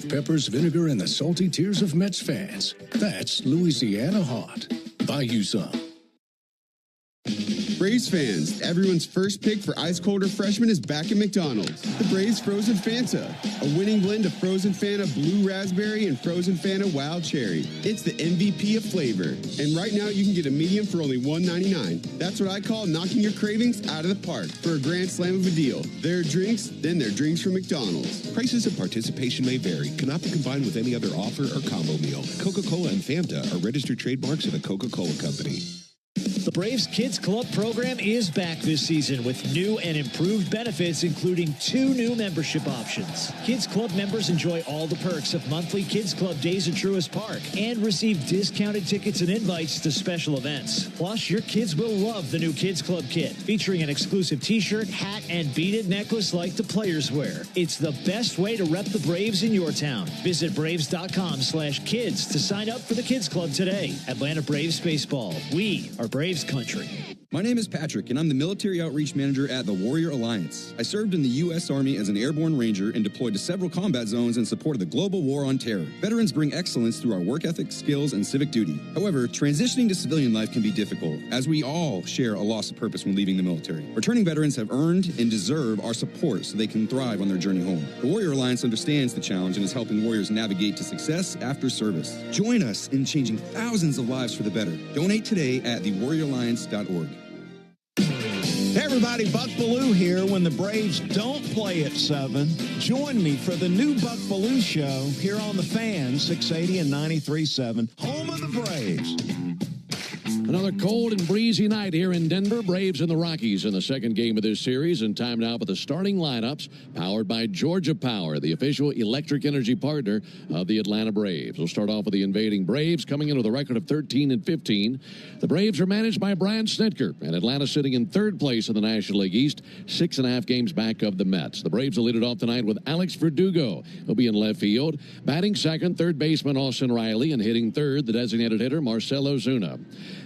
peppers, vinegar, and the salty tears of Mets fans. That's Louisiana hot. Buy you some. Braves fans, everyone's first pick for ice-cold refreshment is back at McDonald's. The Braves Frozen Fanta, a winning blend of Frozen Fanta Blue Raspberry and Frozen Fanta Wild Cherry. It's the MVP of flavor. And right now, you can get a medium for only $1.99. That's what I call knocking your cravings out of the park for a grand slam of a deal. There are drinks, then there are drinks from McDonald's. Prices and participation may vary. Cannot be combined with any other offer or combo meal. Coca-Cola and Fanta are registered trademarks of the Coca-Cola Company. The Braves Kids Club program is back this season with new and improved benefits, including 2 new membership options. Kids Club members enjoy all the perks of monthly Kids Club days at Truist Park and receive discounted tickets and invites to special events. Plus, your kids will love the new Kids Club kit, featuring an exclusive t-shirt, hat, and beaded necklace like the players wear. It's the best way to rep the Braves in your town. Visit Braves.com/kids to sign up for the Kids Club today. Atlanta Braves Baseball. We are Braves country. My name is Patrick, and I'm the Military Outreach Manager at the Warrior Alliance. I served in the U.S. Army as an airborne ranger and deployed to several combat zones in support of the global war on terror. Veterans bring excellence through our work ethic, skills, and civic duty. However, transitioning to civilian life can be difficult, as we all share a loss of purpose when leaving the military. Returning veterans have earned and deserve our support so they can thrive on their journey home. The Warrior Alliance understands the challenge and is helping warriors navigate to success after service. Join us in changing thousands of lives for the better. Donate today at thewarrioralliance.org. Hey everybody, Buck Bellew here. When the Braves don't play at 7, join me for the new Buck Bellew Show here on The Fan, 680 and 93.7, home of the Braves. Another cold and breezy night here in Denver. Braves and the Rockies in the second game of this series. And time now for the starting lineups, powered by Georgia Power, the official electric energy partner of the Atlanta Braves. We'll start off with the invading Braves, coming in with a record of 13-15. The Braves are managed by Brian Snitker, and Atlanta sitting in third place in the National League East, 6.5 games back of the Mets. The Braves will lead it off tonight with Alex Verdugo. He'll be in left field. Batting second, third baseman Austin Riley, and hitting third, the designated hitter Marcell Ozuna.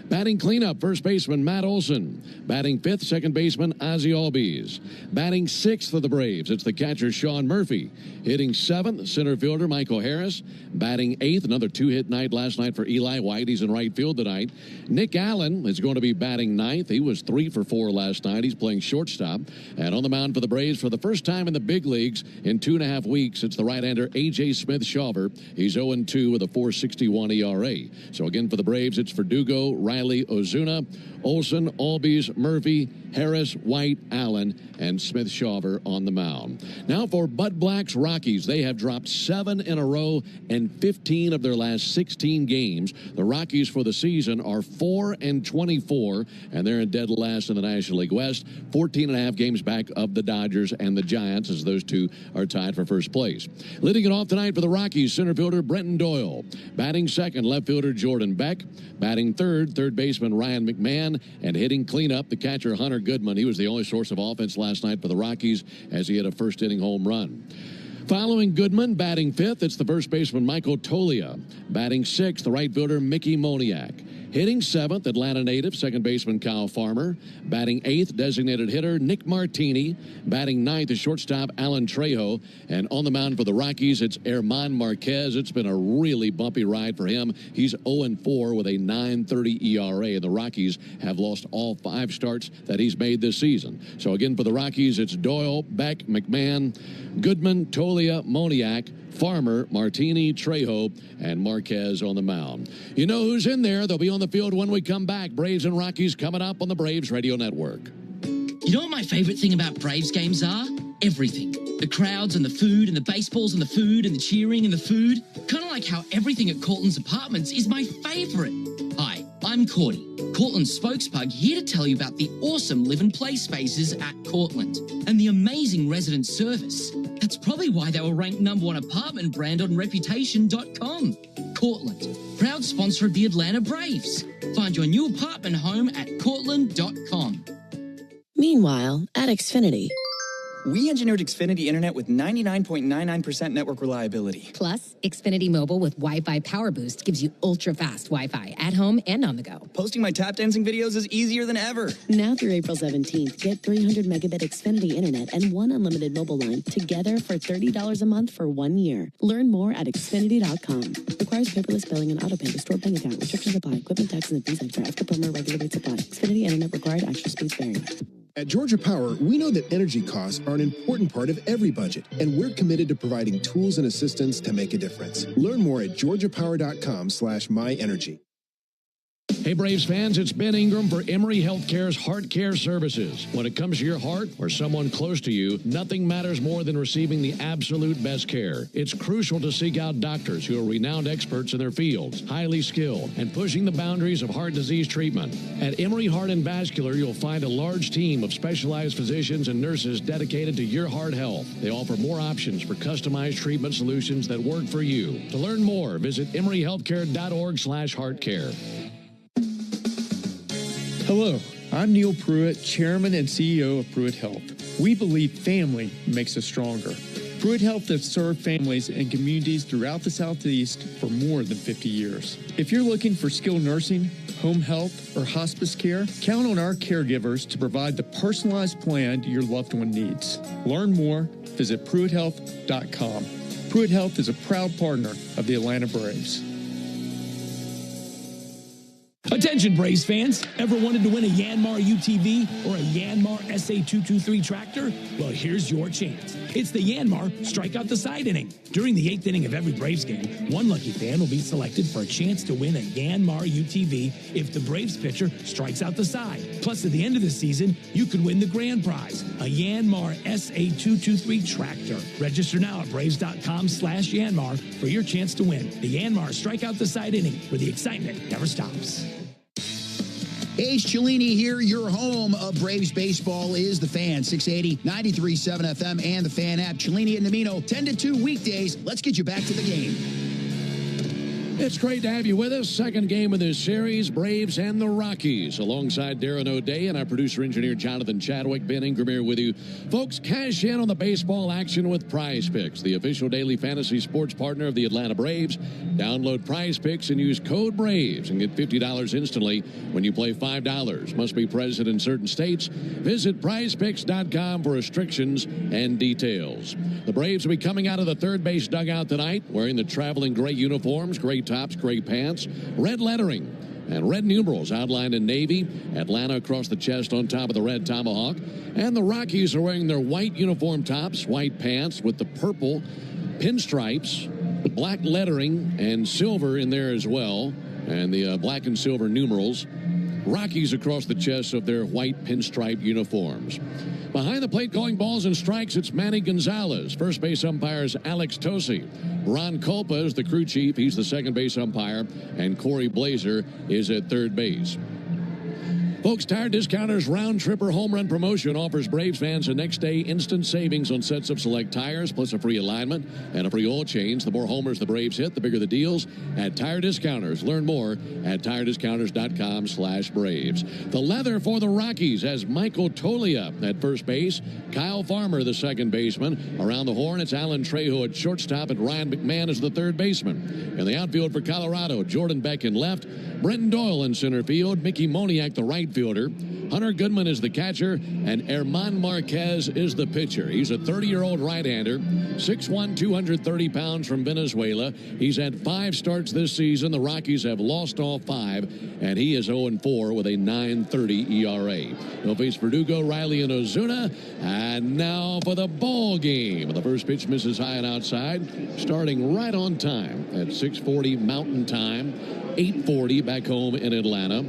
Batting cleanup, first baseman Matt Olson. Batting fifth, second baseman Ozzie Albies. Batting sixth for the Braves, it's the catcher Sean Murphy. Hitting seventh, center fielder Michael Harris. Batting eighth, another 2-hit night last night for Eli White. He's in right field tonight. Nick Allen is going to be batting ninth. He was 3 for 4 last night. He's playing shortstop. And on the mound for the Braves for the first time in the big leagues in 2.5 weeks, it's the right-hander A.J. Smith-Shawver. He's 0-2 with a 4.61 ERA. So again for the Braves, it's Verdugo, Riley, Ozuna, Olson, Albies, Murphy, Harris, White, Allen, and Smith-Shawver on the mound. Now for Bud Black's Rockies. They have dropped 7 in a row and 15 of their last 16 games. The Rockies for the season are 4-24, and they're in dead last in the National League West. 14.5 games back of the Dodgers and the Giants, as those two are tied for first place. Leading it off tonight for the Rockies, center fielder Brenton Doyle. Batting second, left fielder Jordan Beck. Batting third, third baseman Ryan McMahon. And hitting cleanup, the catcher Hunter Goodman. He was the only source of offense last night for the Rockies as he hit a first-inning home run. Following Goodman, batting fifth, it's the first baseman Michael Toglia. Batting sixth, the right fielder Mickey Moniak. Hitting seventh, Atlanta native, second baseman Kyle Farmer. Batting eighth, designated hitter Nick Martini. Batting ninth is shortstop Alan Trejo. And on the mound for the Rockies, it's Herman Marquez. It's been a really bumpy ride for him. He's 0-4 with a 9.30 ERA. And the Rockies have lost all 5 starts that he's made this season. So again for the Rockies, it's Doyle, Beck, McMahon, Goodman, Toglia, Moniak, Farmer, Martini, Trejo, and Marquez on the mound. You know who's in there. They'll be on the field when we come back. Braves and Rockies coming up on the Braves Radio Network. You know what my favorite thing about Braves games are? Everything. The crowds and the food and the baseballs and the food and the cheering and the food. Kind of like how everything at Cortland's Apartments is my favorite. Hi, I'm Cordy, Cortland's spokespug, here to tell you about the awesome live and play spaces at Cortland and the amazing resident service. That's probably why they were ranked #1 apartment brand on Reputation.com. Cortland, proud sponsor of the Atlanta Braves. Find your new apartment home at Cortland.com. Meanwhile, at Xfinity. We engineered Xfinity Internet with 99.99% network reliability. Plus, Xfinity Mobile with Wi-Fi Power Boost gives you ultra-fast Wi-Fi at home and on the go. Posting my tap dancing videos is easier than ever. Now through April 17th, get 300 megabit Xfinity Internet and one unlimited mobile line together for $30 a month for 1 year. Learn more at Xfinity.com. Requires paperless billing and auto pay to stored bank account. Restrictions apply. Equipment tax and fees extra. After promo regular rates apply. Xfinity Internet required. Actual speeds vary. At Georgia Power, we know that energy costs are an important part of every budget, and we're committed to providing tools and assistance to make a difference. Learn more at georgiapower.com/myenergy. Hey, Braves fans, it's Ben Ingram for Emory Healthcare's Heart Care Services. When it comes to your heart or someone close to you, nothing matters more than receiving the absolute best care. It's crucial to seek out doctors who are renowned experts in their fields, highly skilled, and pushing the boundaries of heart disease treatment. At Emory Heart and Vascular, you'll find a large team of specialized physicians and nurses dedicated to your heart health. They offer more options for customized treatment solutions that work for you. To learn more, visit emoryhealthcare.org/heartcare. Hello, I'm Neil Pruitt, Chairman and CEO of Pruitt Health. We believe family makes us stronger. Pruitt Health has served families and communities throughout the Southeast for more than 50 years. If you're looking for skilled nursing, home health, or hospice care, count on our caregivers to provide the personalized plan your loved one needs. Learn more, visit PruittHealth.com. Pruitt Health is a proud partner of the Atlanta Braves. Attention Braves fans, ever wanted to win a Yanmar UTV or a Yanmar SA223 tractor? Well, here's your chance. It's the Yanmar Strike Out the Side inning. During the 8th inning of every Braves game, one lucky fan will be selected for a chance to win a Yanmar UTV if the Braves pitcher strikes out the side. Plus, at the end of the season, you could win the grand prize, a Yanmar SA223 tractor. Register now at Braves.com/Yanmar for your chance to win the Yanmar Strike Out the Side inning, where the excitement never stops. Ace Cellini here. Your home of Braves baseball is the Fan, 680, 93.7 FM, and the Fan app. Cellini and Namino, 10 to 2 weekdays. Let's get you back to the game. It's great to have you with us. Second game of this series, Braves and the Rockies. Alongside Darren O'Day and our producer-engineer Jonathan Chadwick, Ben Ingram here with you. Folks, cash in on the baseball action with Prize Picks, the official daily fantasy sports partner of the Atlanta Braves. Download Prize Picks and use code BRAVES and get $50 instantly when you play $5. Must be present in certain states. Visit prizepicks.com for restrictions and details. The Braves will be coming out of the third base dugout tonight wearing the traveling gray uniforms, gray tops, gray pants, red lettering, and red numerals outlined in navy. Atlanta across the chest on top of the red tomahawk. And the Rockies are wearing their white uniform tops, white pants with the purple pinstripes, black lettering, and silver in there as well, and the black and silver numerals. Rockies across the chest of their white pinstripe uniforms. Behind the plate calling balls and strikes, it's Manny Gonzalez. First base umpire is Alex Tosi. Ron Culpa is the crew chief. He's the second base umpire. And Corey Blazer is at third base. Folks, Tire Discounters Round Tripper Home Run Promotion offers Braves fans a next day instant savings on sets of select tires, plus a free alignment and a free oil change. The more homers the Braves hit, the bigger the deals at Tire Discounters. Learn more at tirediscounters.com/Braves. The leather for the Rockies has Michael Tolia at first base, Kyle Farmer, the second baseman. Around the horn, it's Alan Trejo at shortstop, and Ryan McMahon is the third baseman. In the outfield for Colorado, Jordan Beck in left, Brenton Doyle in center field, Mickey Moniak the right fielder, Hunter Goodman is the catcher, and Herman Marquez is the pitcher. He's a 30-year-old right-hander, 6'1", 230 pounds from Venezuela. He's had 5 starts this season. The Rockies have lost all 5, and he is 0-4 with a 9.30 ERA. They'll face Verdugo, Riley, and Ozuna. And now for the ball game. The first pitch misses high and outside, starting right on time at 6:40 Mountain Time, 8:40 back home in Atlanta.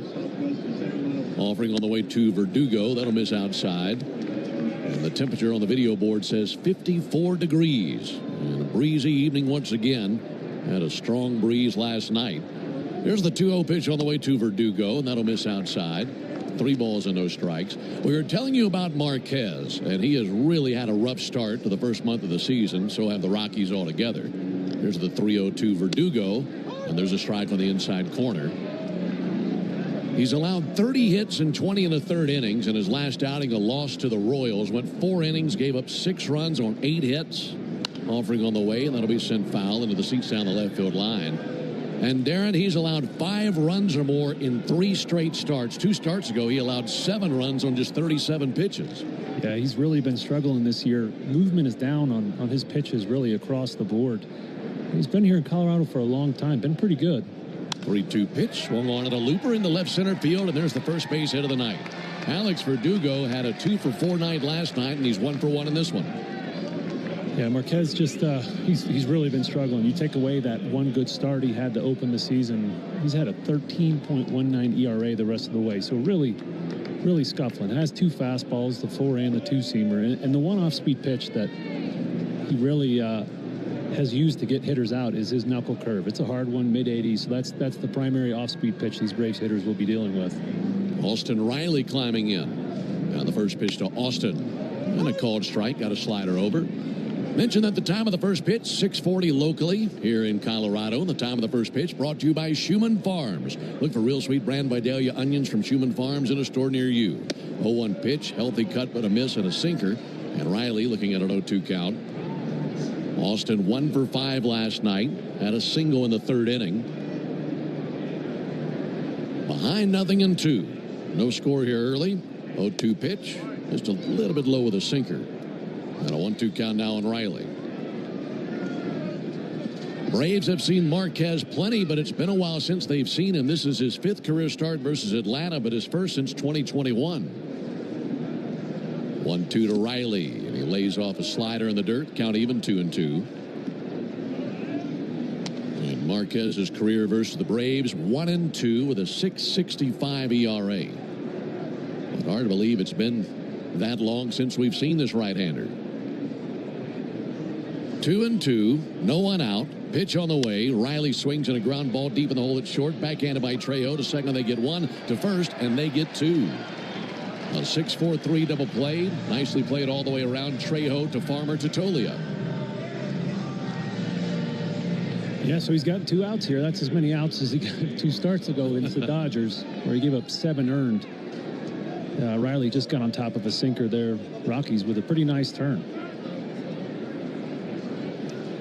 Offering on the way to Verdugo. That'll miss outside. And the temperature on the video board says 54 degrees. And a breezy evening once again. Had a strong breeze last night. Here's the 2-0 pitch on the way to Verdugo, and that'll miss outside. 3 balls and no strikes. We were telling you about Marquez, and he has really had a rough start to the first month of the season. So have the Rockies altogether. Here's the 3-0 to Verdugo, and there's a strike on the inside corner. He's allowed 30 hits and 20 in the third innings. In his last outing, a loss to the Royals. Went 4 innings, gave up 6 runs on 8 hits. Offering on the way, and that'll be sent foul into the seats down the left field line. And Darren, he's allowed 5 runs or more in 3 straight starts. 2 starts ago, he allowed 7 runs on just 37 pitches. Yeah, he's really been struggling this year. Movement is down on his pitches really across the board. He's been here in Colorado for a long time. Been pretty good. 3-2 pitch, swung on at a looper in the left center field, and there's the first base hit of the night. Alex Verdugo had a 2-for-4 night last night, and he's 1-for-1 in this one. Yeah, Marquez just, he's really been struggling. You take away that one good start he had to open the season, he's had a 13.19 ERA the rest of the way. So really scuffling. Has 2 fastballs, the 4 and the 2-seamer, and the one off-speed pitch that he really has used to get hitters out is his knuckle curve. It's a hard one, mid-80s, so that's the primary off-speed pitch these Braves hitters will be dealing with. Austin Riley climbing in. And the first pitch to Austin. And a called strike, got a slider over. Mentioned at the time of the first pitch, 6:40 locally here in Colorado. And the time of the first pitch brought to you by Schumann Farms. Look for real sweet brand Vidalia onions from Schumann Farms in a store near you. 0-1 pitch, healthy cut but a miss and a sinker. And Riley looking at an 0-2 count. Austin 1-for-5 last night. Had a single in the third inning. Behind 0-2. No score here early. 0-2 pitch. Just a little bit low with a sinker. And a 1-2 count now on Riley. Braves have seen Marquez plenty, but it's been a while since they've seen him. This is his 5th career start versus Atlanta, but his first since 2021. 1-2 to Riley, and he lays off a slider in the dirt. Count even 2-2. And Marquez's career versus the Braves, 1-2 with a 6.65 ERA. It's hard to believe it's been that long since we've seen this right-hander. 2-2, no one out. Pitch on the way. Riley swings in a ground ball deep in the hole at short. Backhanded by Trejo. To second, they get 1. To first, and they get 2. A 6-4-3 double play. Nicely played all the way around. Trejo to Farmer to Tolia. Yeah, so he's got 2 outs here. That's as many outs as he got 2 starts ago against the Dodgers, where he gave up 7 earned. Riley just got on top of a sinker there. Rockies with a pretty nice turn.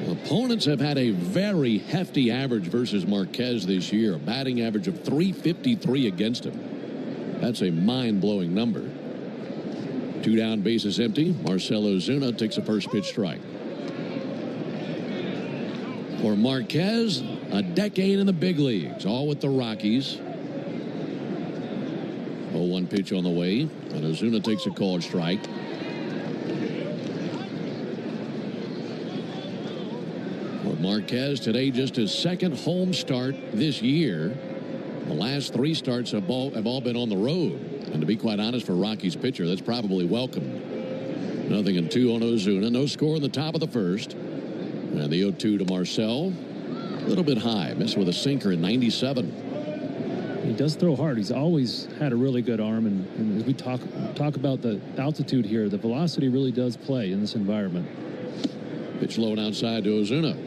Opponents have had a very hefty average versus Marquez this year. A batting average of .353 against him. That's a mind-blowing number. 2 down, bases empty. Marcell Ozuna takes a first pitch strike. For Marquez, a decade in the big leagues, all with the Rockies. 0-1 pitch on the way, and Ozuna takes a called strike. For Marquez today, just his 2nd home start this year. The last 3 starts have all been on the road. And to be quite honest, for Rockies pitcher, that's probably welcome. 0-2 on Ozuna. No score in the top of the first. And the 0-2 to Marcell. A little bit high. Missed with a sinker in 97. He does throw hard. He's always had a really good arm. And as we talk about the altitude here, the velocity really does play in this environment. Pitch low and outside to Ozuna.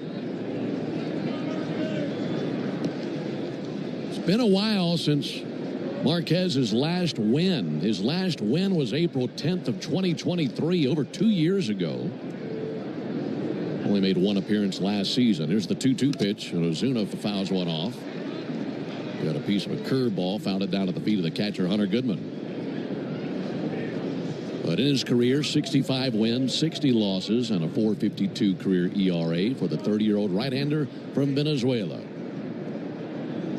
Been a while since Marquez's last win. His last win was April 10th of 2023, over 2 years ago. Only made 1 appearance last season. Here's the 2-2 pitch, and Ozuna fouls one off. Got a piece of a curveball, found it down at the feet of the catcher, Hunter Goodman. But in his career, 65 wins, 60 losses, and a .452 career ERA for the 30-year-old right-hander from Venezuela.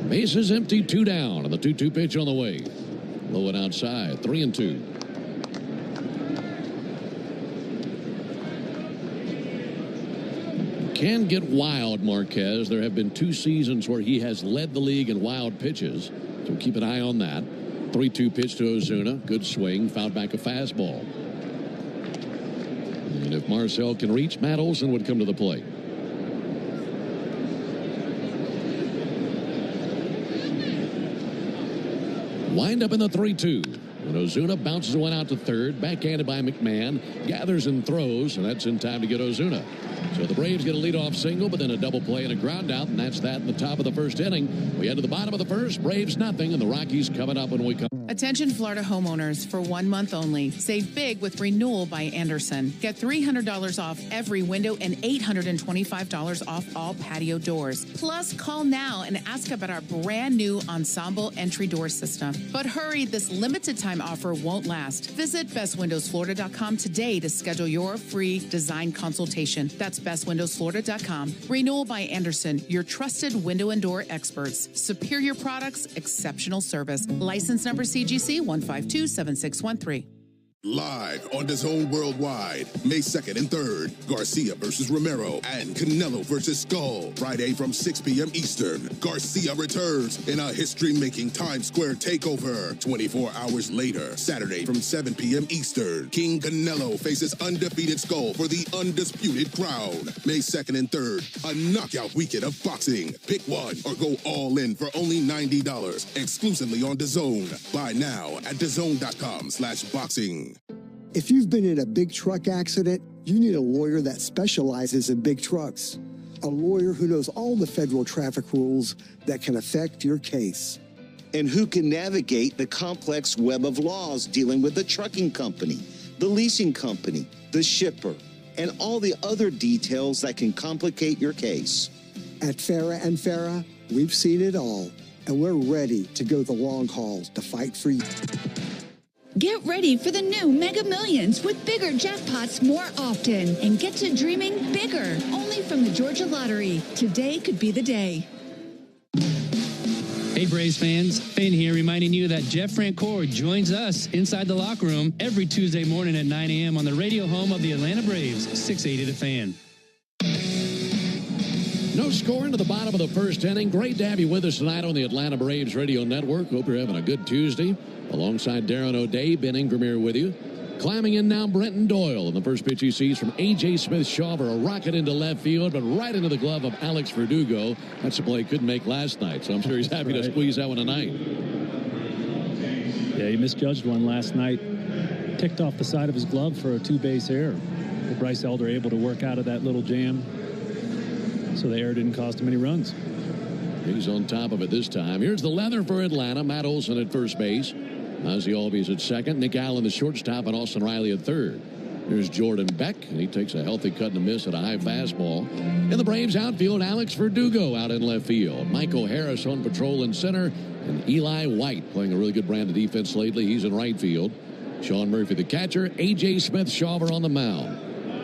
Bases empty, 2 down, and the 2-2 pitch on the way. Low and outside, 3-2. Can get wild, Marquez. There have been 2 seasons where he has led the league in wild pitches, so keep an eye on that. 3-2 pitch to Ozuna. Good swing, fouled back a fastball. And if Marcell can reach, Matt Olson would come to the plate. Wind up in the 3-2. And Ozuna bounces one out to third. Backhanded by McMahon. Gathers and throws. And that's in time to get Ozuna. So the Braves get a leadoff single, but then a double play and a ground out, and that's that in the top of the first inning. We head to the bottom of the first. Braves nothing, and the Rockies coming up when we come. Attention Florida homeowners, for 1 month only. Save big with Renewal by Anderson. Get $300 off every window and $825 off all patio doors. Plus, call now and ask about our brand new Ensemble entry door system. But hurry, this limited time offer won't last. Visit bestwindowsflorida.com today to schedule your free design consultation. That's bestwindowsflorida.com. Renewal by Anderson, your trusted window and door experts. Superior products, exceptional service. License number CGC 1527613. Live on DAZN Worldwide, May 2nd and 3rd, Garcia versus Romero and Canelo versus Skull. Friday from 6 p.m. Eastern, Garcia returns in a history-making Times Square takeover. 24 hours later, Saturday from 7 p.m. Eastern, King Canelo faces undefeated Skull for the undisputed crown. May 2nd and 3rd, a knockout weekend of boxing. Pick one or go all in for only $90, exclusively on DAZN. Buy now at DAZN.com/boxing. If you've been in a big truck accident, you need a lawyer that specializes in big trucks. A lawyer who knows all the federal traffic rules that can affect your case. And who can navigate the complex web of laws dealing with the trucking company, the leasing company, the shipper, and all the other details that can complicate your case. At Farah and Farah, we've seen it all, and we're ready to go the long haul to fight for you. Get ready for the new Mega Millions with bigger jackpots more often and get to dreaming bigger only from the Georgia Lottery. Today could be the day. Hey Braves fans, Finn here reminding you that Jeff Francoeur joins us inside the locker room every Tuesday morning at 9 a.m. on the radio home of the Atlanta Braves, 680 The Fan. No score into the bottom of the first inning. Great to have you with us tonight on the Atlanta Braves Radio Network. Hope you're having a good Tuesday. Alongside Darren O'Day, Ben Ingram here with you. Climbing in now, Brenton Doyle. And the first pitch he sees from A.J. Smith-Shawver, a rocket into left field, but right into the glove of Alex Verdugo. That's a play he couldn't make last night, so I'm sure he's happy to squeeze that one tonight. Yeah, he misjudged one last night. Ticked off the side of his glove for a two-base error. But Bryce Elder able to work out of that little jam, so the error didn't cost him any runs. He's on top of it this time. Here's the leather for Atlanta. Matt Olson at first base. Ozzie Albies at second. Nick Allen, the shortstop, and Austin Riley at third. Here's Jordan Beck, and he takes a healthy cut and a miss at a high fastball. In the Braves outfield, Alex Verdugo out in left field. Michael Harris on patrol in center, and Eli White playing a really good brand of defense lately. He's in right field. Sean Murphy, the catcher. A.J. Smith-Shawver on the mound.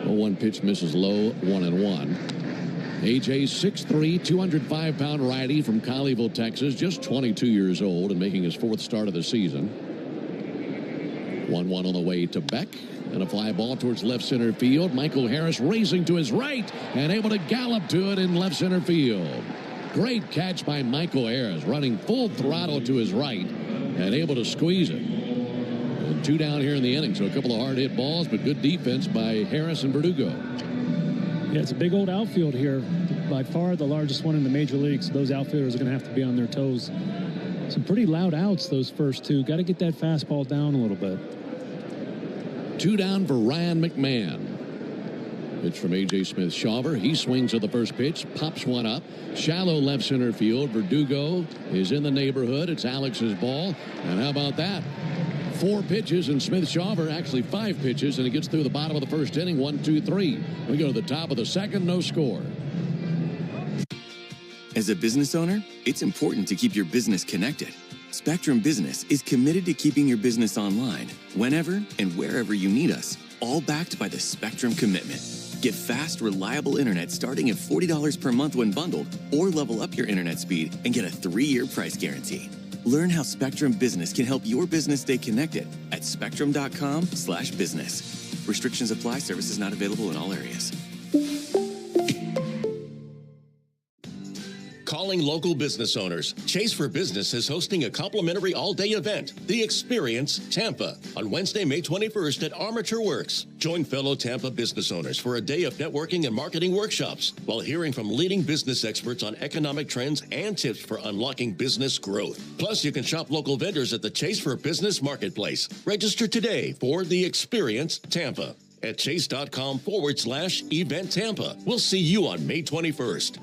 0-1 pitch misses low, 1-1. A.J. 6'3", 205-pound righty from Colleyville, Texas, just 22 years old and making his fourth start of the season. 1-1 on the way to Beck, and a fly ball towards left center field. Michael Harris racing to his right and able to gallop to it in left center field. Great catch by Michael Harris, running full throttle to his right and able to squeeze it. And two down here in the inning, so a couple of hard hit balls, but good defense by Harris and Verdugo. Yeah, it's a big old outfield here. By far the largest one in the major leagues. So those outfielders are going to have to be on their toes. Some pretty loud outs, those first two. Got to get that fastball down a little bit. Two down for Ryan McMahon. Pitch from A.J. Smith-Shawver. He swings at the first pitch, pops one up. Shallow left center field. Verdugo is in the neighborhood. It's Alex's ball. And how about that? 4 pitches, and Smith-Shawver actually 5 pitches, and he gets through the bottom of the first inning. 1, 2, 3. We go to the top of the second. No score. As a business owner, it's important to keep your business connected. Spectrum Business is committed to keeping your business online whenever and wherever you need us, all backed by the Spectrum Commitment. Get fast, reliable internet starting at $40 per month when bundled, or level up your internet speed and get a 3-year price guarantee. Learn how Spectrum Business can help your business stay connected at spectrum.com/business. Restrictions apply. Services not available in all areas. Calling local business owners. Chase for Business is hosting a complimentary all-day event, The Experience Tampa, on Wednesday, May 21st at Armature Works. Join fellow Tampa business owners for a day of networking and marketing workshops while hearing from leading business experts on economic trends and tips for unlocking business growth. Plus, you can shop local vendors at the Chase for Business Marketplace. Register today for The Experience Tampa. at chase.com/event Tampa. We'll see you on May 21st.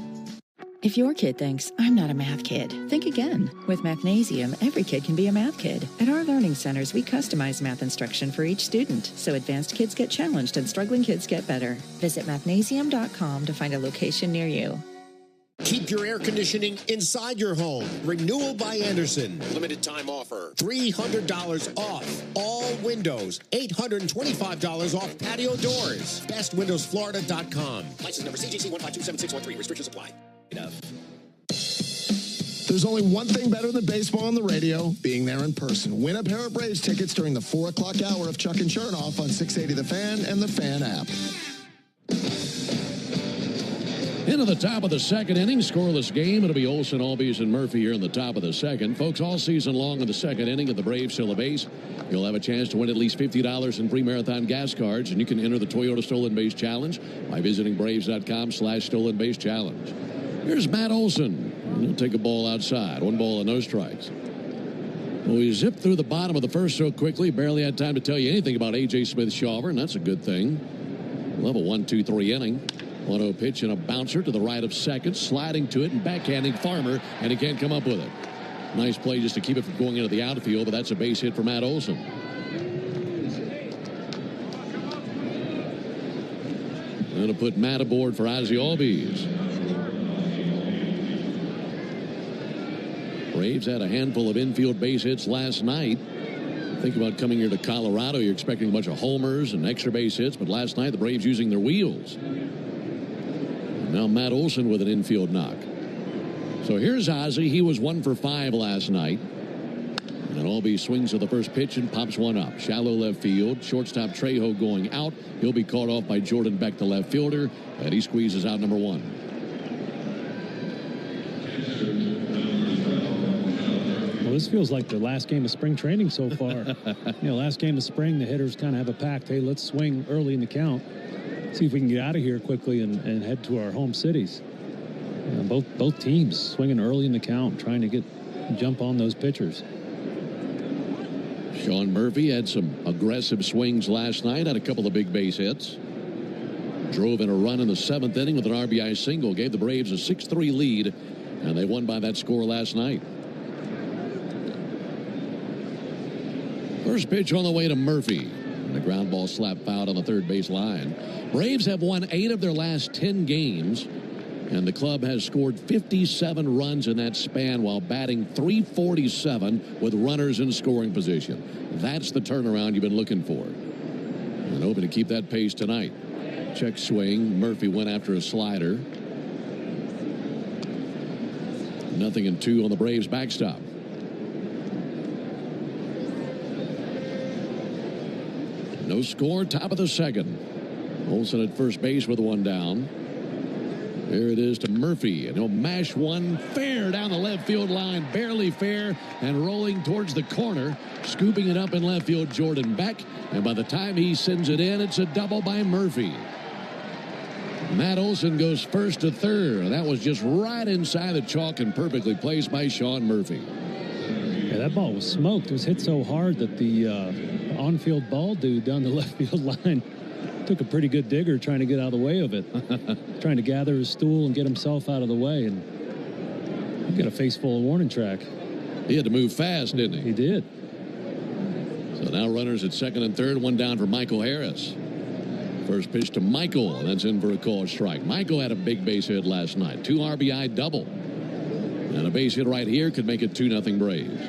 If your kid thinks, I'm not a math kid, think again. With Mathnasium, every kid can be a math kid. At our learning centers, we customize math instruction for each student, so advanced kids get challenged and struggling kids get better. Visit mathnasium.com to find a location near you. Keep your air conditioning inside your home. Renewal by Anderson. Limited time offer. $300 off all windows. $825 off patio doors. BestWindowsFlorida.com. License number CGC 1527613. Restrictions apply. Enough. There's only one thing better than baseball on the radio, being there in person. Win a pair of Braves tickets during the 4 o'clock hour of Chuck and Chernoff on 680 The Fan and the Fan app. Into the top of the second inning, scoreless game. It'll be Olsen, Albies, and Murphy here in the top of the second. Folks, all season long in the second inning, if the Braves steal a base, you'll have a chance to win at least $50 in free Marathon gas cards, and you can enter the Toyota Stolen Base Challenge by visiting Braves.com/Stolen Base Challenge. Here's Matt Olson. He'll take a ball outside. 1 ball and no strikes. Well, we zipped through the bottom of the first so quickly, barely had time to tell you anything about A.J. Smith-Shawver, and that's a good thing. We'll have a 1-2-3 inning. 1-0 pitch and a bouncer to the right of second, sliding to it and backhanding Farmer, and he can't come up with it. Nice play just to keep it from going into the outfield, but that's a base hit for Matt Olson. Going to put Matt aboard for Ozzie Albies. Braves had a handful of infield base hits last night. Think about coming here to Colorado. You're expecting a bunch of homers and extra base hits, but last night the Braves using their wheels. Now Matt Olson with an infield knock. So here's Ozzie. He was 1 for 5 last night. And Albies swings to the first pitch and pops one up. Shallow left field. Shortstop Trejo going out. He'll be caught off by Jordan Beck, the left fielder, and he squeezes out number 1. Well, this feels like the last game of spring training so far. Last game of spring, the hitters kind of have a pact. Hey, let's swing early in the count. See if we can get out of here quickly and head to our home cities. Both teams swinging early in the count, trying to jump on those pitchers. Sean Murphy had some aggressive swings last night, had a couple of big base hits. Drove in a run in the 7th inning with an RBI single, gave the Braves a 6-3 lead, and they won by that score last night. First pitch on the way to Murphy. And a ground ball slap foul on the third base line. Braves have won 8 of their last 10 games, and the club has scored 57 runs in that span while batting .347 with runners in scoring position. That's the turnaround you've been looking for. And hoping to keep that pace tonight. Check swing. Murphy went after a slider. 0-2 on the Braves backstop. No score, top of the second. Olsen at first base with 1 down. There it is to Murphy, and he'll mash one fair down the left field line, barely fair, and rolling towards the corner. Scooping it up in left field, Jordan Beck, and by the time he sends it in, it's a double by Murphy. Matt Olson goes first to third. That was just right inside the chalk and perfectly placed by Sean Murphy. Yeah, that ball was smoked. It was hit so hard that the on-field ball dude down the left field line took a pretty good digger trying to get out of the way of it. Trying to gather his stool and get himself out of the way, and he got a face full of warning track. He had to move fast, didn't he? He did. So now runners at second and third, 1 down for Michael Harris. First pitch to Michael, and that's in for a called strike. Michael had a big base hit last night. 2 RBI double. And a base hit right here could make it 2-0 Braves.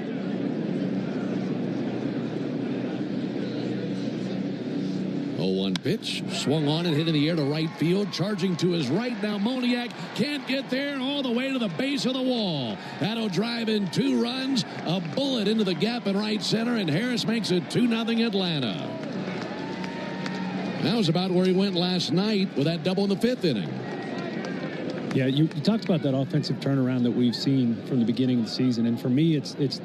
0-1 pitch, swung on and hit in the air to right field, charging to his right. Now Moniak can't get there, all the way to the base of the wall. That'll drive in 2 runs, a bullet into the gap in right center, and Harris makes it 2-0 Atlanta. That was about where he went last night with that double in the 5th inning. Yeah, you talked about that offensive turnaround that we've seen from the beginning of the season, and for me, it's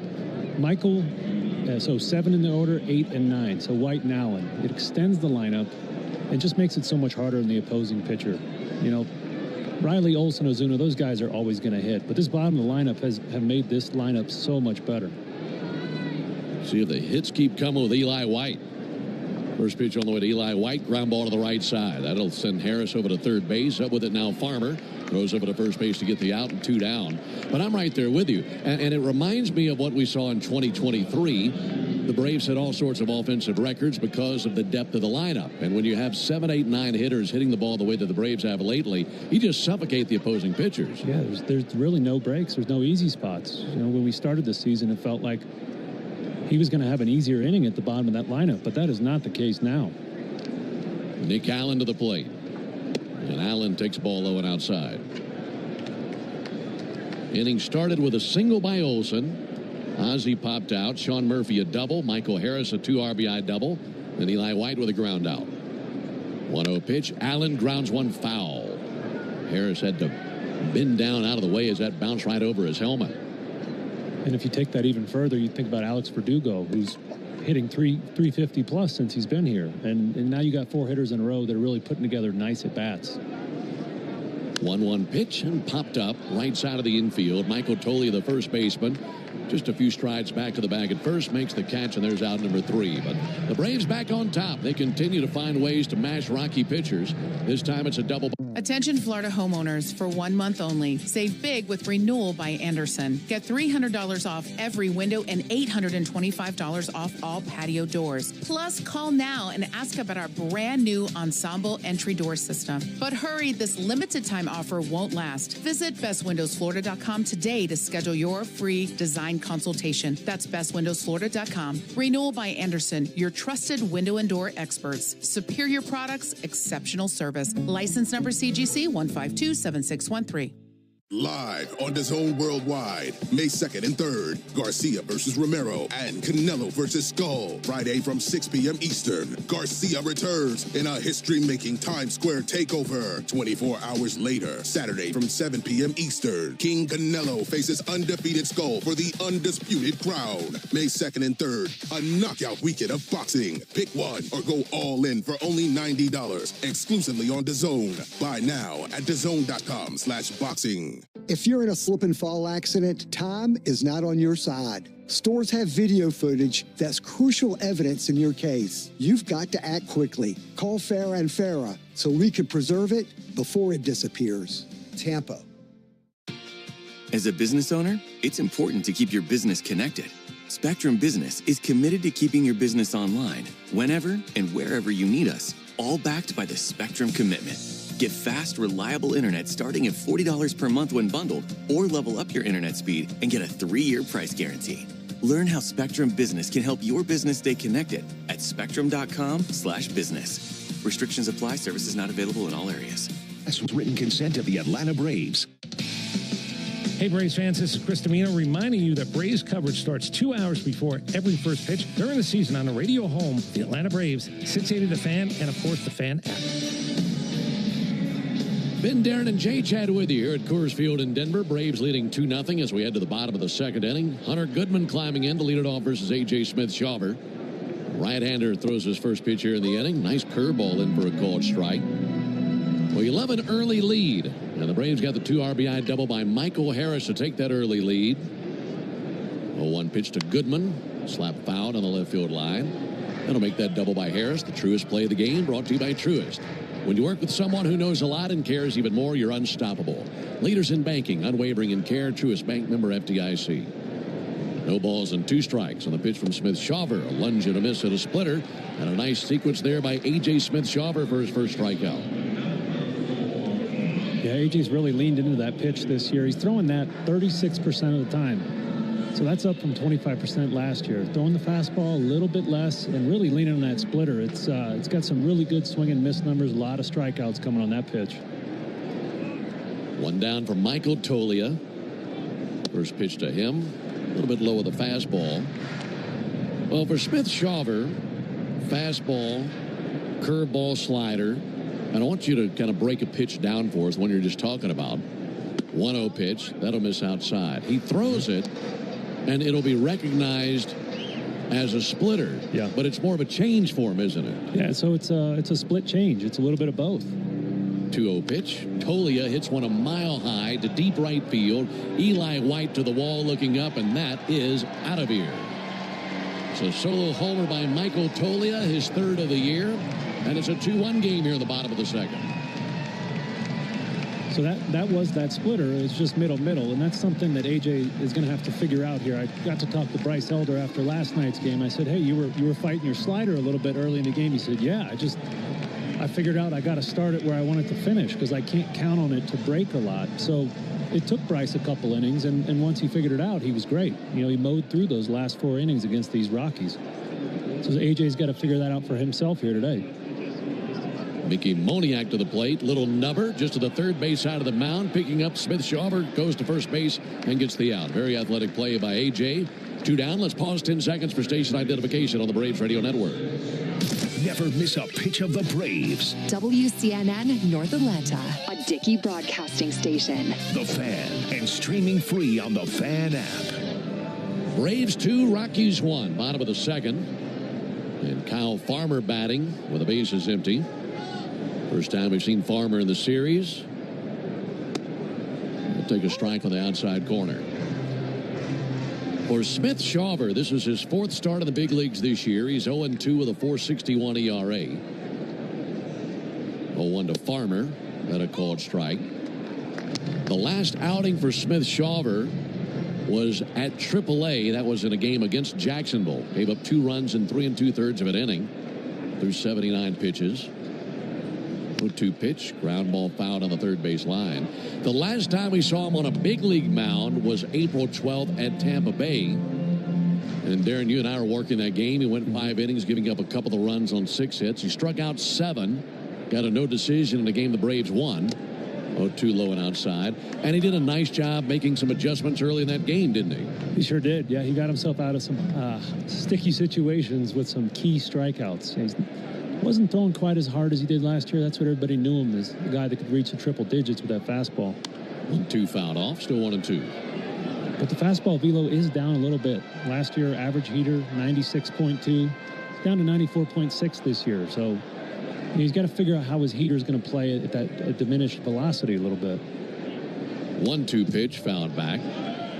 Michael. So 7 in the order, 8 and 9. So White and Allen. It extends the lineup and just makes it so much harder on the opposing pitcher. Riley, Olsen, Ozuna, those guys are always going to hit. But this bottom of the lineup have made this lineup so much better. See if the hits keep coming with Eli White. First pitch on the way to Eli White. Ground ball to the right side. That'll send Harris over to third base. Up with it now, Farmer. Goes over to first base to get the out and 2 down. But I'm right there with you. And it reminds me of what we saw in 2023. The Braves had all sorts of offensive records because of the depth of the lineup. And when you have 7, 8, 9 hitters hitting the ball the way that the Braves have lately, you just suffocate the opposing pitchers. Yeah, there's really no breaks. There's no easy spots. You know, when we started this season, it felt like he was going to have an easier inning at the bottom of that lineup, but that is not the case now. Nick Allen to the plate. And Allen takes ball low and outside. Inning started with a single by Olsen. Ozzie popped out. Sean Murphy a double. Michael Harris a 2 RBI double. And Eli White with a ground out. 1-0 pitch. Allen grounds one foul. Harris had to bend down out of the way as that bounced right over his helmet. And if you take that even further, you think about Alex Verdugo, who's hitting 350 plus since he's been here. And now you got 4 hitters in a row that are really putting together nice at-bats. 1-1 pitch and popped up right side of the infield. Michael Tolia, the first baseman, just a few strides back to the bag at first, makes the catch, and there's out number 3. But the Braves back on top. They continue to find ways to mash Rocky pitchers. This time it's a double. Attention Florida homeowners, for 1 month only. Save big with Renewal by Andersen. Get $300 off every window and $825 off all patio doors. Plus, call now and ask about our brand new Ensemble entry door system. But hurry, this limited time offer won't last. Visit bestwindowsflorida.com today to schedule your free design consultation. That's bestwindowsflorida.com. Renewal by Andersen, your trusted window and door experts. Superior products, exceptional service. License number CGC 1527613. Live on DAZN Worldwide, May 2nd and 3rd, Garcia versus Romero and Canelo versus Skull. Friday from 6 p.m. Eastern, Garcia returns in a history-making Times Square takeover. 24 hours later, Saturday from 7 p.m. Eastern, King Canelo faces undefeated Skull for the undisputed crown. May 2nd and 3rd, a knockout weekend of boxing. Pick one or go all in for only $90, exclusively on DAZN. Buy now at DAZN.com/boxing. If you're in a slip and fall accident, time is not on your side. Stores have video footage that's crucial evidence in your case. You've got to act quickly. Call Farah and Farah so we can preserve it before it disappears. Tampa. As a business owner, it's important to keep your business connected. Spectrum Business is committed to keeping your business online whenever and wherever you need us, all backed by the Spectrum Commitment. Get fast, reliable internet starting at $40 per month when bundled, or level up your internet speed and get a 3-year price guarantee. Learn how Spectrum Business can help your business stay connected at spectrum.com/business. Restrictions apply. Services not available in all areas. That's with written consent of the Atlanta Braves. Hey, Braves fans, this is Chris Domino reminding you that Braves coverage starts 2 hours before every first pitch during the season on the radio home, the Atlanta Braves, 680 The Fan, and, of course, the Fan app. Ben, Darren, and Jay Chad with you here at Coors Field in Denver. Braves leading 2-0 as we head to the bottom of the second inning. Hunter Goodman climbing in to lead it off versus A.J. Smith-Shawver. Right-hander throws his first pitch here in the inning. Nice curveball in for a called strike. Well, you love an early lead. And the Braves got the 2 RBI double by Michael Harris to take that early lead. 0-1 pitch to Goodman. Slap fouled on the left field line. That'll make that double by Harris. The Truist play of the game brought to you by Truist. When you work with someone who knows a lot and cares even more, you're unstoppable. Leaders in banking, unwavering in care, Truist Bank, member FDIC. No balls and 2 strikes on the pitch from Smith-Shawver. A lunge and a miss and a splitter. And a nice sequence there by A.J. Smith-Shawver for his first strikeout. Yeah, A.J.'s really leaned into that pitch this year. He's throwing that 36% of the time. So that's up from 25% last year. Throwing the fastball a little bit less and really leaning on that splitter. It's got some really good swing and miss numbers. A lot of strikeouts coming on that pitch. One down from Michael Tolia. First pitch to him. A little bit low with the fastball. Well, for Smith-Shawver, fastball, curveball, slider. And I want you to kind of break a pitch down for us when you're just talking about. 1-0 pitch. That'll miss outside. He throws it, and it'll be recognized as a splitter. Yeah. But it's more of a change for him, isn't it? Yeah, so it's a split change. It's a little bit of both. 2-0 pitch. Tolia hits one a mile high to deep right field. Eli White to the wall looking up, and that is out of here. It's a solo homer by Michael Tolia, his third of the year. And it's a 2-1 game here in the bottom of the second. So that was that splitter. It's just middle, and that's something that AJ is going to have to figure out here. I got to talk to Bryce Elder after last night's game. I said, hey, you were fighting your slider a little bit early in the game. He said, yeah, I figured out I got to start it where I want it to finish because I can't count on it to break a lot. So it took Bryce a couple innings, and once he figured it out, he was great. You know, he mowed through those last 4 innings against these Rockies. So AJ's got to figure that out for himself here today. Mickey Moniak to the plate. Little nubber just to the third base side of the mound. Picking up Smith-Shawver, goes to first base and gets the out. Very athletic play by AJ. 2 down. Let's pause 10 seconds for station identification on the Braves Radio Network. Never miss a pitch of the Braves. WCNN North Atlanta, a Dickey broadcasting station. The Fan, and streaming free on the Fan app. Braves 2, Rockies 1. Bottom of the second. And Kyle Farmer batting with the bases empty. First time we've seen Farmer in the series. He'll take a strike on the outside corner. For Smith-Shawver, this is his 4th start in the big leagues this year. He's 0-2 with a 4.61 ERA. 0-1 to Farmer. That a called strike. The last outing for Smith-Shawver was at AAA. That was in a game against Jacksonville. Gave up 2 runs in 3 2/3 of an inning through 79 pitches. 0-2 pitch, ground ball fouled on the third base line. The last time we saw him on a big league mound was April 12th at Tampa Bay. And Darren, you and I were working that game. He went 5 innings, giving up a couple of runs on 6 hits. He struck out 7, got a no decision in the game the Braves won. 0-2 low and outside. And he did a nice job making some adjustments early in that game, didn't he? He sure did. Yeah, he got himself out of some sticky situations with some key strikeouts. He wasn't throwing quite as hard as he did last year. That's what everybody knew him as, the guy that could reach the triple digits with that fastball. 1-2 fouled off, still 1-2. But the fastball velo is down a little bit. Last year, average heater, 96.2. It's down to 94.6 this year. So he's got to figure out how his heater is going to play at that diminished velocity a little bit. 1-2 pitch, fouled back.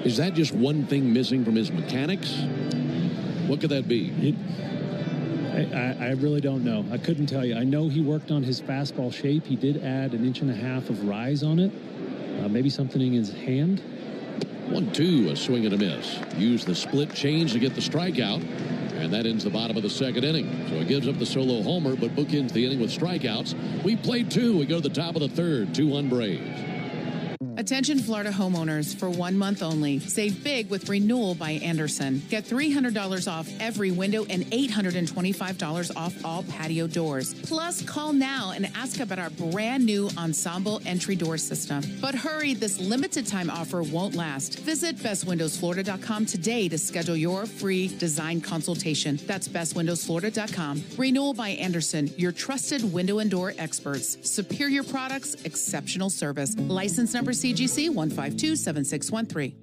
Is that just one thing missing from his mechanics? What could that be? I really don't know. I couldn't tell you. I know he worked on his fastball shape. He did add 1.5 inches of rise on it. Maybe something in his hand. 1-2, a swing and a miss. Use the split change to get the strikeout. And that ends the bottom of the second inning. So he gives up the solo homer, but bookends the inning with strikeouts. We played 2. We go to the top of the third. 2-1 Braves. Attention Florida homeowners, for 1 month only. Save big with Renewal by Andersen. Get $300 off every window and $825 off all patio doors. Plus, call now and ask about our brand new Ensemble entry door system. But hurry, this limited time offer won't last. Visit bestwindowsflorida.com today to schedule your free design consultation. That's bestwindowsflorida.com. Renewal by Andersen, your trusted window and door experts. Superior products, exceptional service. License number CGC 1527613.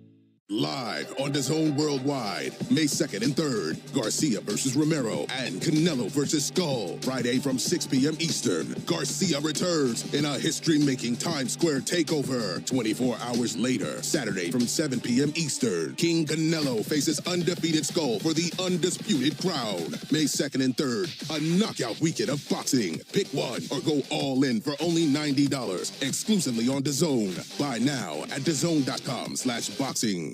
Live on DAZN Worldwide, May 2nd and 3rd, Garcia versus Romero and Canelo versus Skull. Friday from 6 p.m. Eastern, Garcia returns in a history-making Times Square takeover. 24 hours later, Saturday from 7 p.m. Eastern, King Canelo faces undefeated Skull for the undisputed crown. May 2nd and 3rd, a knockout weekend of boxing. Pick one or go all in for only $90, exclusively on DAZN. Buy now at DAZN.com/boxing.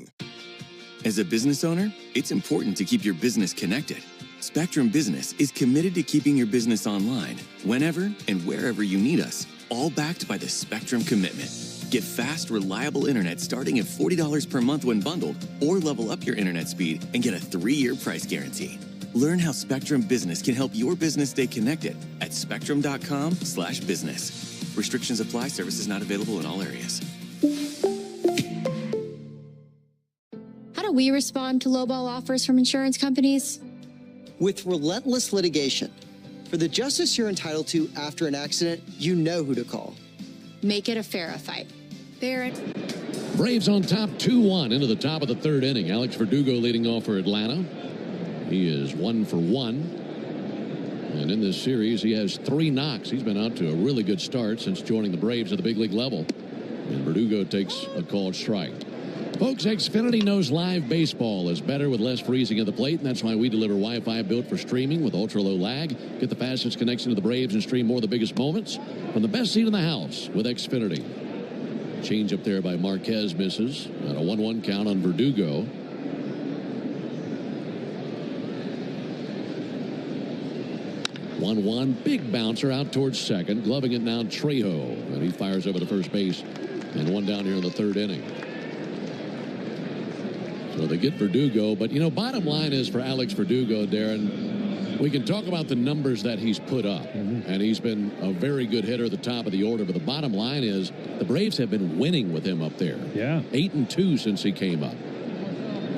As a business owner, it's important to keep your business connected. Spectrum Business is committed to keeping your business online, whenever and wherever you need us, all backed by the Spectrum Commitment. Get fast, reliable internet starting at $40 per month when bundled, or level up your internet speed and get a 3-year price guarantee. Learn how Spectrum Business can help your business stay connected at spectrum.com/business. Restrictions apply. Services not available in all areas. How do we respond to lowball offers from insurance companies? With relentless litigation. For the justice you're entitled to after an accident, you know who to call. Make it a FARA fight. Barrett. Braves on top 2-1 into the top of the third inning. Alex Verdugo leading off for Atlanta. He is 1 for 1. And in this series, he has 3 knocks. He's been out to a really good start since joining the Braves at the big league level. And Verdugo takes a called strike. Folks, Xfinity knows live baseball is better with less freezing at the plate, and that's why we deliver Wi-Fi built for streaming with ultra-low lag. Get the fastest connection to the Braves and stream more of the biggest moments from the best seat in the house with Xfinity. Change up there by Marquez misses. And a 1-1 count on Verdugo. One big bouncer out towards second. Gloving it now, Trejo. And he fires over to first base. And one down here in the third inning. So they get Verdugo. But, you know, bottom line is for Alex Verdugo, Darren, we can talk about the numbers that he's put up. And he's been a very good hitter at the top of the order. But the bottom line is the Braves have been winning with him up there. Yeah. 8-2 since he came up.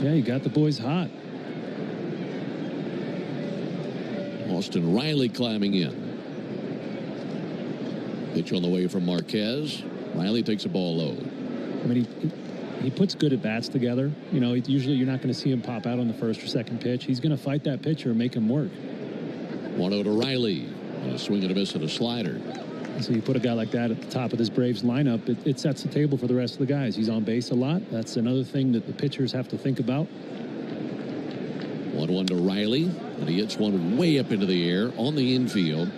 Yeah, you got the boys hot. Austin Riley climbing in. Pitch on the way from Marquez. Riley takes a ball low. I mean, he puts good at-bats together. You know, usually you're not going to see him pop out on the first or second pitch. He's going to fight that pitcher and make him work. 1-0 to Riley. And a swing and a miss and a slider. So you put a guy like that at the top of this Braves lineup, it sets the table for the rest of the guys. He's on base a lot. That's another thing that the pitchers have to think about. 1-1 to Riley, and he hits one way up into the air on the infield.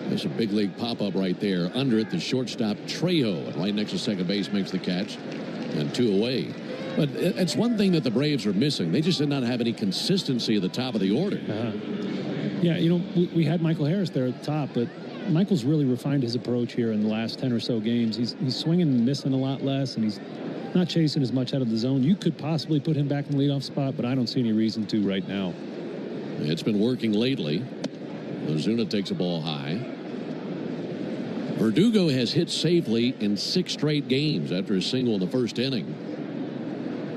There's a big league pop-up right there. Under it, the shortstop Trejo, and right next to second base, makes the catch, and 2 away. But it's one thing that the Braves are missing. They just did not have any consistency at the top of the order. Yeah, you know, we had Michael Harris there at the top, but Michael's really refined his approach here in the last 10 or so games. He's swinging and missing a lot less, and he's not chasing as much out of the zone. You could possibly put him back in the leadoff spot, but I don't see any reason to right now. It's been working lately. Ozuna takes a ball high. Verdugo has hit safely in 6 straight games after a single in the first inning.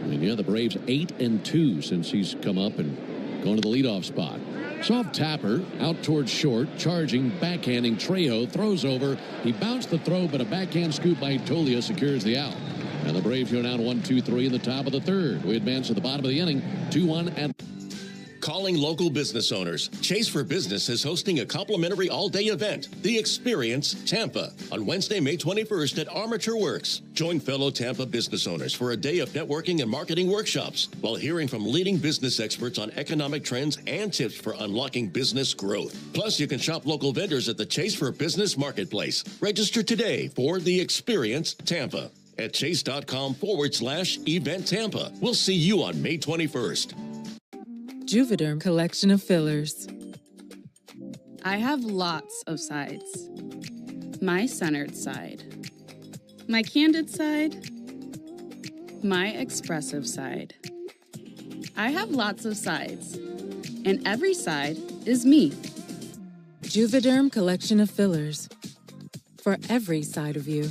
And yeah, the Braves 8-2 since he's come up and going to the leadoff spot. Soft tapper out towards short, charging, backhanding Trejo, throws over. He bounced the throw, but a backhand scoop by Tolia secures the out. And the Braves go down 1-2-3 in the top of the third. We advance to the bottom of the inning, 2-1 and... Calling local business owners. Chase for Business is hosting a complimentary all-day event, The Experience Tampa, on Wednesday, May 21st at Armature Works. Join fellow Tampa business owners for a day of networking and marketing workshops while hearing from leading business experts on economic trends and tips for unlocking business growth. Plus, you can shop local vendors at the Chase for Business Marketplace. Register today for The Experience Tampa at chase.com/event Tampa. We'll see you on May 21st. Juvederm collection of fillers. I have lots of sides. My centered side. My candid side. My expressive side. I have lots of sides, and every side is me. Juvederm collection of fillers. For every side of you.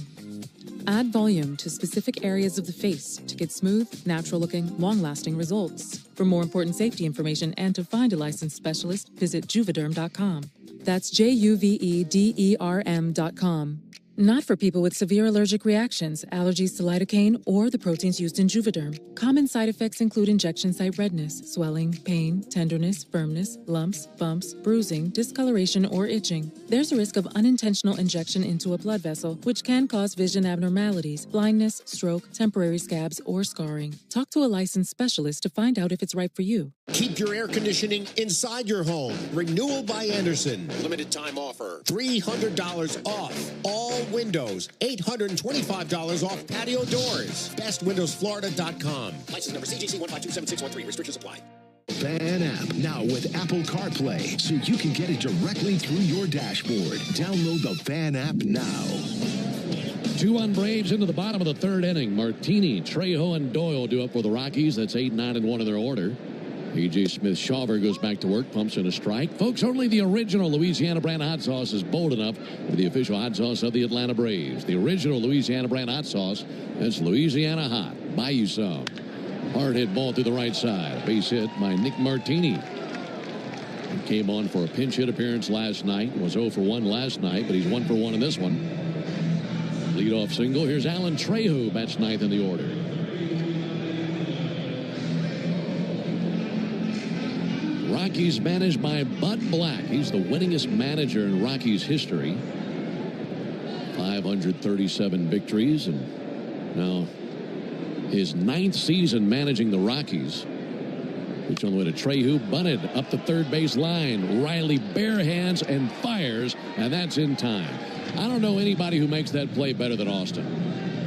Add volume to specific areas of the face to get smooth, natural-looking, long-lasting results. For more important safety information and to find a licensed specialist, visit Juvederm.com. That's JUVEDERM.com. Not for people with severe allergic reactions, allergies to lidocaine, or the proteins used in Juvederm. Common side effects include injection site redness, swelling, pain, tenderness, firmness, lumps, bumps, bruising, discoloration, or itching. There's a risk of unintentional injection into a blood vessel, which can cause vision abnormalities, blindness, stroke, temporary scabs, or scarring. Talk to a licensed specialist to find out if it's right for you. Keep your air conditioning inside your home. Renewal by Anderson. Limited time offer. $300 off all windows. $825 off patio doors. BestWindowsFlorida.com. License number CGC 1527613. Restrictions apply. Fan app now with Apple CarPlay, so you can get it directly through your dashboard. Download the Fan app now. 2-1 Braves into the bottom of the third inning. Martini, Trejo, and Doyle do up for the Rockies. That's 8, 9, and 1 in their order. A.J. Smith-Shawver goes back to work, pumps in a strike. Folks, only the original Louisiana brand hot sauce is bold enough to be the official hot sauce of the Atlanta Braves. The original Louisiana brand hot sauce, that's Louisiana Hot. Buy you some. Hard hit ball through the right side. Base hit by Nick Martini. He came on for a pinch hit appearance last night. Was 0 for 1 last night, but he's 1 for 1 in this one. Leadoff single. Here's Alan Trejo, bats ninth in the order. Rockies managed by Bud Black. He's the winningest manager in Rockies history. 537 victories, and now his 9th season managing the Rockies. Pitch on the way to Trejo, bunted up the third base line. Riley bare hands and fires, and that's in time. I don't know anybody who makes that play better than Austin.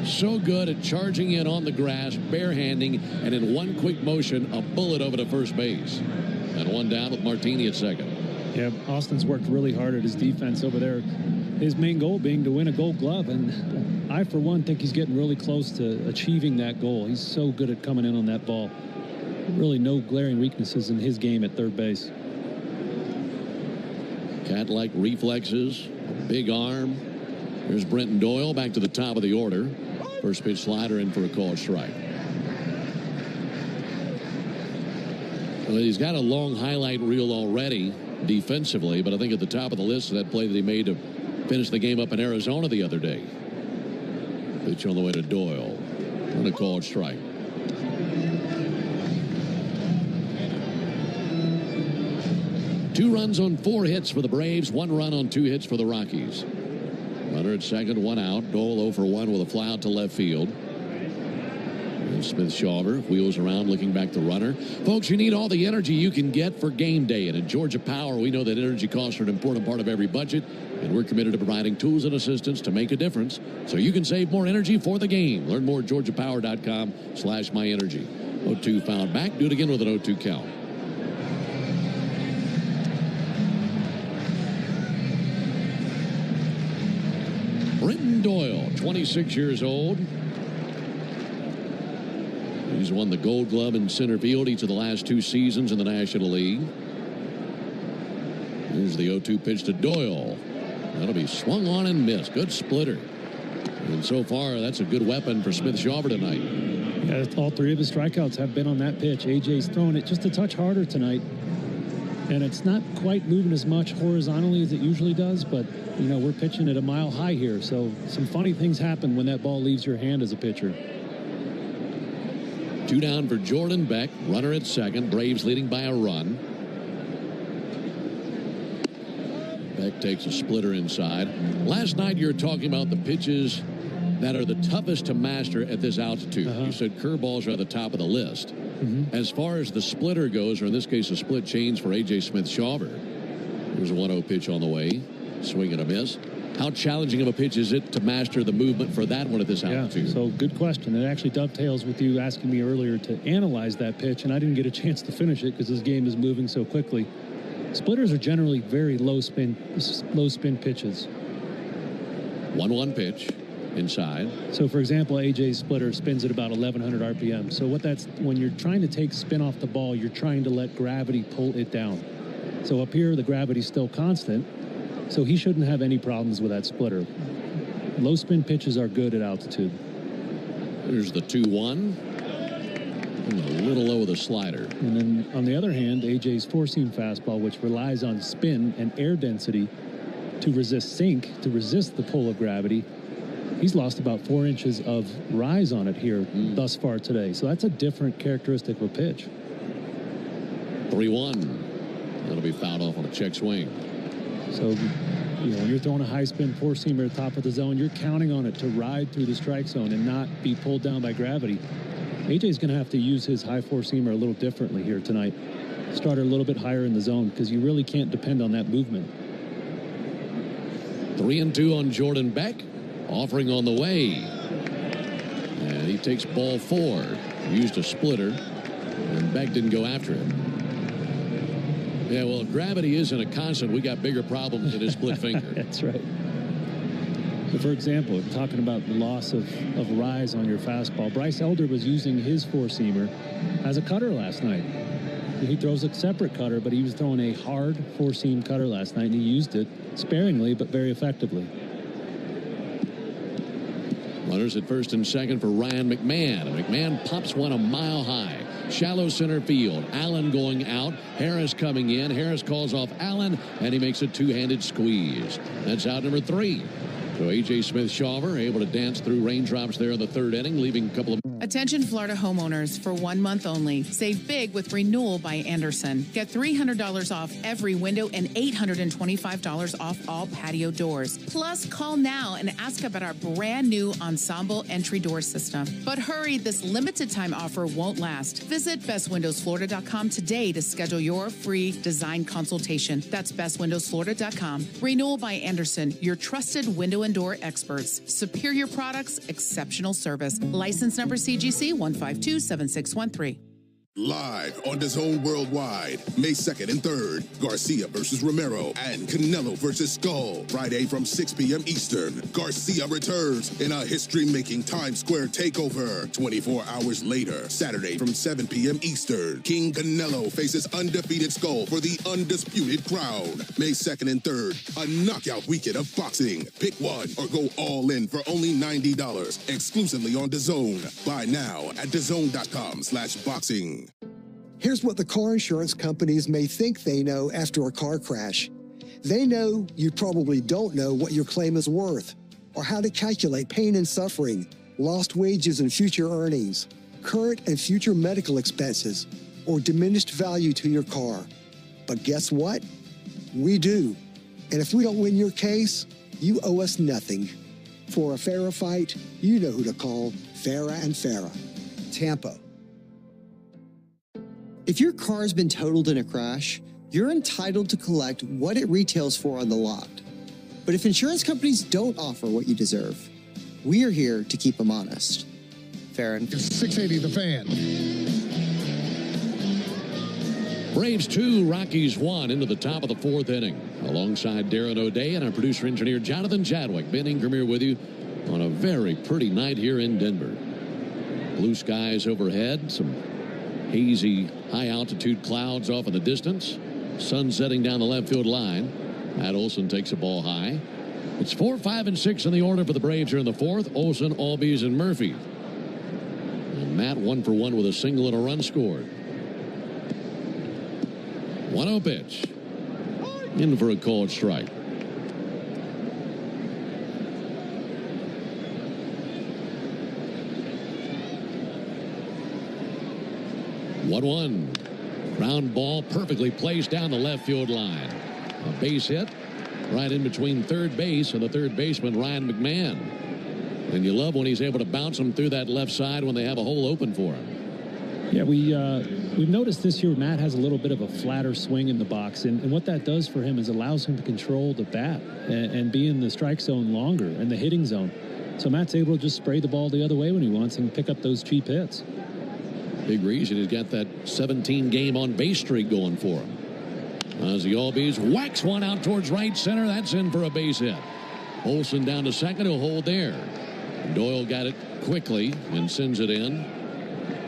So good at charging in on the grass, barehanding, and in one quick motion, a bullet over to first base. And one down with Martini at second. Yeah, Austin's worked really hard at his defense over there. His main goal being to win a Gold Glove, and I, for one, think he's getting really close to achieving that goal. He's so good at coming in on that ball. Really no glaring weaknesses in his game at third base. Cat-like reflexes, a big arm. There's Brenton Doyle back to the top of the order. First pitch slider in for a called strike. Well, he's got a long highlight reel already defensively, but I think at the top of the list is that play that he made to finish the game up in Arizona the other day. Pitch on the way to Doyle. And a called strike. Two runs on 4 hits for the Braves, 1 run on 2 hits for the Rockies. Runner at second, 1 out. Doyle 0 for 1 with a fly out to left field. And Smith-Shawver wheels around looking back the runner. Folks, you need all the energy you can get for game day. And at Georgia Power, we know that energy costs are an important part of every budget. And we're committed to providing tools and assistance to make a difference so you can save more energy for the game. Learn more at georgiapower.com/myenergy. 0-2 fouled back. Do it again with an 0-2 count. Brenton Doyle, 26 years old. He's won the Gold Glove in center field each of the last 2 seasons in the National League. Here's the 0-2 pitch to Doyle. That'll be swung on and missed. Good splitter. And so far, that's a good weapon for Smith-Shawver tonight. Yeah, all 3 of his strikeouts have been on that pitch. AJ's throwing it just a touch harder tonight. And it's not quite moving as much horizontally as it usually does, but, you know, we're pitching at a mile high here. So some funny things happen when that ball leaves your hand as a pitcher. 2 down for Jordan Beck. Runner at second. Braves leading by a run. Beck takes a splitter inside. Last night you were talking about the pitches that are the toughest to master at this altitude. You said curveballs are at the top of the list. As far as the splitter goes, or in this case a split change for A.J. Smith-Shawver. There's a 1-0 pitch on the way. Swing and a miss. How challenging of a pitch is it to master the movement for that one at this altitude? So good question. It actually dovetails with you asking me earlier to analyze that pitch, and I didn't get a chance to finish it because this game is moving so quickly. Splitters are generally very low spin pitches. 1-1 pitch inside. So for example, AJ's splitter spins at about 1100 RPM. So when you're trying to take spin off the ball, you're trying to let gravity pull it down. So up here, the gravity's still constant. So he shouldn't have any problems with that splitter. Low spin pitches are good at altitude. There's the 2-1. And a little low with a slider. And then on the other hand, AJ's four-seam fastball, which relies on spin and air density to resist sink, to resist the pull of gravity, he's lost about 4 inches of rise on it here thus far today. So that's a different characteristic of a pitch. 3-1. That'll be fouled off on a check swing. So, you know, when you're throwing a high-spin four-seamer at the top of the zone, you're counting on it to ride through the strike zone and not be pulled down by gravity. AJ's going to have to use his high four-seamer a little differently here tonight. Start her a little bit higher in the zone because you really can't depend on that movement. 3-2 on Jordan Beck. Offering on the way. And he takes ball 4. Used a splitter. And Beck didn't go after him. Yeah, well, if gravity isn't a constant, we got bigger problems than his split finger. That's right. So for example, talking about the loss of rise on your fastball, Bryce Elder was using his four-seamer as a cutter last night. He throws a separate cutter, but he was throwing a hard four-seam cutter last night, and he used it sparingly but very effectively. Runners at first and second for Ryan McMahon. And McMahon pops one a mile high. Shallow center field. Allen going out. Harris coming in. Harris calls off Allen, and he makes a two-handed squeeze. That's out number 3. So A.J. Smith-Shawver able to dance through raindrops there in the 3rd inning, leaving a couple of... Attention Florida homeowners, for 1 month only. Save big with Renewal by Anderson. Get $300 off every window and $825 off all patio doors. Plus, call now and ask about our brand new Ensemble entry door system. But hurry, this limited time offer won't last. Visit bestwindowsflorida.com today to schedule your free design consultation. That's bestwindowsflorida.com. Renewal by Anderson, your trusted window and door experts. Superior products, exceptional service. License number CGC 1527613. Live on DAZN Worldwide, May 2nd and 3rd, Garcia versus Romero and Canelo versus Skull. Friday from 6 p.m. Eastern, Garcia returns in a history-making Times Square takeover. 24 hours later, Saturday from 7 p.m. Eastern, King Canelo faces undefeated Skull for the undisputed crown. May 2nd and 3rd, a knockout weekend of boxing. Pick one or go all in for only $90, exclusively on DAZN. Buy now at DAZN.com/boxing. Here's what the car insurance companies may think they know after a car crash. They know you probably don't know what your claim is worth, or how to calculate pain and suffering, lost wages and future earnings, current and future medical expenses, or diminished value to your car. But guess what? We do. And if we don't win your case, you owe us nothing. For a fairer fight, you know who to call. Farah and Farah. Tampa. If your car's been totaled in a crash, you're entitled to collect what it retails for on the lot. But if insurance companies don't offer what you deserve, we are here to keep them honest. Farron. 680 The Fan. Braves 2, Rockies 1 into the top of the 4th inning. Alongside Darren O'Day and our producer-engineer Jonathan Chadwick, Ben Ingram here with you on a very pretty night here in Denver. Blue skies overhead, some hazy high-altitude clouds off in the distance. Sun setting down the left field line. Matt Olson takes a ball high. It's 4, 5, and 6 in the order for the Braves here in the 4th. Olson, Albies, and Murphy. And Matt 1 for 1 with a single and a run scored. 1-0 pitch. In for a called strike. One. Ground ball perfectly placed down the left field line. A base hit right in between third base and the third baseman, Ryan McMahon. And you love when he's able to bounce them through that left side when they have a hole open for him. Yeah, we've noticed this year Matt has a little bit of a flatter swing in the box, and what that does for him is allows him to control the bat and be in the strike zone longer and the hitting zone. So Matt's able to just spray the ball the other way when he wants and pick up those cheap hits. Big reason he's got that 17-game on-base streak going for him. As the Albies whacks one out towards right center, that's in for a base hit. Olson down to second, he'll hold there. Doyle got it quickly and sends it in.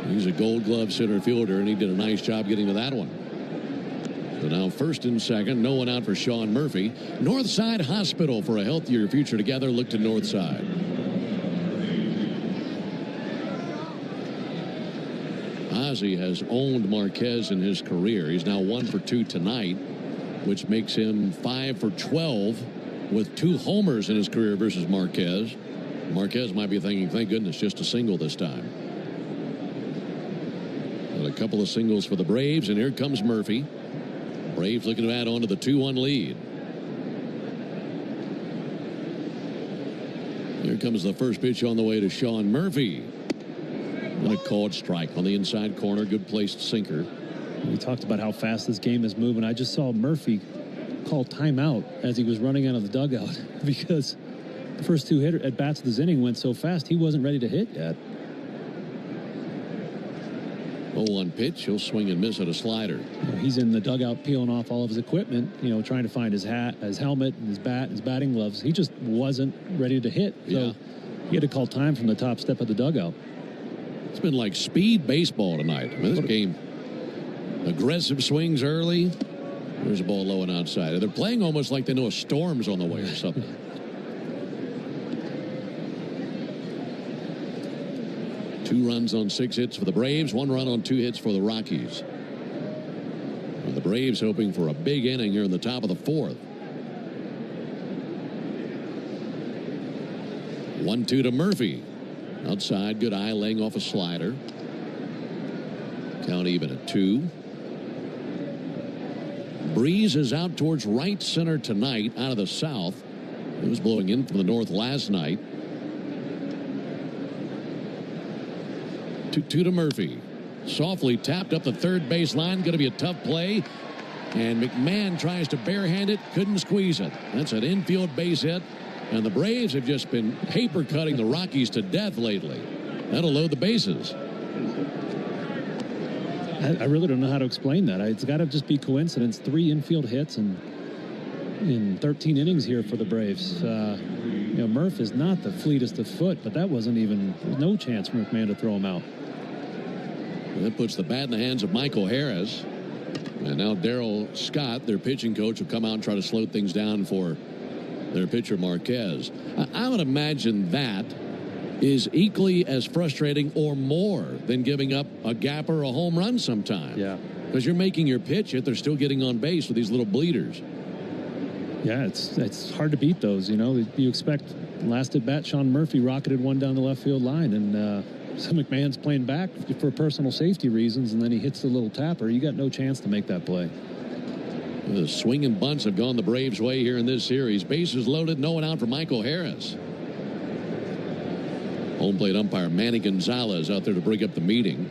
He's a Gold Glove center fielder, and he did a nice job getting to that one. So now first and second, no one out for Sean Murphy. Northside Hospital, for a healthier future together. Look to Northside. Ozzie has owned Marquez in his career. He's now 1 for 2 tonight, which makes him 5 for 12 with 2 homers in his career versus Marquez. Marquez might be thinking, thank goodness, just a single this time. And a couple of singles for the Braves, and here comes Murphy. Braves looking to add on to the 2-1 lead. Here comes the first pitch on the way to Sean Murphy. And a called strike on the inside corner. Good placed sinker. We talked about how fast this game is moving. I just saw Murphy call timeout as he was running out of the dugout because the first 2 at bats of this inning went so fast he wasn't ready to hit yet. 0-1 pitch. He'll swing and miss at a slider. He's in the dugout peeling off all of his equipment, trying to find his hat, his helmet, and his bat, and his batting gloves. He just wasn't ready to hit. So he had to call time from the top step of the dugout. It's been like speed baseball tonight. I mean, this game, aggressive swings early. There's a ball low and outside. They're playing almost like they know a storm's on the way or something. Two runs on 6 hits for the Braves, 1 run on 2 hits for the Rockies. And the Braves hoping for a big inning here in the top of the 4th. 1-2 to Murphy. Outside, good eye, laying off a slider. Count even at 2. Breeze is out towards right center tonight out of the south. It was blowing in from the north last night. 2-2 to Murphy. Softly tapped up the third base line. Going to be a tough play. And McMahon tries to barehand it. Couldn't squeeze it. That's an infield base hit. And the Braves have just been paper cutting the Rockies to death lately. That'll load the bases. I really don't know how to explain that. It's got to just be coincidence. 3 infield hits and in 13 innings here for the Braves. Murph is not the fleetest of foot, but that wasn't even no chance for McMahon to throw him out. That puts the bat in the hands of Michael Harris. And now Darryl Scott, their pitching coach, will come out and try to slow things down for their pitcher Marquez. I would imagine that is equally as frustrating or more than giving up a gap or a home run sometime. Yeah. Because you're making your pitch, yet they're still getting on base with these little bleeders. Yeah, it's hard to beat those. You expect last at bat, Sean Murphy rocketed one down the left field line, and so McMahon's playing back for personal safety reasons, and then he hits the little tapper. You got no chance to make that play. The swinging bunts have gone the Braves' way here in this series. Bases loaded, no one out for Michael Harris. Home plate umpire Manny Gonzalez out there to bring up the meeting.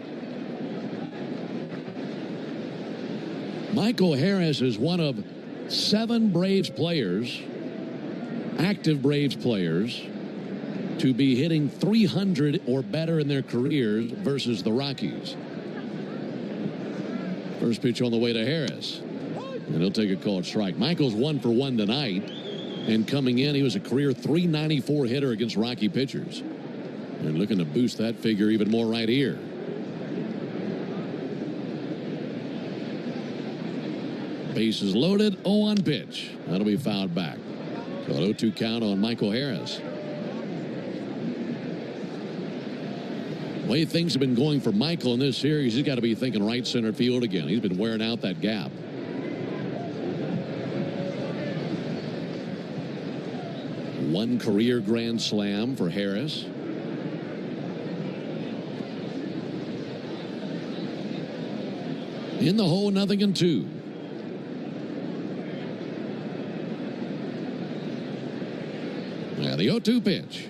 Michael Harris is one of 7 Braves players, active Braves players, to be hitting .300 or better in their careers versus the Rockies. First pitch on the way to Harris. And he'll take a called strike. Michael's 1 for 1 tonight. And coming in, he was a career .394 hitter against Rocky pitchers. And looking to boost that figure even more right here. Bases loaded, 0-on pitch. That'll be fouled back. So an 0-2 count on Michael Harris. The way things have been going for Michael in this series, he's got to be thinking right center field again. He's been wearing out that gap. One career grand slam for Harris. In the hole, 0-2. Now the 0-2 pitch.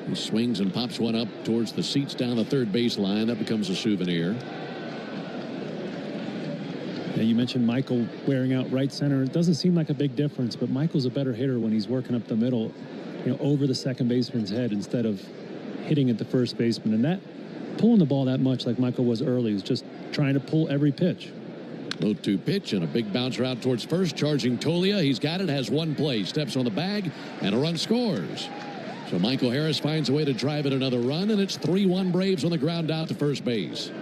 He swings and pops one up towards the seats down the third base line. That becomes a souvenir. Yeah, you mentioned Michael wearing out right center. It doesn't seem like a big difference, but Michael's a better hitter when he's working up the middle, over the second baseman's head instead of hitting at the first baseman. And that pulling the ball that much like Michael was early is just trying to pull every pitch. 0-2 pitch and a big bounce route towards first, charging Tolia. He's got it, has one play, steps on the bag, and a run scores. So Michael Harris finds a way to drive in another run, and it's 3-1 Braves on the ground out to first base.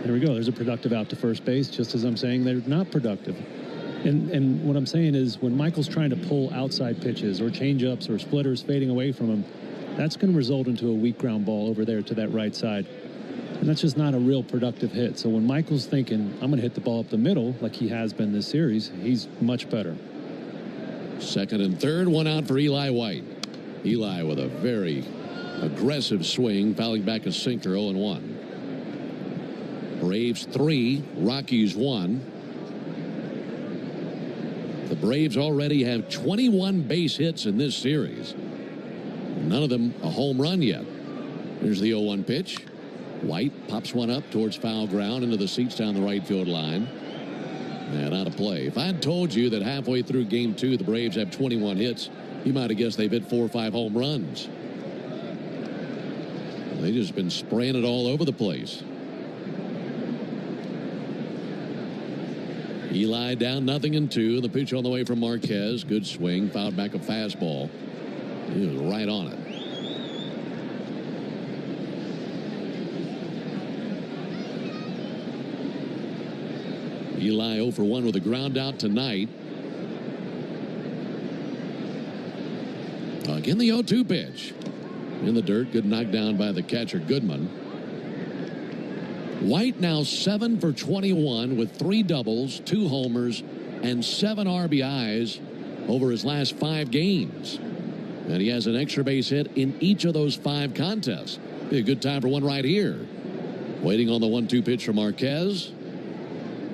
There we go. There's a productive out to first base, just as I'm saying they're not productive. And what I'm saying is when Michael's trying to pull outside pitches or change-ups or splitters fading away from him, that's going to result into a weak ground ball over there to that right side. And that's just not a real productive hit. So when Michael's thinking, I'm going to hit the ball up the middle like he has been this series, he's much better. Second and third, one out for Eli White. Eli with a very aggressive swing, fouling back a sinker, 0-1. Braves 3, Rockies 1. The Braves already have 21 base hits in this series. None of them a home run yet. Here's the 0-1 pitch. White pops one up towards foul ground into the seats down the right field line. And out of play. If I had told you that halfway through game 2 the Braves have 21 hits, you might have guessed they've hit 4 or 5 home runs. They've just been spraying it all over the place. Eli down 0-2. The pitch on the way from Marquez. Good swing. Fouled back a fastball. He was right on it. Eli 0 for 1 with a ground out tonight. Again, the 0-2 pitch. In the dirt. Good knockdown by the catcher, Goodman. White now 7 for 21 with 3 doubles, 2 homers, and 7 RBIs over his last 5 games. And he has an extra base hit in each of those 5 contests. Be a good time for one right here. Waiting on the 1-2 pitch from Marquez.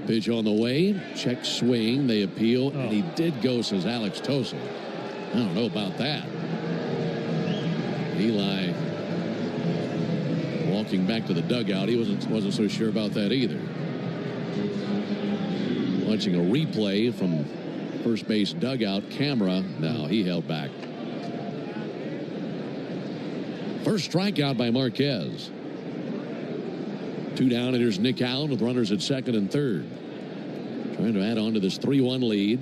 Pitch on the way. Check swing. They appeal. And he did go, says Alex Tosa. I don't know about that. Eli walking back to the dugout. He wasn't so sure about that either. Watching a replay from first base dugout camera. No, he held back. First strikeout by Marquez. 2 down, and here's Nick Allen with runners at second and third. Trying to add on to this 3-1 lead.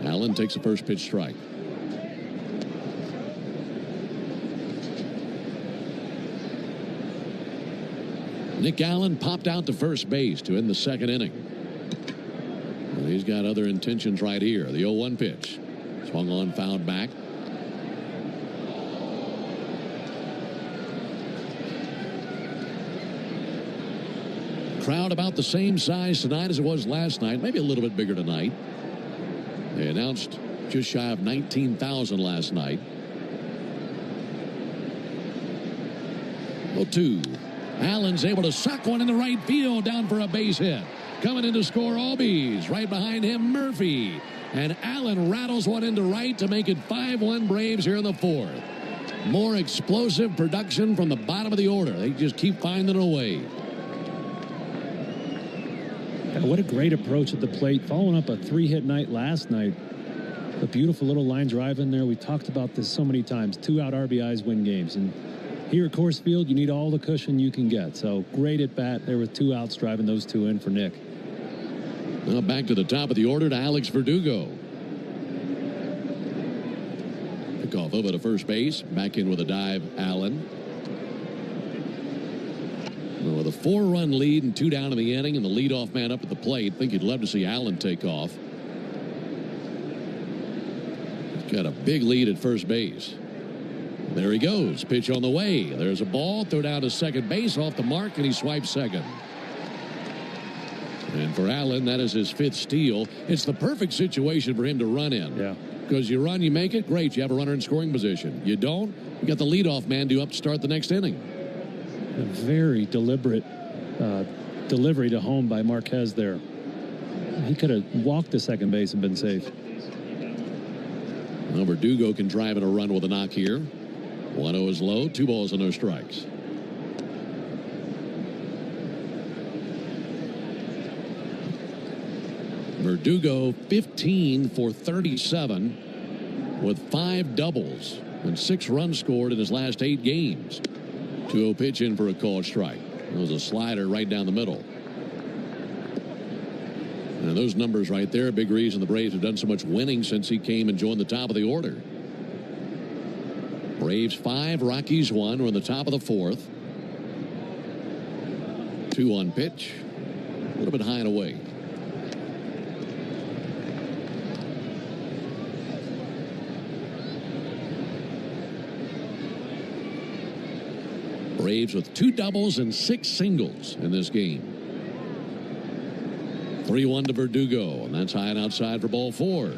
Allen takes a first pitch strike. Nick Allen popped out to first base to end the second inning. And he's got other intentions right here. The 0-1 pitch. Swung on, fouled back. Crowd about the same size tonight as it was last night. Maybe a little bit bigger tonight. They announced just shy of 19,000 last night. 0-2. Allen's able to suck one in the right field down for a base hit. Coming in to score Albies. Right behind him, Murphy. And Allen rattles one into right to make it 5-1 Braves here in the fourth. More explosive production from the bottom of the order. They just keep finding a way. What a great approach at the plate, following up a 3-hit night last night. A beautiful little line drive in there. We talked about this so many times. 2-out RBIs win games. And here at Coors Field, you need all the cushion you can get. So great at bat there with 2 outs, driving those 2 in for Nick. Now back to the top of the order to Alex Verdugo. Pickoff over to first base. Back in with a dive, Allen. Well, with a 4-run lead and 2 down in the inning and the leadoff man up at the plate, I think you'd love to see Allen take off. He's got a big lead at first base. There he goes. Pitch on the way. There's a ball. Throw down to second base off the mark, and he swipes second. And for Allen, that is his 5th steal. It's the perfect situation for him to run in. Yeah. Because you run, you make it, great. You have a runner in scoring position. You don't, you got the leadoff man due up to start the next inning. A very deliberate delivery to home by Marquez there. He could have walked to second base and been safe. Well, Verdugo can drive in a run with a knock here. 1-0 is low, 2 balls and no strikes. Verdugo 15 for 37 with 5 doubles and 6 runs scored in his last 8 games. 2-0 pitch in for a called strike. It was a slider right down the middle. And those numbers right there, a big reason the Braves have done so much winning since he came and joined the top of the order. Braves 5, Rockies 1. We're in the top of the 4th. 2-1 pitch. A little bit high and away. Braves with 2 doubles and 6 singles in this game. 3-1 to Verdugo, and that's high and outside for ball 4.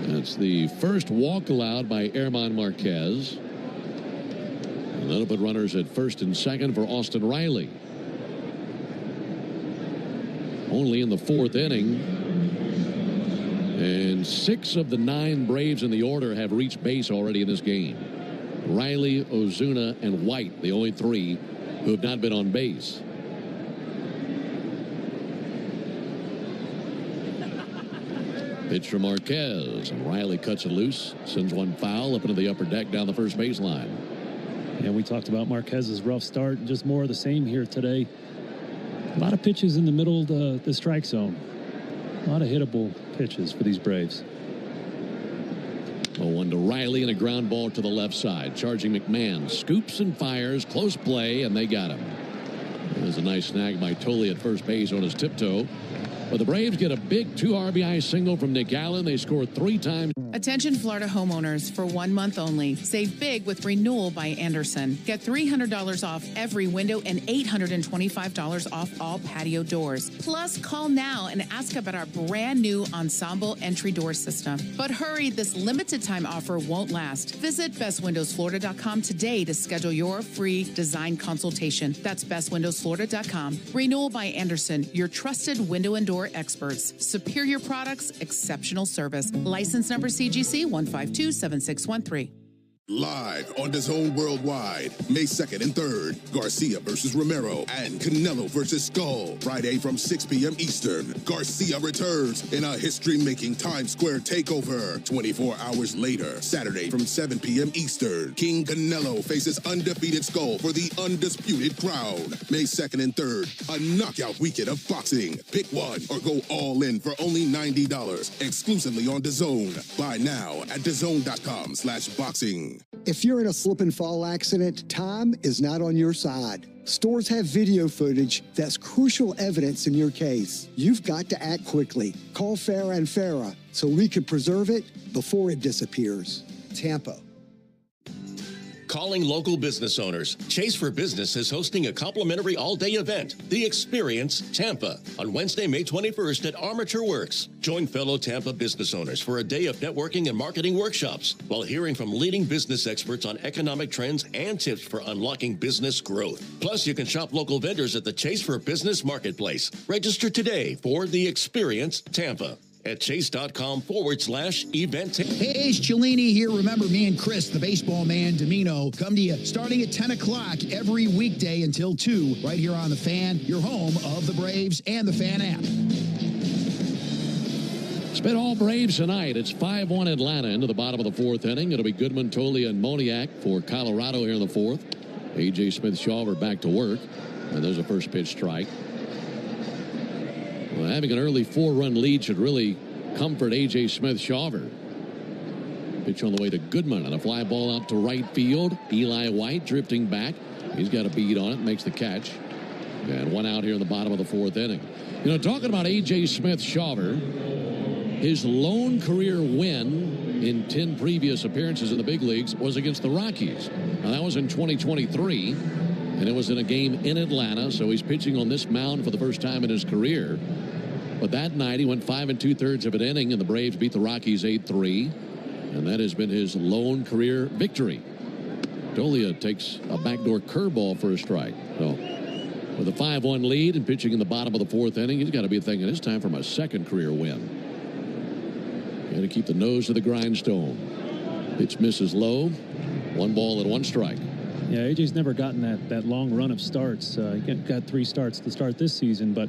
That's the first walk allowed by Germán Marquez. And that'll put runners at first and second for Austin Riley. Only in the 4th inning. And 6 of the 9 Braves in the order have reached base already in this game. Riley, Ozuna, and White, the only 3 who have not been on base. Pitch from Marquez, and Riley cuts it loose, sends one foul up into the upper deck down the first baseline. And we talked about Marquez's rough start, just more of the same here today. A lot of pitches in the middle of the strike zone. A lot of hittable pitches for these Braves. 0-1 to Riley and a ground ball to the left side. Charging McMahon. Scoops and fires. Close play, and they got him. There's a nice snag by Tolley at first base on his tiptoe. But the Braves get a big 2 RBI single from Nick Allen. They score 3 times. Attention Florida homeowners, for 1 month only. Save big with Renewal by Anderson. Get $300 off every window and $825 off all patio doors. Plus, call now and ask about our brand new Ensemble entry door system. But hurry, this limited time offer won't last. Visit bestwindowsflorida.com today to schedule your free design consultation. That's bestwindowsflorida.com. Renewal by Anderson, your trusted window and door experts. Superior products, exceptional service. License number CGC 1527613. Live on DAZN Worldwide, May 2nd and 3rd, Garcia versus Romero and Canelo versus Skull. Friday from 6 p.m. Eastern, Garcia returns in a history-making Times Square takeover. 24 hours later, Saturday from 7 p.m. Eastern, King Canelo faces undefeated Skull for the undisputed crown. May 2nd and 3rd, a knockout weekend of boxing. Pick one or go all in for only $90, exclusively on DAZN. Buy now at DAZN.com/boxing. If you're in a slip and fall accident, time is not on your side. Stores have video footage that's crucial evidence in your case. You've got to act quickly. Call Farah and Farah so we can preserve it before it disappears. Tampa. Calling local business owners. Chase for Business is hosting a complimentary all-day event, The Experience Tampa, on Wednesday, May 21st at Armature Works. Join fellow Tampa business owners for a day of networking and marketing workshops while hearing from leading business experts on economic trends and tips for unlocking business growth. Plus, you can shop local vendors at the Chase for Business Marketplace. Register today for The Experience Tampa at chase.com/event. Hey, it's Cellini here. Remember, me and Chris, the baseball man, Domino, come to you starting at 10 o'clock every weekday until 2, right here on The Fan, your home of the Braves and the Fan app. Spin all Braves tonight. It's 5-1 Atlanta into the bottom of the fourth inning. It'll be Goodman, Tolia, and Moniak for Colorado here in the fourth. A.J. Smith-Shawver back to work. And there's a first pitch strike. Well, having an early 4-run lead should really comfort A.J. Smith-Shawver. Pitch on the way to Goodman and a fly ball out to right field. Eli White drifting back. He's got a bead on it, makes the catch. And one out here in the bottom of the fourth inning. You know, talking about A.J. Smith-Shawver, his lone career win in 10 previous appearances in the big leagues was against the Rockies. Now, that was in 2023, and it was in a game in Atlanta, so he's pitching on this mound for the first time in his career. But that night, he went 5 2/3 of an inning, and the Braves beat the Rockies 8-3, and that has been his lone career victory. Tolia takes a backdoor curveball for a strike. So, with a 5-1 lead and pitching in the bottom of the fourth inning, he's got to be thinking it's time for my second career win. Got to keep the nose to the grindstone. Pitch misses low. 1 ball and 1 strike. Yeah, AJ's never gotten that long run of starts. He got 3 starts to start this season, but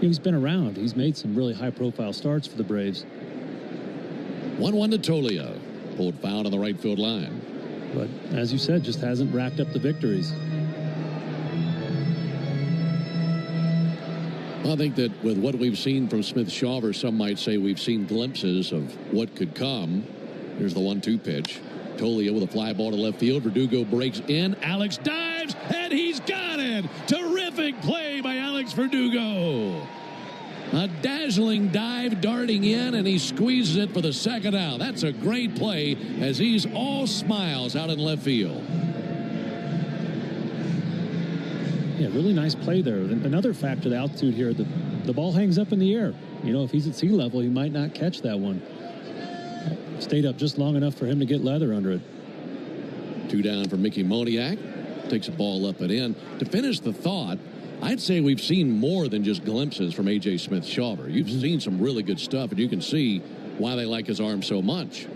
he's been around. He's made some really high-profile starts for the Braves. 1-1 to Tolia. Pulled foul on the right field line. But, as you said, just hasn't racked up the victories. I think that with what we've seen from Smith-Shawver, some might say we've seen glimpses of what could come. Here's the 1-2 pitch. Tolia with a fly ball to left field. Verdugo breaks in. Alex dives, and he's got it. Terrific play by Alex Verdugo. A dazzling dive darting in, and he squeezes it for the second out. That's a great play as he's all smiles out in left field. Yeah, really nice play there. Another factor, the altitude here, the ball hangs up in the air. You know, if he's at sea level, he might not catch that one. Stayed up just long enough for him to get leather under it. 2 down for Mickey Moniak. Takes a ball up and in. To finish the thought, I'd say we've seen more than just glimpses from A.J. Smith-Shawver. You've seen some really good stuff, and you can see why they like his arm so much.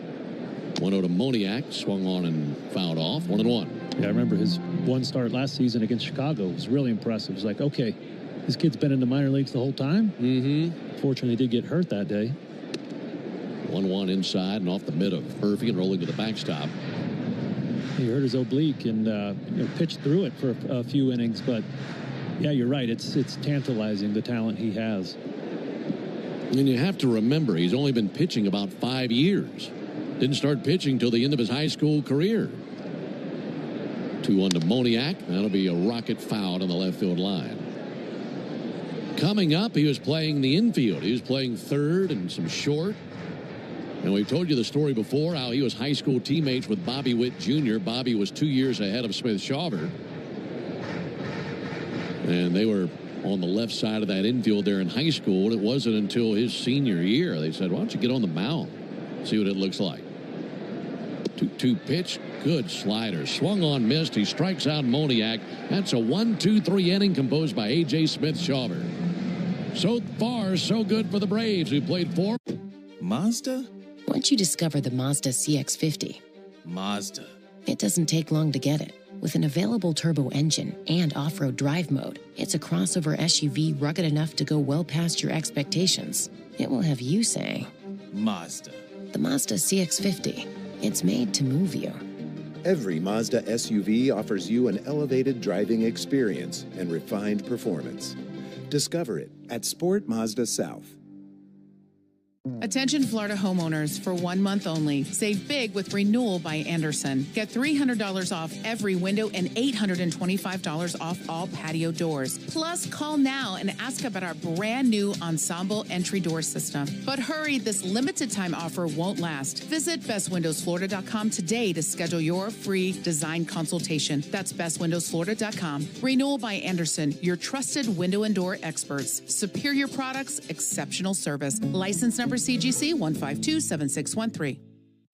1-0 to Moniak. Swung on and fouled off. 1-1. Yeah, I remember his 1 start last season against Chicago. It was really impressive. It was like, okay, this kid's been in the minor leagues the whole time. Fortunately, he did get hurt that day. 1-1 inside and off the mid of Murphy and rolling to the backstop. He hurt his oblique and pitched through it for a few innings. But, yeah, you're right. It's tantalizing, the talent he has. And you have to remember, he's only been pitching about 5 years. Didn't start pitching till the end of his high school career. 2-1 to Moniak. That'll be a rocket foul on the left field line. Coming up, he was playing the infield. He was playing third and some short. And we've told you the story before, how he was high school teammates with Bobby Witt Jr. Bobby was 2 years ahead of Smith-Shawver. And they were on the left side of that infield there in high school. And it wasn't until his senior year they said, why don't you get on the mound, see what it looks like. 2-2 pitch, good slider. Swung on, missed. He strikes out Moniak. That's a 1-2-3 inning composed by A.J. Smith-Shawver. So far, so good for the Braves, who played 4. Mazda? Once you discover the Mazda CX-50, Mazda. it doesn't take long to get it. With an available turbo engine and off-road drive mode, it's a crossover SUV rugged enough to go well past your expectations. It will have you saying, Mazda. The Mazda CX-50. It's made to move you. Every Mazda SUV offers you an elevated driving experience and refined performance. Discover it at Sport Mazda South. Attention Florida homeowners, for 1 month only. Save big with Renewal by Andersen. Get $300 off every window and $825 off all patio doors. Plus, call now and ask about our brand new Ensemble entry door system. But hurry, this limited time offer won't last. Visit bestwindowsflorida.com today to schedule your free design consultation. That's bestwindowsflorida.com. Renewal by Andersen, your trusted window and door experts. Superior products, exceptional service. License number CGC 1527613.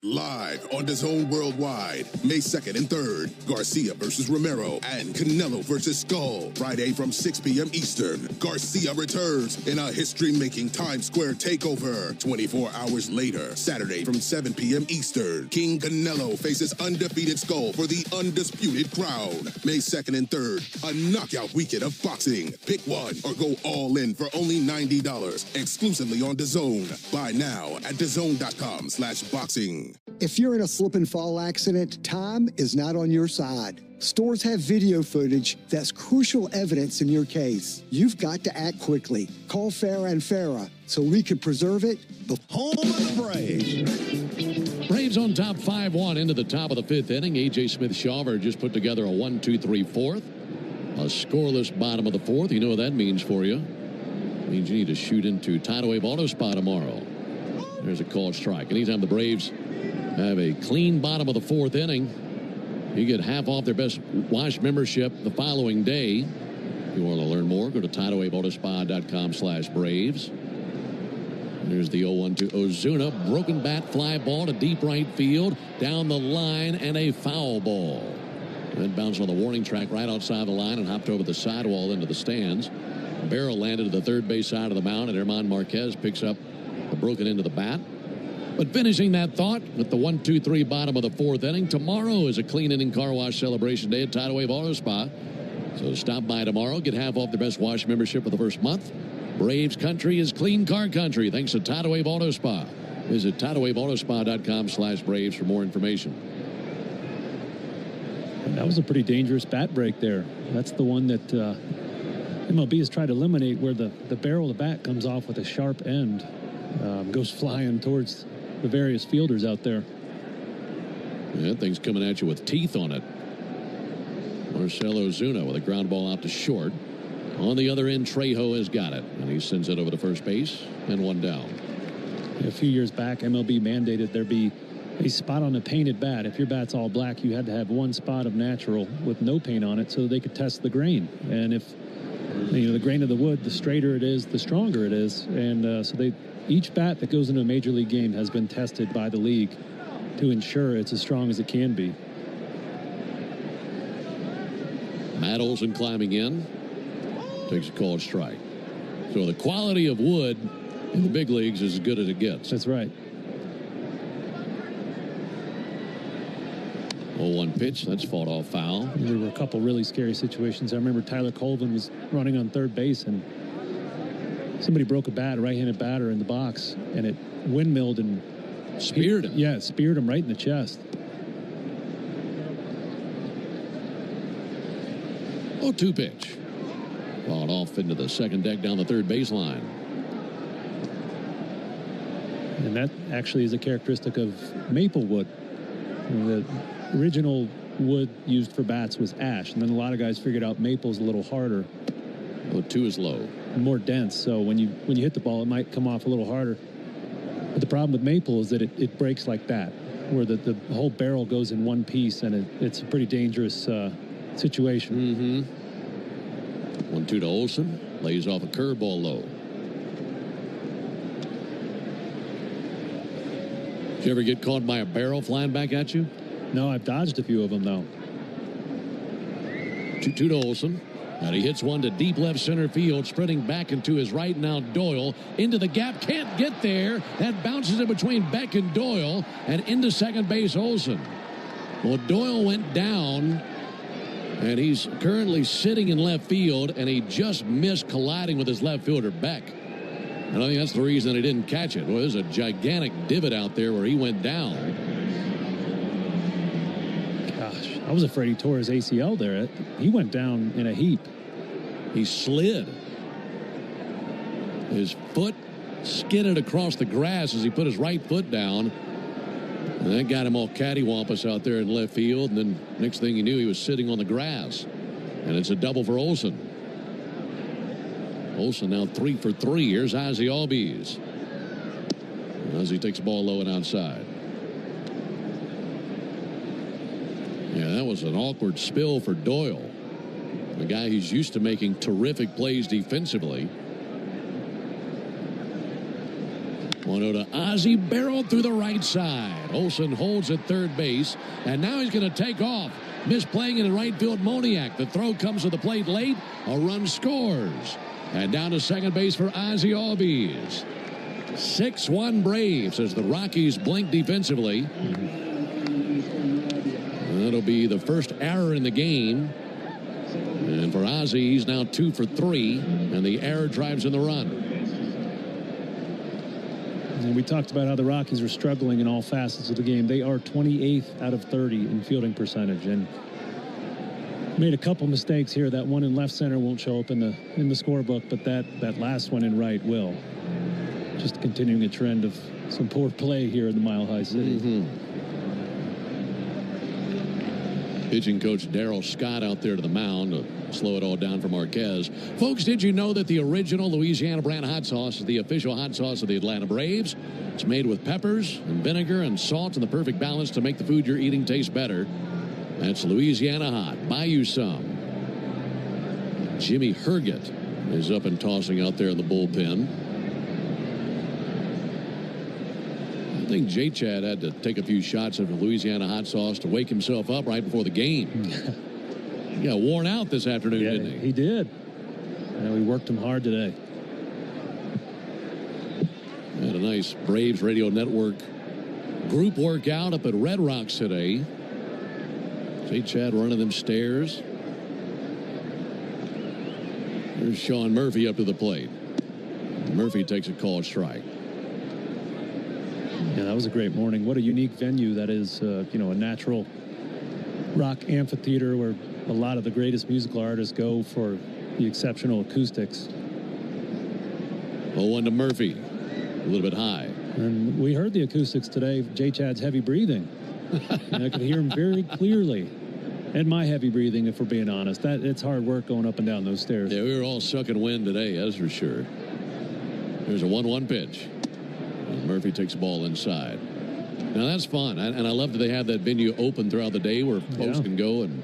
Live on DAZN Worldwide, May 2nd and 3rd, Garcia versus Romero and Canelo versus Skull. Friday from 6 p.m. Eastern, Garcia returns in a history-making Times Square takeover. 24 hours later, Saturday from 7 p.m. Eastern, King Canelo faces undefeated Skull for the undisputed crown. May 2nd and 3rd, a knockout weekend of boxing. Pick one or go all in for only $90, exclusively on DAZN. Buy now at DAZN.com/boxing. If you're in a slip and fall accident, time is not on your side. Stores have video footage that's crucial evidence in your case. You've got to act quickly. Call Farah and Farah so we can preserve it. The home of the Braves. Braves on top 5-1 into the top of the 5th inning. A.J. Smith-Shawver just put together a 1-2-3 fourth. A scoreless bottom of the 4th. You know what that means for you. It means you need to shoot into Tidal Wave Auto Spa tomorrow. There's a called strike. Anytime the Braves have a clean bottom of the 4th inning, you get half off their best wash membership the following day. If you want to learn more, go to TidalWaveAutoSpa.com/Braves. There's the 0-1 to Ozuna. Broken bat, fly ball to deep right field, down the line, and a foul ball. Then bounced on the warning track right outside the line and hopped over the sidewall into the stands. Barrel landed to the third base side of the mound, and Herman Marquez picks up the broken end of the bat. But finishing that thought with the 1-2-3 bottom of the 4th inning, tomorrow is a clean inning car wash celebration day at Tidal Wave Auto Spa. So stop by tomorrow, get half off the best wash membership for the first month. Braves country is clean car country thanks to Tidal Wave Auto Spa. Visit TidalWaveAutoSpa.com/Braves for more information. And that was a pretty dangerous bat break there. That's the one that MLB has tried to eliminate, where the barrel of the bat comes off with a sharp end, goes flying towards the various fielders out there. Yeah, that thing's coming at you with teeth on it. Marcell Ozuna with a ground ball out to short. On the other end, Trejo has got it, and he sends it over to first base, and one down. A few years back, MLB mandated there be a spot on a painted bat. If your bat's all black, you had to have one spot of natural with no paint on it so they could test the grain. And if the grain of the wood, the straighter it is, the stronger it is. And so each bat that goes into a major league game has been tested by the league to ensure it's as strong as it can be. Matt Olson climbing in, takes a called strike. So the quality of wood in the big leagues is as good as it gets. That's right. 0-1 pitch, that's fought off foul. There were a couple really scary situations. I remember Tyler Colvin was running on third base, and somebody broke a right-handed batter in the box, and it windmilled and speared him. Yeah, it speared him right in the chest. 0-2 pitch. Fought off into the second deck down the third baseline. And that actually is a characteristic of maple wood. The original wood used for bats was ash, and then a lot of guys figured out maple's a little harder. 0-2 is low. More dense, so when you hit the ball, it might come off a little harder. But the problem with maple is that it breaks like that, where the whole barrel goes in one piece, and it's a pretty dangerous situation. 1-2 to Olson. Lays off a curveball low. Did you ever get caught by a barrel flying back at you? No, I've dodged a few of them, though. 2-2 to Olson. And he hits one to deep left center field, sprinting back into his right. Now Doyle into the gap, can't get there. That bounces in between Beck and Doyle, and into second base Olson. Well, Doyle went down, and he's currently sitting in left field, and he just missed colliding with his left fielder Beck. And I think that's the reason he didn't catch it. Well, there's a gigantic divot out there where he went down. Gosh, I was afraid he tore his ACL there. He went down in a heap. He slid. His foot skidded across the grass as he put his right foot down. And that got him all cattywampus out there in left field. And then next thing you knew, he was sitting on the grass. And it's a double for Olson. Olson now 3 for 3. Here's Ozzie Albies. Ozzie takes the ball low and outside. Yeah, that was an awkward spill for Doyle. A guy who's used to making terrific plays defensively. 1-0 to Ozzie, barreled through the right side. Olson holds at third base, and now he's going to take off. Misplaying in right field, Moniak. The throw comes to the plate late. A run scores. And down to second base for Ozzie Albies. 6-1 Braves as the Rockies blink defensively. That'll be the first error in the game. And for Ozzie, he's now 2 for 3, and the error drives in the run. And we talked about how the Rockies are struggling in all facets of the game. They are 28th out of 30 in fielding percentage, and made a couple mistakes here. That one in left center won't show up in the scorebook, but that last one in right will. Just continuing a trend of some poor play here in the Mile High City. Pitching coach Darryl Scott out there to the mound to slow it all down for Marquez. Folks, did you know that the original Louisiana brand hot sauce is the official hot sauce of the Atlanta Braves? It's made with peppers and vinegar and salt in the perfect balance to make the food you're eating taste better. That's Louisiana Hot. Buy you some. Jimmy Herget is up and tossing out there in the bullpen. I think J. Chad had to take a few shots of Louisiana hot sauce to wake himself up right before the game. He got worn out this afternoon, didn't he? He did. We worked him hard today. Had a nice Braves Radio Network group workout up at Red Rocks today. J. Chad running them stairs. Here's Sean Murphy up to the plate. Murphy takes a called strike. Yeah, that was a great morning. What a unique venue that is, a natural rock amphitheater where a lot of the greatest musical artists go for the exceptional acoustics. 0-1 to Murphy. A little bit high. And we heard the acoustics today. J. Chad's heavy breathing. And I could hear him very clearly. And my heavy breathing, if we're being honest. It's hard work going up and down those stairs. Yeah, we were all sucking wind today, that's for sure. There's a 1-1 pitch. And Murphy takes the ball inside. Now, that's fun. And I love that they have that venue open throughout the day where folks can go and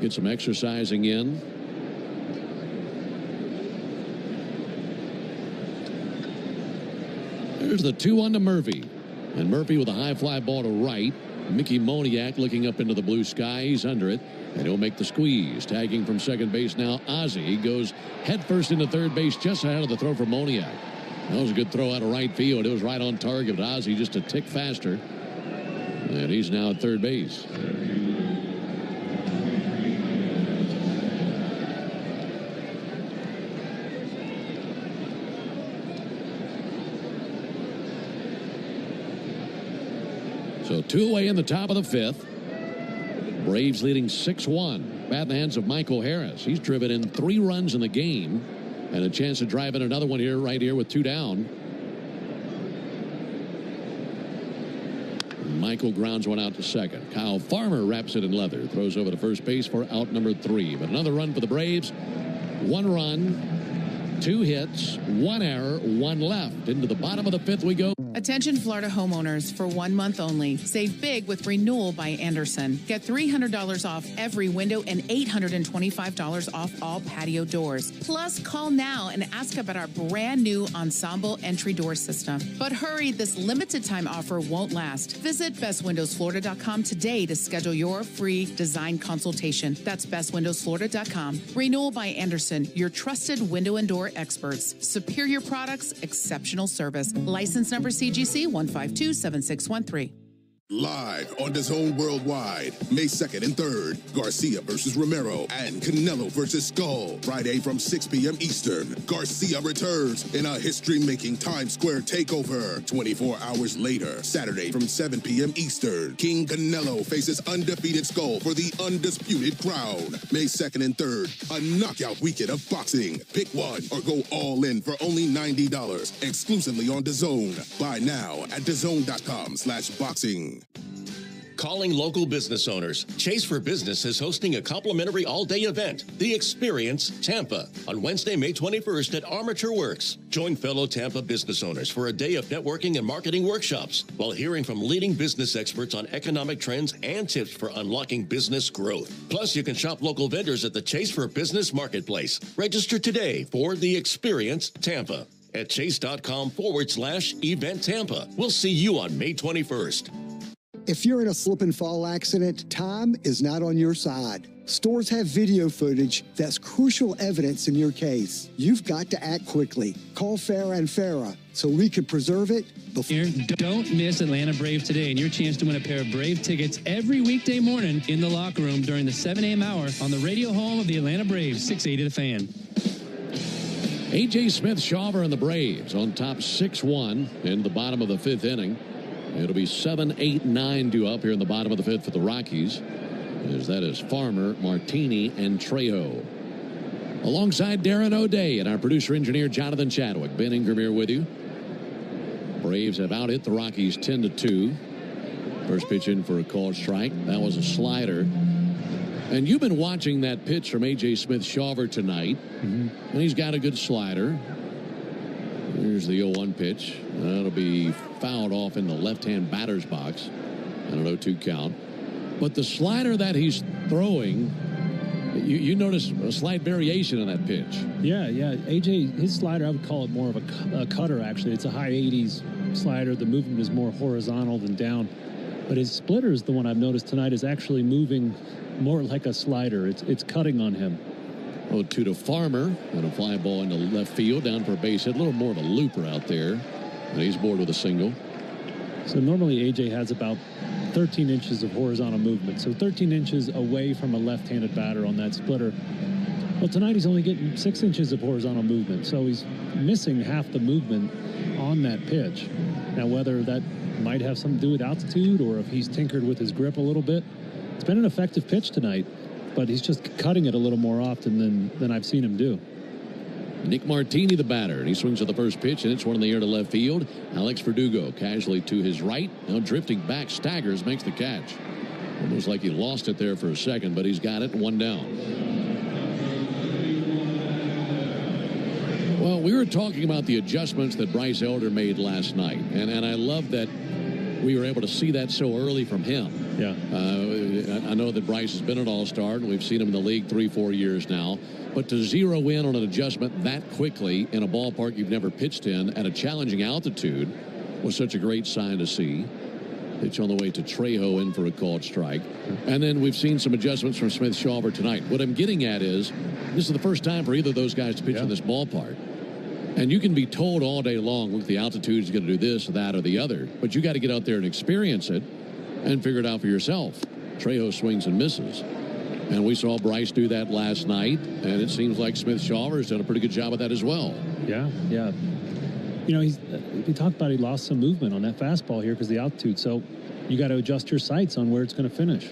get some exercising in. There's the 2-1 to Murphy. And Murphy with a high fly ball to right. Mickey Moniak looking up into the blue sky. He's under it, and he'll make the squeeze. Tagging from second base now, Ozzie. He goes headfirst into third base just ahead of the throw for Moniak. That was a good throw out of right field. It was right on target, but Ozzie just a tick faster. And he's now at third base. So 2 away in the top of the 5th. Braves leading 6-1. Bat in the hands of Michael Harris. He's driven in 3 runs in the game and a chance to drive in another one here, right here with 2 down. Michael grounds one out to second. Kyle Farmer wraps it in leather. Throws over to first base for out number 3. But another run for the Braves. 1 run, 2 hits, 1 error, 1 left. Into the bottom of the 5th we go. Attention Florida homeowners, for 1 month only. Save big with Renewal by Andersen. Get $300 off every window and $825 off all patio doors. Plus, call now and ask about our brand new Ensemble entry door system. But hurry, this limited time offer won't last. Visit bestwindowsflorida.com today to schedule your free design consultation. That's bestwindowsflorida.com. Renewal by Andersen, your trusted window and door experts. Superior products, exceptional service. License number CGC 1527613. Live on DAZN Worldwide, May 2nd and 3rd, Garcia versus Romero and Canelo versus Skull. Friday from 6 p.m. Eastern, Garcia returns in a history-making Times Square takeover. 24 hours later, Saturday from 7 p.m. Eastern, King Canelo faces undefeated Skull for the undisputed crown. May 2nd and 3rd, a knockout weekend of boxing. Pick one or go all in for only $90, exclusively on DAZN. Buy now at DAZN.com/boxing. Calling local business owners. Chase for Business is hosting a complimentary all-day event, The Experience Tampa, on Wednesday, May 21st at Armature Works. Join fellow Tampa business owners for a day of networking and marketing workshops while hearing from leading business experts on economic trends and tips for unlocking business growth. Plus, you can shop local vendors at the Chase for Business Marketplace. Register today for The Experience Tampa at chase.com/event Tampa. We'll see you on May 21st. If you're in a slip and fall accident, time is not on your side. Stores have video footage that's crucial evidence in your case. You've got to act quickly. Call Farah and Farah so we can preserve it before. Don't miss Atlanta Braves today and your chance to win a pair of Brave tickets every weekday morning in the locker room during the 7 a.m. hour on the radio home of the Atlanta Braves, 680 The Fan. A.J. Smith-Shawver and the Braves on top 6-1 in the bottom of the 5th inning. It'll be 7, 8, 9 due up here in the bottom of the 5th for the Rockies. As that is Farmer, Martini, and Trejo. Alongside Darren O'Day and our producer-engineer Jonathan Chadwick. Ben Ingram here with you. Braves have out-hit the Rockies 10-2. First pitch in for a called strike. That was a slider. And you've been watching that pitch from A.J. Smith-Shawver tonight. And he's got a good slider. Here's the 0-1 pitch. That'll be fouled off in the left-hand batter's box. And an 0-2 count. But the slider that he's throwing, you notice a slight variation in that pitch. Yeah. AJ, his slider, I would call it more of a cutter, actually. It's a high 80s slider. The movement is more horizontal than down. But his splitter is the one I've noticed tonight is actually moving more like a slider. It's cutting on him. 0-2 to Farmer, and a fly ball into left field, down for a base hit. A little more of a looper out there, and he's aboard with a single. So normally AJ has about 13 inches of horizontal movement, so 13 inches away from a left-handed batter on that splitter. Well, tonight he's only getting 6 inches of horizontal movement, so he's missing half the movement on that pitch. Now, whether that might have something to do with altitude or if he's tinkered with his grip a little bit, it's been an effective pitch tonight. But he's just cutting it a little more often than I've seen him do. Nick Martini, the batter, and he swings at the first pitch, and it's one in the air to left field. Alex Verdugo casually to his right. Now drifting back, staggers, makes the catch. Almost like he lost it there for a second, but he's got it, 1 down. Well, we were talking about the adjustments that Bryce Elder made last night, and I love that we were able to see that so early from him. Yeah. I know that Bryce has been an all-star, and we've seen him in the league 3-4 years now. But to zero in on an adjustment that quickly in a ballpark you've never pitched in at a challenging altitude was such a great sign to see. Pitch on the way to Trejo in for a called strike. And then we've seen some adjustments from Smith-Shawver tonight. What I'm getting at is this is the first time for either of those guys to pitch in this ballpark. And you can be told all day long, look, the altitude is going to do this, that, or the other. But you got to get out there and experience it and figure it out for yourself. Trejo swings and misses. And we saw Bryce do that last night, and it seems like Smith-Shawver has done a pretty good job of that as well. Yeah. You know, we talked about he lost some movement on that fastball here because of the altitude. So you got to adjust your sights on where it's going to finish.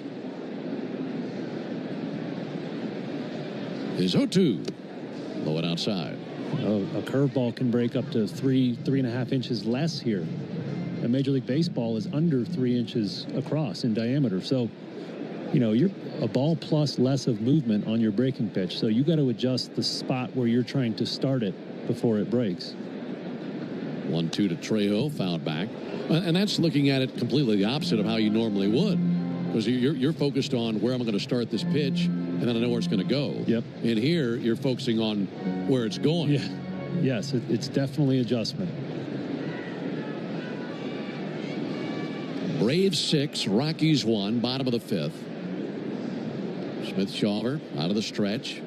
Is 0-2. Low and outside. A curveball can break up to 3.5 inches less here. And Major League Baseball is under 3 inches across in diameter. So, you know, you're a ball plus less of movement on your breaking pitch. So you got to adjust the spot where you're trying to start it before it breaks. 1-2 to Trejo, fouled back. And that's looking at it completely the opposite of how you normally would. Because you're focused on where I'm going to start this pitch, and then I know where it's going to go. Yep. And here, you're focusing on where it's going. Yeah. Yes, it's definitely adjustment. Braves 6, Rockies 1, bottom of the 5th. Smith-Shawver out of the stretch.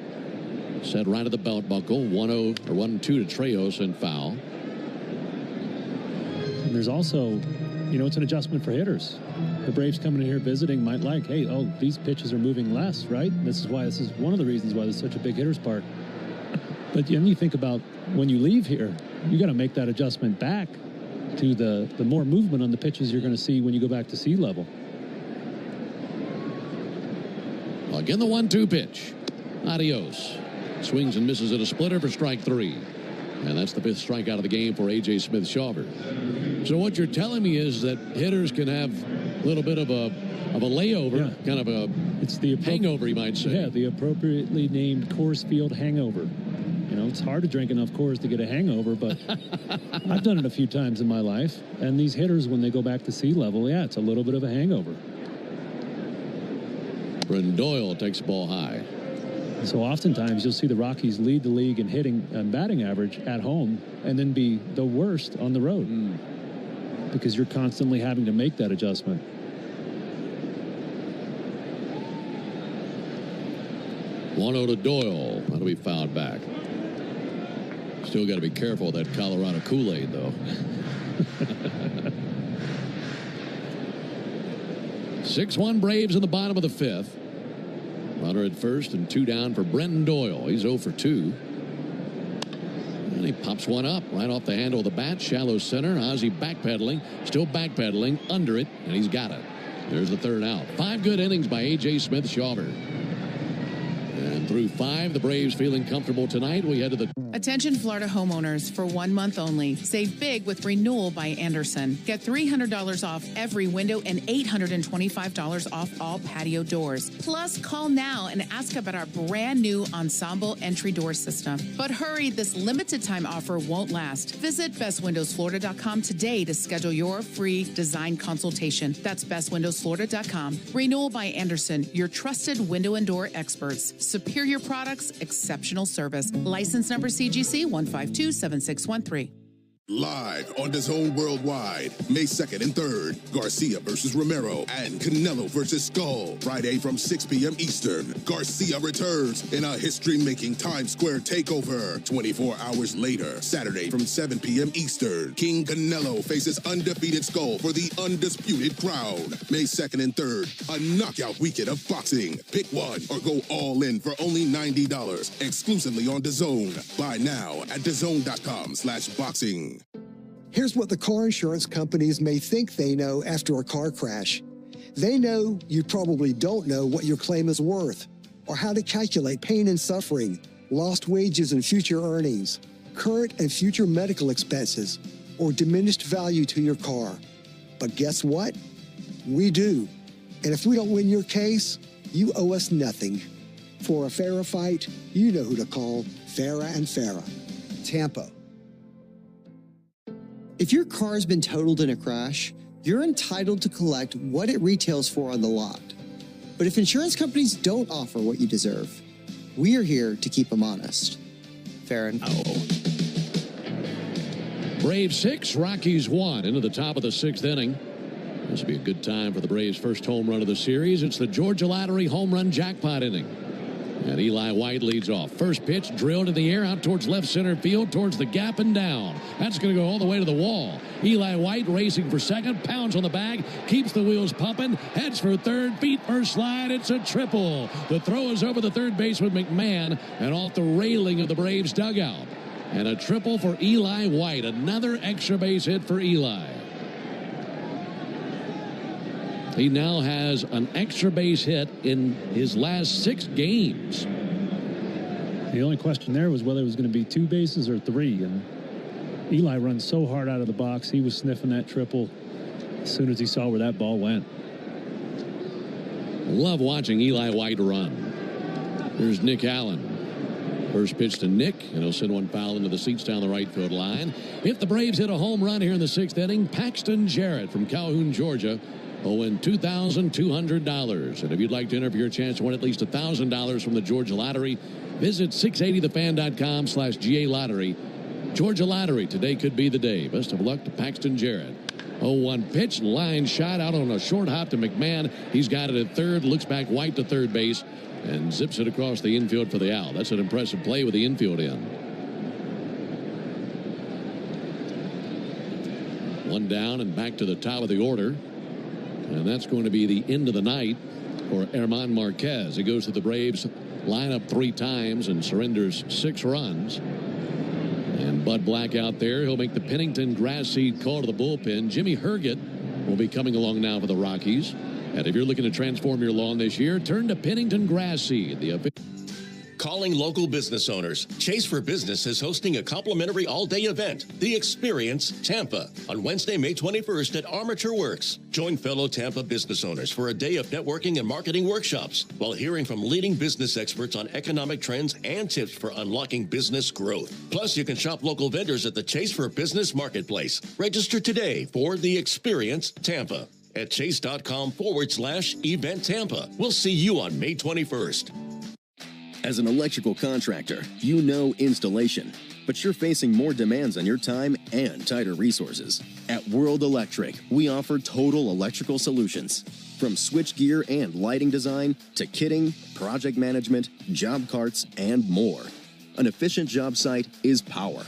Set right at the belt buckle. 1-2 to Trejo, sent foul. And there's also, it's an adjustment for hitters. The Braves coming in here visiting might like, hey, these pitches are moving less, right? This is one of the reasons why there's such a big hitter's park. But then you think about when you leave here, you got to make that adjustment back to the more movement on the pitches you're going to see when you go back to sea level. Again, the 1-2 pitch. Adios. Swings and misses at a splitter for strike 3. And that's the 5th strikeout of the game for A.J. Smith-Shawver. So what you're telling me is that hitters can have a little bit of a layover, kind of it's the hangover, you might say. Yeah, the appropriately named Coors Field hangover. It's hard to drink enough Coors to get a hangover, but I've done it a few times in my life. And these hitters, when they go back to sea level, it's a little bit of a hangover. Brendan Doyle takes the ball high. So oftentimes you'll see the Rockies lead the league in hitting and batting average at home and then be the worst on the road because you're constantly having to make that adjustment. One to Doyle. That'll be fouled back. Still got to be careful of that Colorado Kool-Aid, though. 6-1 Braves in the bottom of the 5th. Runner at first and 2 down for Brendan Doyle. He's 0 for 2. And he pops one up right off the handle of the bat. Shallow center. Ozzie backpedaling. Still backpedaling. Under it. And he's got it. There's the 3rd out. 5 good innings by A.J. Smith-Shawver. And through 5, the Braves feeling comfortable tonight. We head to the... Attention Florida homeowners, for 1 month only. Save big with Renewal by Anderson. Get $300 off every window and $825 off all patio doors. Plus, call now and ask about our brand new Ensemble entry door system. But hurry, this limited time offer won't last. Visit bestwindowsflorida.com today to schedule your free design consultation. That's bestwindowsflorida.com. Renewal by Anderson, your trusted window and door experts. Superior products, exceptional service. License number CGC 1527613. Live on DAZN Worldwide, May 2nd and 3rd, Garcia versus Romero and Canelo versus Skull. Friday from 6 p.m. Eastern, Garcia returns in a history-making Times Square takeover. 24 hours later, Saturday from 7 p.m. Eastern, King Canelo faces undefeated Skull for the undisputed crown. May 2nd and 3rd, a knockout weekend of boxing. Pick one or go all in for only $90, exclusively on DAZN. Buy now at DAZN.com/boxing. Here's what the car insurance companies may think they know after a car crash. They know you probably don't know what your claim is worth, or how to calculate pain and suffering, lost wages and future earnings, current and future medical expenses, or diminished value to your car. But guess what? We do. And if we don't win your case, you owe us nothing. For a fairer fight, you know who to call. Farah and Farah. Tampa. If your car's been totaled in a crash, you're entitled to collect what it retails for on the lot. But if insurance companies don't offer what you deserve, we are here to keep them honest. Fair and Braves 6, Rockies 1 into the top of the 6th inning. This will be a good time for the Braves' first home run of the series. It's the Georgia Lottery home run jackpot inning. And Eli White leads off. First pitch drilled in the air out towards left center field, towards the gap and down. That's going to go all the way to the wall. Eli White racing for second, pounds on the bag, keeps the wheels pumping, heads for third, feet first slide. It's a triple. The throw is over the third baseman McMahon and off the railing of the Braves dugout. And a triple for Eli White. Another extra base hit for Eli. He now has an extra base hit in his last 6 games. The only question there was whether it was going to be 2 bases or 3. And Eli runs so hard out of the box, he was sniffing that triple as soon as he saw where that ball went. Love watching Eli White run. There's Nick Allen. First pitch to Nick, and he'll send one foul into the seats down the right field line. If the Braves hit a home run here in the 6th inning, Paxton Jarrett from Calhoun, Georgia, will win $2,200. And if you'd like to enter for your chance to win at least $1,000 from the Georgia Lottery, visit 680thefan.com/GA Lottery. Georgia Lottery, today could be the day. Best of luck to Paxton Jarrett. 0-1 pitch, line shot out on a short hop to McMahon. He's got it at third, looks back White to third base, and zips it across the infield for the out. That's an impressive play with the infield in. One down and back to the top of the order. And that's going to be the end of the night for Herman Marquez. He goes to the Braves lineup 3 times and surrenders 6 runs. And Bud Black out there. He'll make the Pennington grass seed call to the bullpen. Jimmy Herget will be coming along now for the Rockies. And if you're looking to transform your lawn this year, turn to Pennington grass seed. Calling local business owners. Chase for Business is hosting a complimentary all-day event, The Experience Tampa, on Wednesday, May 21st at Armature Works. Join fellow Tampa business owners for a day of networking and marketing workshops while hearing from leading business experts on economic trends and tips for unlocking business growth. Plus, you can shop local vendors at the Chase for Business Marketplace. Register today for The Experience Tampa at chase.com/event Tampa. We'll see you on May 21st. As an electrical contractor, you know installation, but you're facing more demands on your time and tighter resources. At World Electric, we offer total electrical solutions. From switchgear and lighting design to kitting, project management, job carts, and more. An efficient job site is power.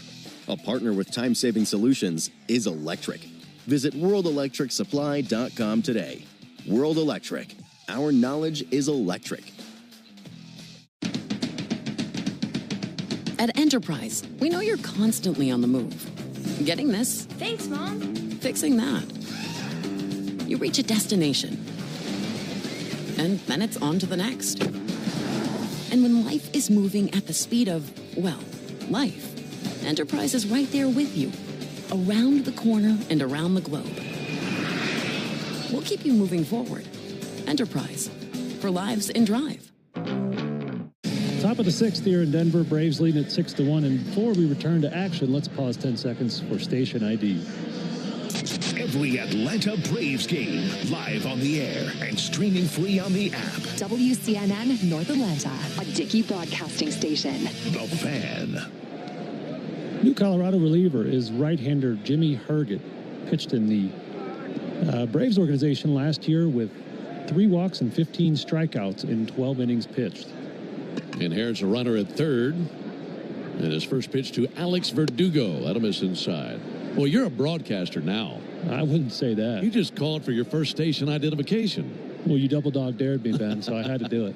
A partner with time-saving solutions is electric. Visit worldelectricsupply.com today. World Electric. Our knowledge is electric. At Enterprise, we know you're constantly on the move. Getting this. Thanks, Mom. Fixing that. You reach a destination. And then it's on to the next. And when life is moving at the speed of, well, life, Enterprise is right there with you. Around the corner and around the globe. We'll keep you moving forward. Enterprise. For lives in drive. Top of the 6th here in Denver. Braves leading at 6-1. And before we return to action, let's pause 10 seconds for station ID. Every Atlanta Braves game live on the air and streaming free on the app. WCNN North Atlanta, a Dickey broadcasting station. The Fan. New Colorado reliever is right-hander Jimmy Herget. Pitched in the Braves organization last year with 3 walks and 15 strikeouts in 12 innings pitched. Inherits a runner at third. And his first pitch to Alex Verdugo. That'll miss inside. Well, you're a broadcaster now. I wouldn't say that. You just called for your first station identification. Well, you double dog dared me, Ben, so I had to do it.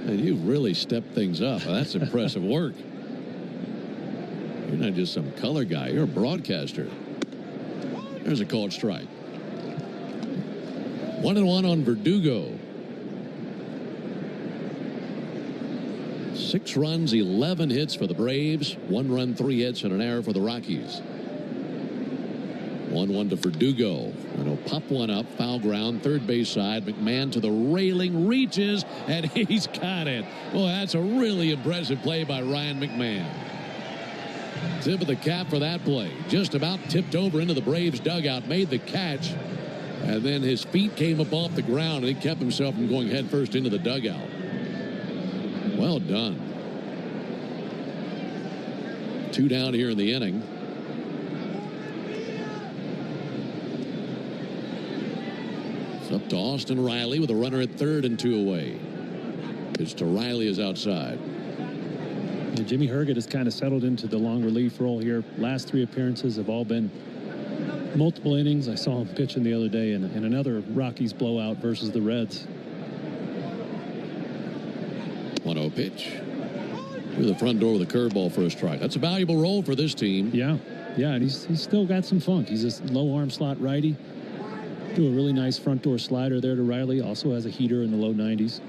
And you really stepped things up. That's impressive work. You're not just some color guy. You're a broadcaster. There's a called strike. 1-1 on Verdugo. 6 runs, 11 hits for the Braves. 1 run, 3 hits, and an error for the Rockies. 1-1 to Verdugo. And he'll pop one up, foul ground, third base side. McMahon to the railing, reaches, and he's got it. Well, that's a really impressive play by Ryan McMahon. Tip of the cap for that play. Just about tipped over into the Braves dugout, made the catch, and then his feet came up off the ground, and he kept himself from going headfirst into the dugout. Well done. 2 down here in the inning. It's up to Austin Riley with a runner at third and 2 away. Pitch to Riley is outside. And Jimmy Herget has kind of settled into the long relief role here. Last 3 appearances have all been multiple innings. I saw him pitching the other day in another Rockies blowout versus the Reds. 1-0 pitch. Through the front door with a curveball for a strike. That's a valuable role for this team. Yeah, and he's still got some funk. He's a low arm slot righty. Threw a really nice front door slider there to Riley. Also has a heater in the low 90s.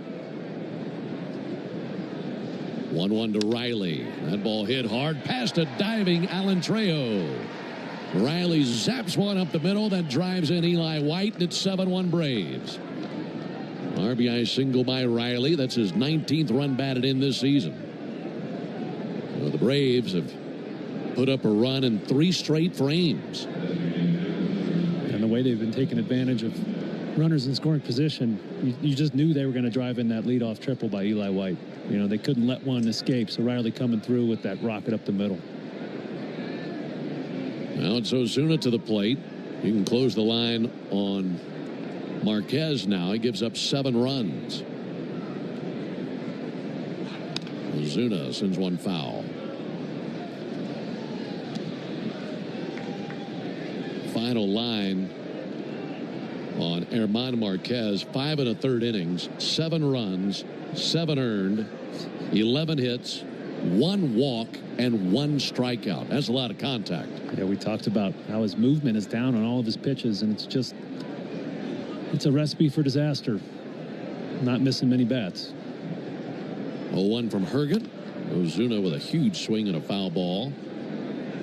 1-1 to Riley. That ball hit hard past a diving Alan Trejo. Riley zaps one up the middle. That drives in Eli White, and it's 7-1 Braves. RBI single by Riley. That's his 19th run batted in this season. The Braves have put up a run in 3 straight frames. And the way they've been taking advantage of runners in scoring position, you just knew they were going to drive in that leadoff triple by Eli White. They couldn't let one escape, so Riley coming through with that rocket up the middle. Now it's Ozuna to the plate. You can close the line on Marquez now. He gives up 7 runs. Ozuna sends one foul. Final line on Germán Marquez, 5 1/3 innings, 7 runs, 7 earned, 11 hits, 1 walk, and 1 strikeout. That's a lot of contact. Yeah, we talked about how his movement is down on all of his pitches, and it's a recipe for disaster. Not missing many bats. 0-1 from Herget. Ozuna with a huge swing and a foul ball.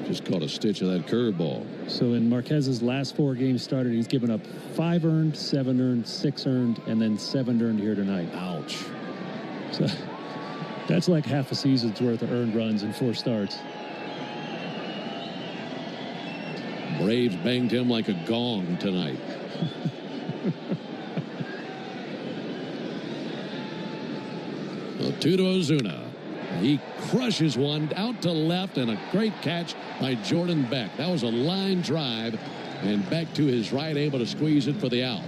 Just caught a stitch of that curveball. So in Marquez's last 4 games started, he's given up 5 earned, 7 earned, 6 earned, and then 7 earned here tonight. Ouch. So that's like half a season's worth of earned runs in 4 starts. Braves banged him like a gong tonight. Well, 2 to Ozuna. He crushes one out to left, and a great catch by Jordan Beck. That was a line drive, and Beck to his right, able to squeeze it for the out.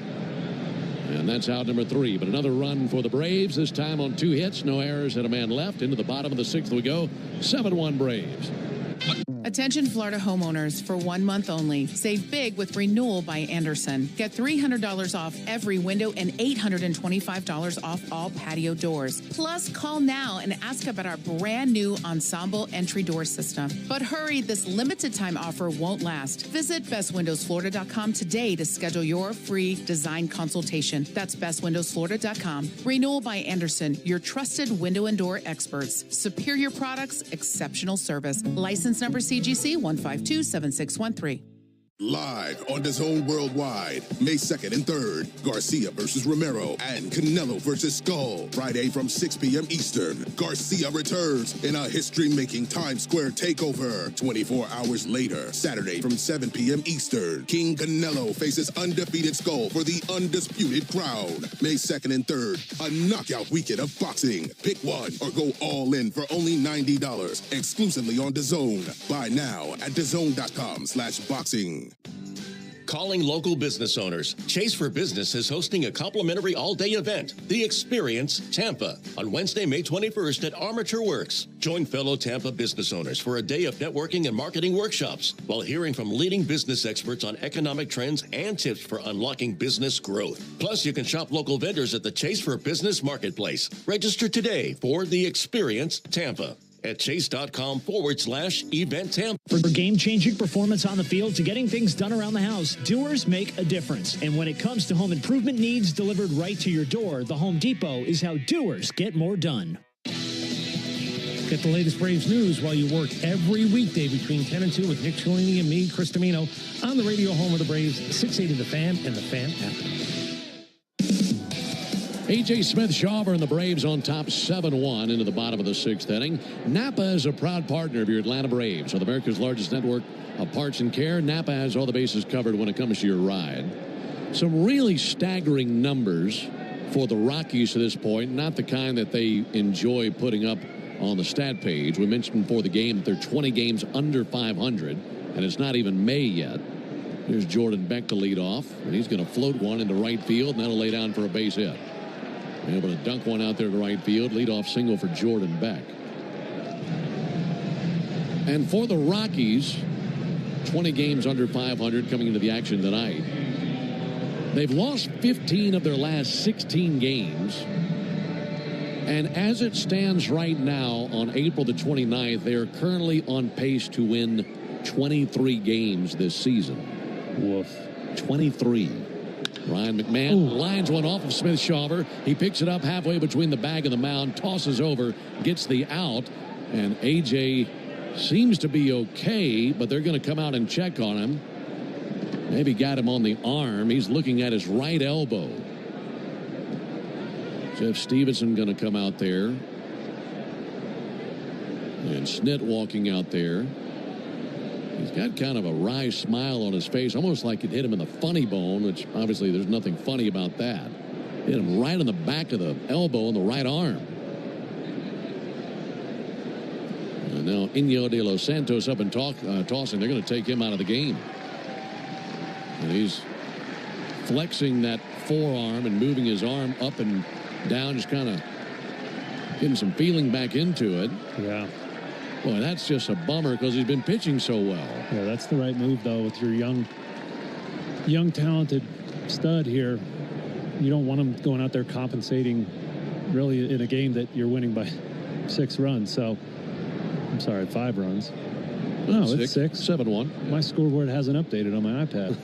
And that's out number 3. But another run for the Braves, this time on 2 hits, no errors, and a man left. Into the bottom of the 6th we go. 7-1 Braves. Attention Florida homeowners, for 1 month only. Save big with Renewal by Andersen. Get $300 off every window and $825 off all patio doors. Plus, call now and ask about our brand new Ensemble entry door system. But hurry, this limited time offer won't last. Visit bestwindowsflorida.com today to schedule your free design consultation. That's bestwindowsflorida.com. Renewal by Andersen, your trusted window and door experts. Superior products, exceptional service. License number CGC 1527613. Live on DAZN Worldwide, May 2nd and 3rd, Garcia versus Romero and Canelo versus Skull. Friday from 6 p.m. Eastern, Garcia returns in a history-making Times Square takeover. 24 hours later, Saturday from 7 p.m. Eastern, King Canelo faces undefeated Skull for the undisputed crown. May 2nd and 3rd, a knockout weekend of boxing. Pick one or go all in for only $90. Exclusively on DAZN. Buy now at DAZN.com/boxing. Calling local business owners. Chase for Business is hosting a complimentary all-day event, The Experience Tampa, on Wednesday, May 21st at Armature Works. Join fellow Tampa business owners for a day of networking and marketing workshops while hearing from leading business experts on economic trends and tips for unlocking business growth. Plus, you can shop local vendors at the Chase for Business Marketplace. Register today for The Experience Tampa at chase.com/event Tampa. For game-changing performance on the field to getting things done around the house, doers make a difference. And when it comes to home improvement needs delivered right to your door, the Home Depot is how doers get more done. Get the latest Braves news while you work every weekday between 10 and 2 with Nick Cellini and me, Chris Domino, on the radio home of the Braves, 680 The Fan and the Fan app. A.J. Smith-Shawver and the Braves on top 7-1 into the bottom of the 6th inning. Napa is a proud partner of your Atlanta Braves. With America's largest network of parts and care, Napa has all the bases covered when it comes to your ride. Some really staggering numbers for the Rockies to this point, not the kind that they enjoy putting up on the stat page. We mentioned before the game that they're 20 games under 500, and it's not even May yet. Here's Jordan Beck to lead off, and he's going to float one into right field, and that'll lay down for a base hit. Able to dunk one out there to right field. Leadoff single for Jordan Beck. And for the Rockies, 20 games under 500 coming into the action tonight. They've lost 15 of their last 16 games. And as it stands right now on April the 29th, they are currently on pace to win 23 games this season. Woof. 23. Ryan McMahon lines one off of Smith-Shawver. He picks it up halfway between the bag and the mound, tosses over, gets the out, and A.J. seems to be okay, but they're going to come out and check on him. Maybe got him on the arm. He's looking at his right elbow. Jeff Stevenson going to come out there. And Snit walking out there. He's got kind of a wry smile on his face, almost like it hit him in the funny bone, which obviously there's nothing funny about that. Hit him right in the back of the elbow on the right arm. And now Iñigo de los Santos up and tossing. They're going to take him out of the game. And he's flexing that forearm and moving his arm up and down, just kind of getting some feeling back into it. Yeah. Boy, that's just a bummer because he's been pitching so well. Yeah, that's the right move, though, with your young, talented stud here. You don't want him going out there compensating really in a game that you're winning by 6 runs. So, I'm sorry, 5 runs. No, it's 6. 7-1. My scoreboard hasn't updated on my iPad.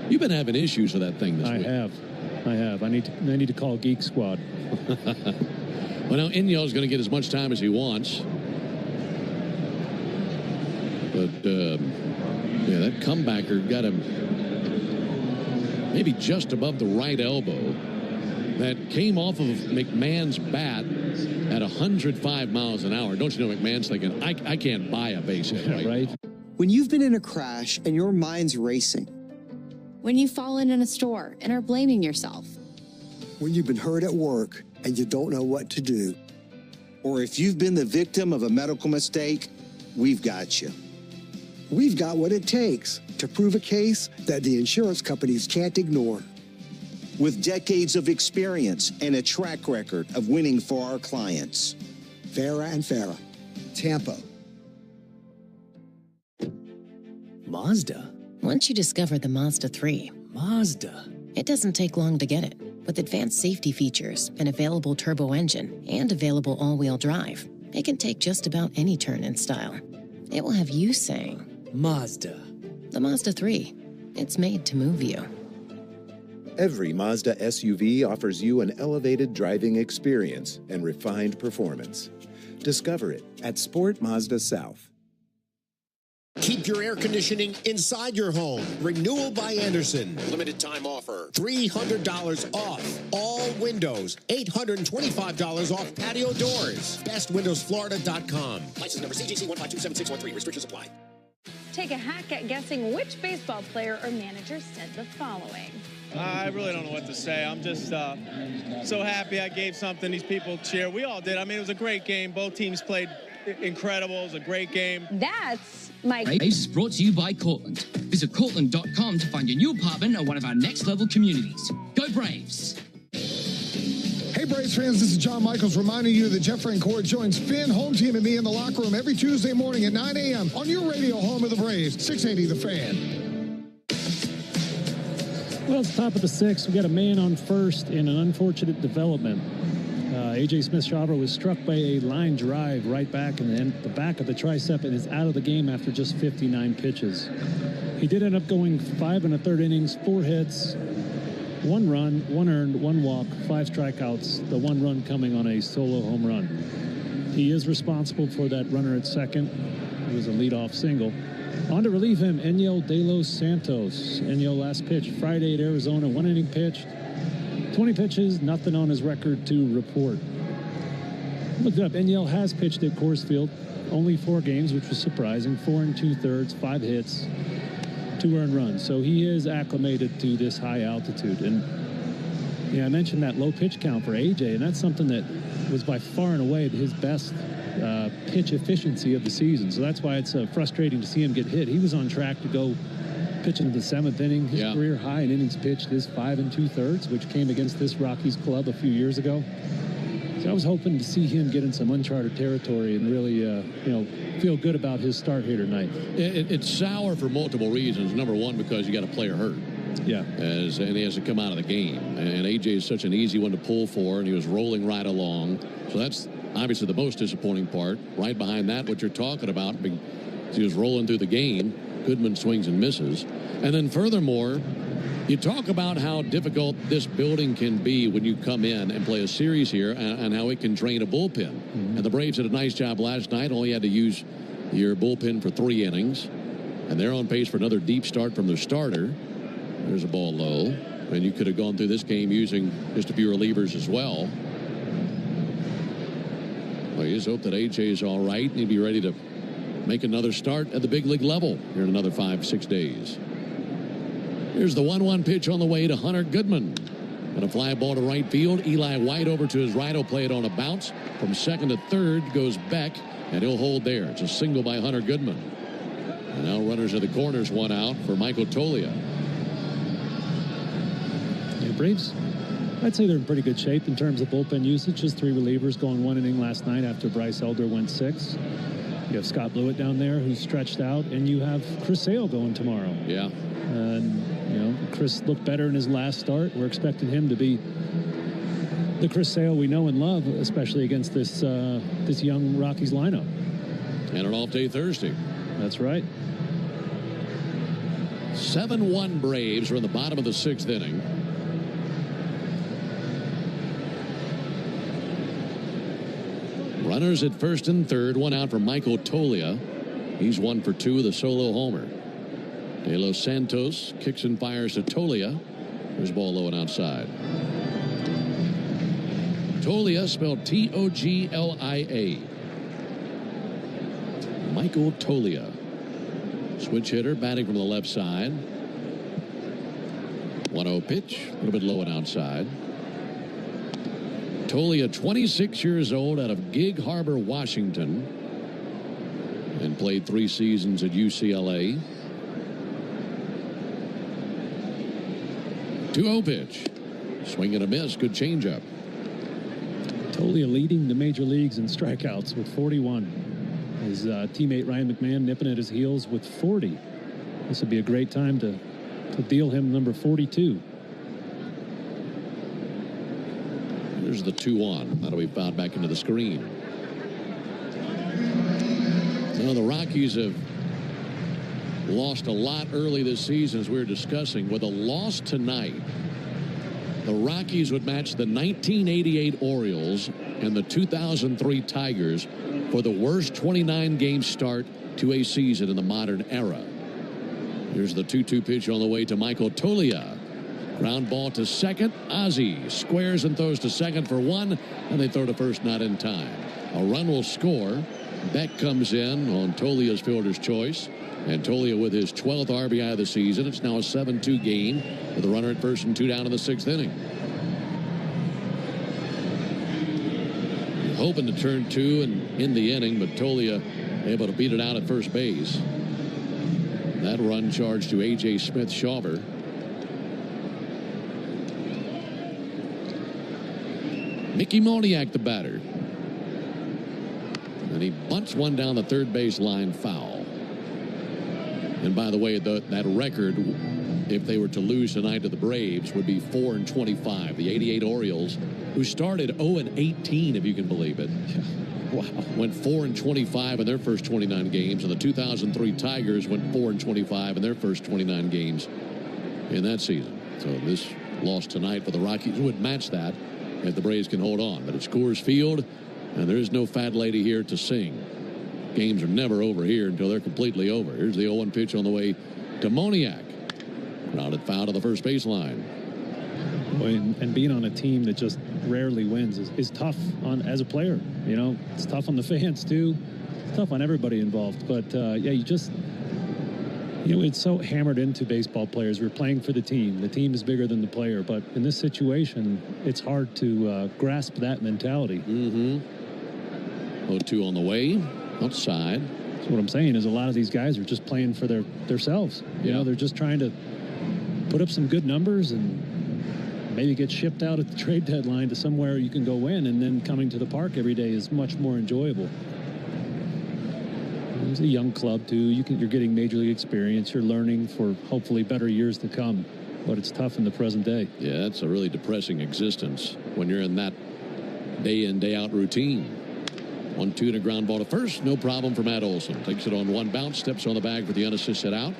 You've been having issues with that thing this week. I have. I need to call Geek Squad. Well, now Iñigo's going to get as much time as he wants. But, yeah, that comebacker got him maybe just above the right elbow. That came off of McMahon's bat at 105 miles an hour. Don't you know McMahon's thinking, I can't buy a base hit right now. When you've been in a crash and your mind's racing. When you've fallen in a store and are blaming yourself. When you've been hurt at work and you don't know what to do. Or if you've been the victim of a medical mistake, we've got you. We've got what it takes to prove a case that the insurance companies can't ignore. With decades of experience and a track record of winning for our clients. Farah and Farah. Tampa. Mazda? Once you discover the Mazda 3, it doesn't take long to get it. With advanced safety features, an available turbo engine, and available all-wheel drive, it can take just about any turn in style. It will have you saying, Mazda. The Mazda 3. It's made to move you. Every Mazda SUV offers you an elevated driving experience and refined performance. Discover it at Sport Mazda South. Keep your air conditioning inside your home. Renewal by Anderson. Limited time offer. $300 off all windows. $825 off patio doors. BestWindowsFlorida.com. License number CGC 1527613. Restrictions apply. Take a hack at guessing which baseball player or manager said the following. I really don't know what to say. I'm just so happy I gave something these people cheer. We all did. I mean, it was a great game. Both teams played incredible. It was a great game. That's Mike. Braves brought to you by Cortland. Visit Cortland.com to find your new apartment or one of our next level communities. Go Braves! Hey, Braves fans, this is John Michaels reminding you that Jeff Francoeur joins Finn, home team, and me in the locker room every Tuesday morning at 9 a.m. on your radio home of the Braves, 680 The Fan. Well, it's top of the 6th. We got a man on first in an unfortunate development. A.J. Smith-Shawver was struck by a line drive right back in the back of the tricep and is out of the game after just 59 pitches. He did end up going 5 1/3 innings, 4 hits, 1 run, 1 earned, 1 walk, 5 strikeouts, the 1 run coming on a solo home run. He is responsible for that runner at second. It was a leadoff single. On to relieve him, Iñigo de los Santos. Iñigo last pitch Friday at Arizona, 1 inning pitched. 20 pitches, nothing on his record to report. Looked it up. Iñigo has pitched at Coors Field, only 4 games, which was surprising. 4 2/3, 5 hits, 2 earned runs. So he is acclimated to this high altitude. And yeah, I mentioned that low pitch count for AJ, and that's something that was by far and away his best pitch efficiency of the season. So that's why it's frustrating to see him get hit. He was on track to go pitching the 7th inning. His career high in innings pitched is 5 2/3, which came against this Rockies club a few years ago. So I was hoping to see him get in some uncharted territory and really, feel good about his start here tonight. It's sour for multiple reasons. Number one, because you got a player hurt. Yeah. And he has to come out of the game. And AJ is such an easy one to pull for, and he was rolling right along. So that's obviously the most disappointing part. Right behind that, what you're talking about, he was rolling through the game. Goodman swings and misses. And then furthermore, you talk about how difficult this building can be when you come in and play a series here and how it can drain a bullpen. And the Braves did a nice job last night. Only had to use your bullpen for 3 innings. And they're on pace for another deep start from their starter. There's a ball low. And you could have gone through this game using just a few relievers as well. Well, Well, you just hope that AJ's all right and he'd be ready to make another start at the big league level here in another 5-6 days. Here's the 1-1 pitch on the way to Hunter Goodman. And a fly ball to right field. Eli White over to his right. Will play it on a bounce. From second to third goes Beck, and he'll hold there. It's a single by Hunter Goodman. And now runners at the corners, one out for Michael Toglia. The Braves, I'd say they're in pretty good shape in terms of bullpen usage. Just 3 relievers going 1 inning last night after Bryce Elder went 6. You have Scott Blewett down there who's stretched out, and you have Chris Sale going tomorrow. Yeah. And, Chris looked better in his last start. We're expecting him to be the Chris Sale we know and love, especially against this this young Rockies lineup. And an off-day Thursday. That's right. 7-1 Braves are in the bottom of the 6th inning. Runners at first and third, 1 out for Michael Toglia. He's 1 for 2 with a solo homer. De Los Santos kicks and fires to Toglia. There's ball low and outside. Toglia, spelled Toglia. Michael Toglia. Switch hitter, batting from the left side. 1-0 pitch, a little bit low and outside. Toglia, 26 years old, out of Gig Harbor, Washington, and played 3 seasons at UCLA. 2-0 pitch. Swing and a miss. Good changeup. Toglia leading the major leagues in strikeouts with 41. His teammate Ryan McMahon nipping at his heels with 40. This would be a great time to deal him number 42. There's the 2-1. That'll be fouled back into the screen. Now the Rockies have lost a lot early this season, as we were discussing. With a loss tonight, the Rockies would match the 1988 Orioles and the 2003 Tigers for the worst 29-game start to a season in the modern era. Here's the 2-2 pitch on the way to Michael Toglia. Ground ball to second. Ozzie squares and throws to second for 1, and they throw to first, not in time. A run will score. Beck comes in on Tolia's fielder's choice. And Toglia with his 12th RBI of the season. It's now a 7-2 game with a runner at first and 2 down in the 6th inning. Hoping to turn 2 and in the inning, but Toglia able to beat it out at first base. That run charged to A.J. Smith-Shawver. Mickey Moniak, the batter. And he bunts one down the third base line foul. And by the way, that record, if they were to lose tonight to the Braves, would be 4-25. The 88 Orioles, who started 0-18, if you can believe it. Wow. Went 4-25 in their first 29 games, and the 2003 Tigers went 4-25 in their first 29 games in that season. So this loss tonight for the Rockies would match that if the Braves can hold on. But it's Coors Field, and there is no fat lady here to sing. Games are never over here until they're completely over. Here's the 0-1 pitch on the way to Moniak. Grounded foul to the first baseline. Boy, and being on a team that just rarely wins is tough as a player. It's tough on the fans too. It's tough on everybody involved. But yeah, it's so hammered into baseball players. We're playing for the team. The team is bigger than the player. But in this situation, it's hard to grasp that mentality. 0-2 on the way. Outside. So what I'm saying is a lot of these guys are just playing for themselves. They're just trying to put up some good numbers and maybe get shipped out at the trade deadline to somewhere you can go win, and then coming to the park every day is much more enjoyable. It's a young club too. You're getting major league experience. You're learning for hopefully better years to come, but it's tough in the present day. Yeah, it's a really depressing existence when you're in that day in, day out routine. 1-2 and a ground ball to first. No problem for Matt Olson. Takes it on one bounce, steps on the bag for the unassisted out.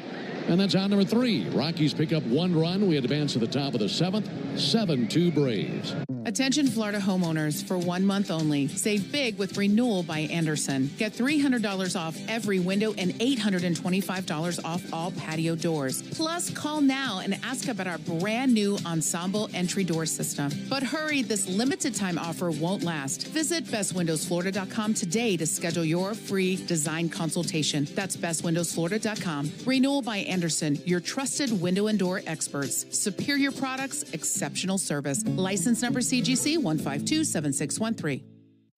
And that's out number 3. Rockies pick up 1 run. We advance to the top of the 7th. 7-2 Braves. Attention Florida homeowners, for 1 month only. Save big with Renewal by Anderson. Get $300 off every window and $825 off all patio doors. Plus, call now and ask about our brand new Ensemble entry door system. But hurry, this limited time offer won't last. Visit bestwindowsflorida.com today to schedule your free design consultation. That's bestwindowsflorida.com. Renewal by Anderson, your trusted window and door experts. Superior products, exceptional service. License number CGC 1527613.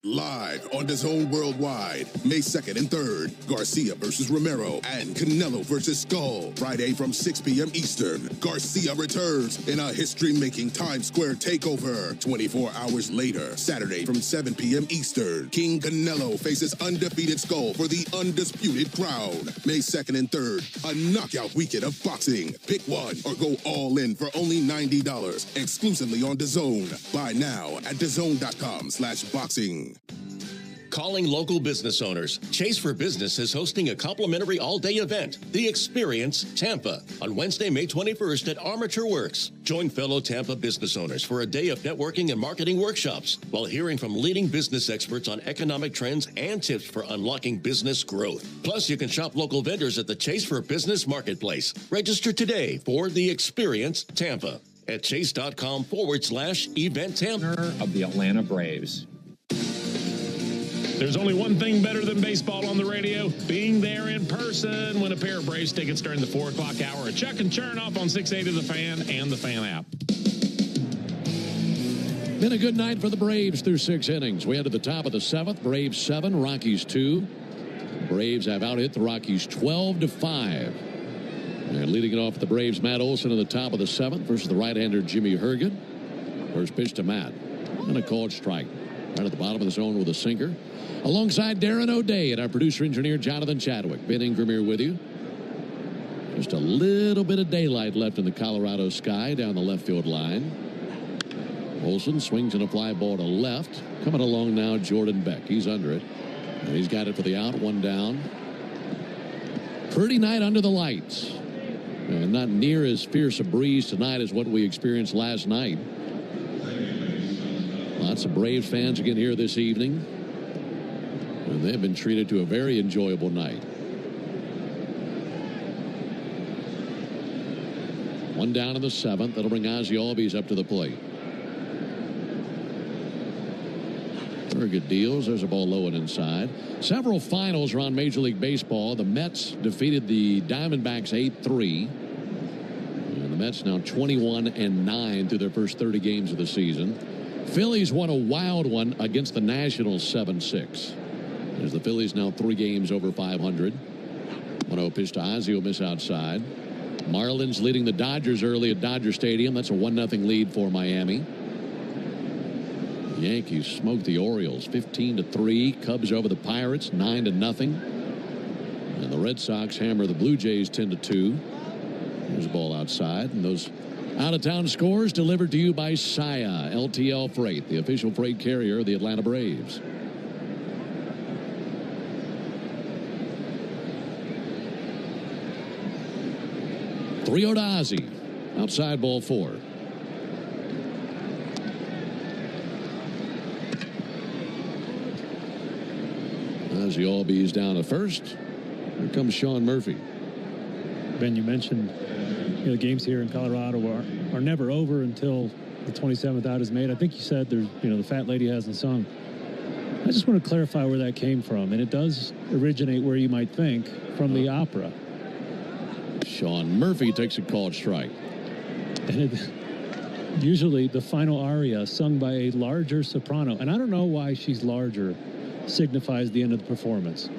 Live on DAZN Worldwide, May 2nd and 3rd, Garcia versus Romero and Canelo versus Skull. Friday from 6 p.m. Eastern, Garcia returns in a history-making Times Square takeover. 24 hours later, Saturday from 7 p.m. Eastern, King Canelo faces undefeated Skull for the undisputed crown. May 2nd and 3rd, a knockout weekend of boxing. Pick one or go all in for only $90, exclusively on DAZN. Buy now at DAZN.com/boxing. Calling local business owners. Chase for Business is hosting a complimentary all-day event, The Experience Tampa, on Wednesday, May 21st at Armature Works. Join fellow Tampa business owners for a day of networking and marketing workshops while hearing from leading business experts on economic trends and tips for unlocking business growth. Plus, you can shop local vendors at the Chase for Business Marketplace. Register today for The Experience Tampa at chase.com/event Tampa. Of the Atlanta Braves. There's only one thing better than baseball on the radio, being there in person. Win a pair of Braves tickets during the 4 o'clock hour at Chuck and Chernoff on 680 The Fan and the Fan app. Been a good night for the Braves through 6 innings. We head to the top of the 7th. Braves 7, Rockies 2. Braves have out-hit the Rockies 12-5. And leading it off the Braves, Matt Olson in the top of the 7th versus the right-hander Jimmy Herget. First pitch to Matt. And a called strike. Right at the bottom of the zone with a sinker. Alongside Darren O'Day and our producer-engineer Jonathan Chadwick. Ben Ingram here with you. Just a little bit of daylight left in the Colorado sky down the left field line. Olson swings in a fly ball to left. Coming along now, Jordan Beck. He's under it. And he's got it for the out, 1 down. Pretty night under the lights. And not near as fierce a breeze tonight as what we experienced last night. Lots of Braves fans again here this evening. And they've been treated to a very enjoyable night. 1 down in the 7th. That'll bring Ozzie Albies up to the plate. Very good deals. There's a ball low and inside. Several finals around Major League Baseball. The Mets defeated the Diamondbacks 8-3. And the Mets now 21-9 through their first 30 games of the season. Phillies won a wild one against the Nationals 7-6. As the Phillies now 3 games over 500. 1-0 pitch to Ozzie, will miss outside. Marlins leading the Dodgers early at Dodger Stadium. That's a 1-0 lead for Miami. The Yankees smoked the Orioles 15-3. Cubs over the Pirates 9-0. And the Red Sox hammer the Blue Jays 10-2. There's a ball outside. And those out-of-town scores delivered to you by Saia LTL Freight, the official freight carrier of the Atlanta Braves. Three-0 to Ozzie. Outside ball 4. Ozzie Albies down to first. Here comes Sean Murphy. Ben, you mentioned the games here in Colorado are never over until the 27th out is made. I think you said there's, the fat lady hasn't sung. I just want to clarify where that came from, and it does originate where you might think from the opera. Sean Murphy takes a called strike. And usually the final aria sung by a larger soprano, and I don't know why she's larger, signifies the end of the performance.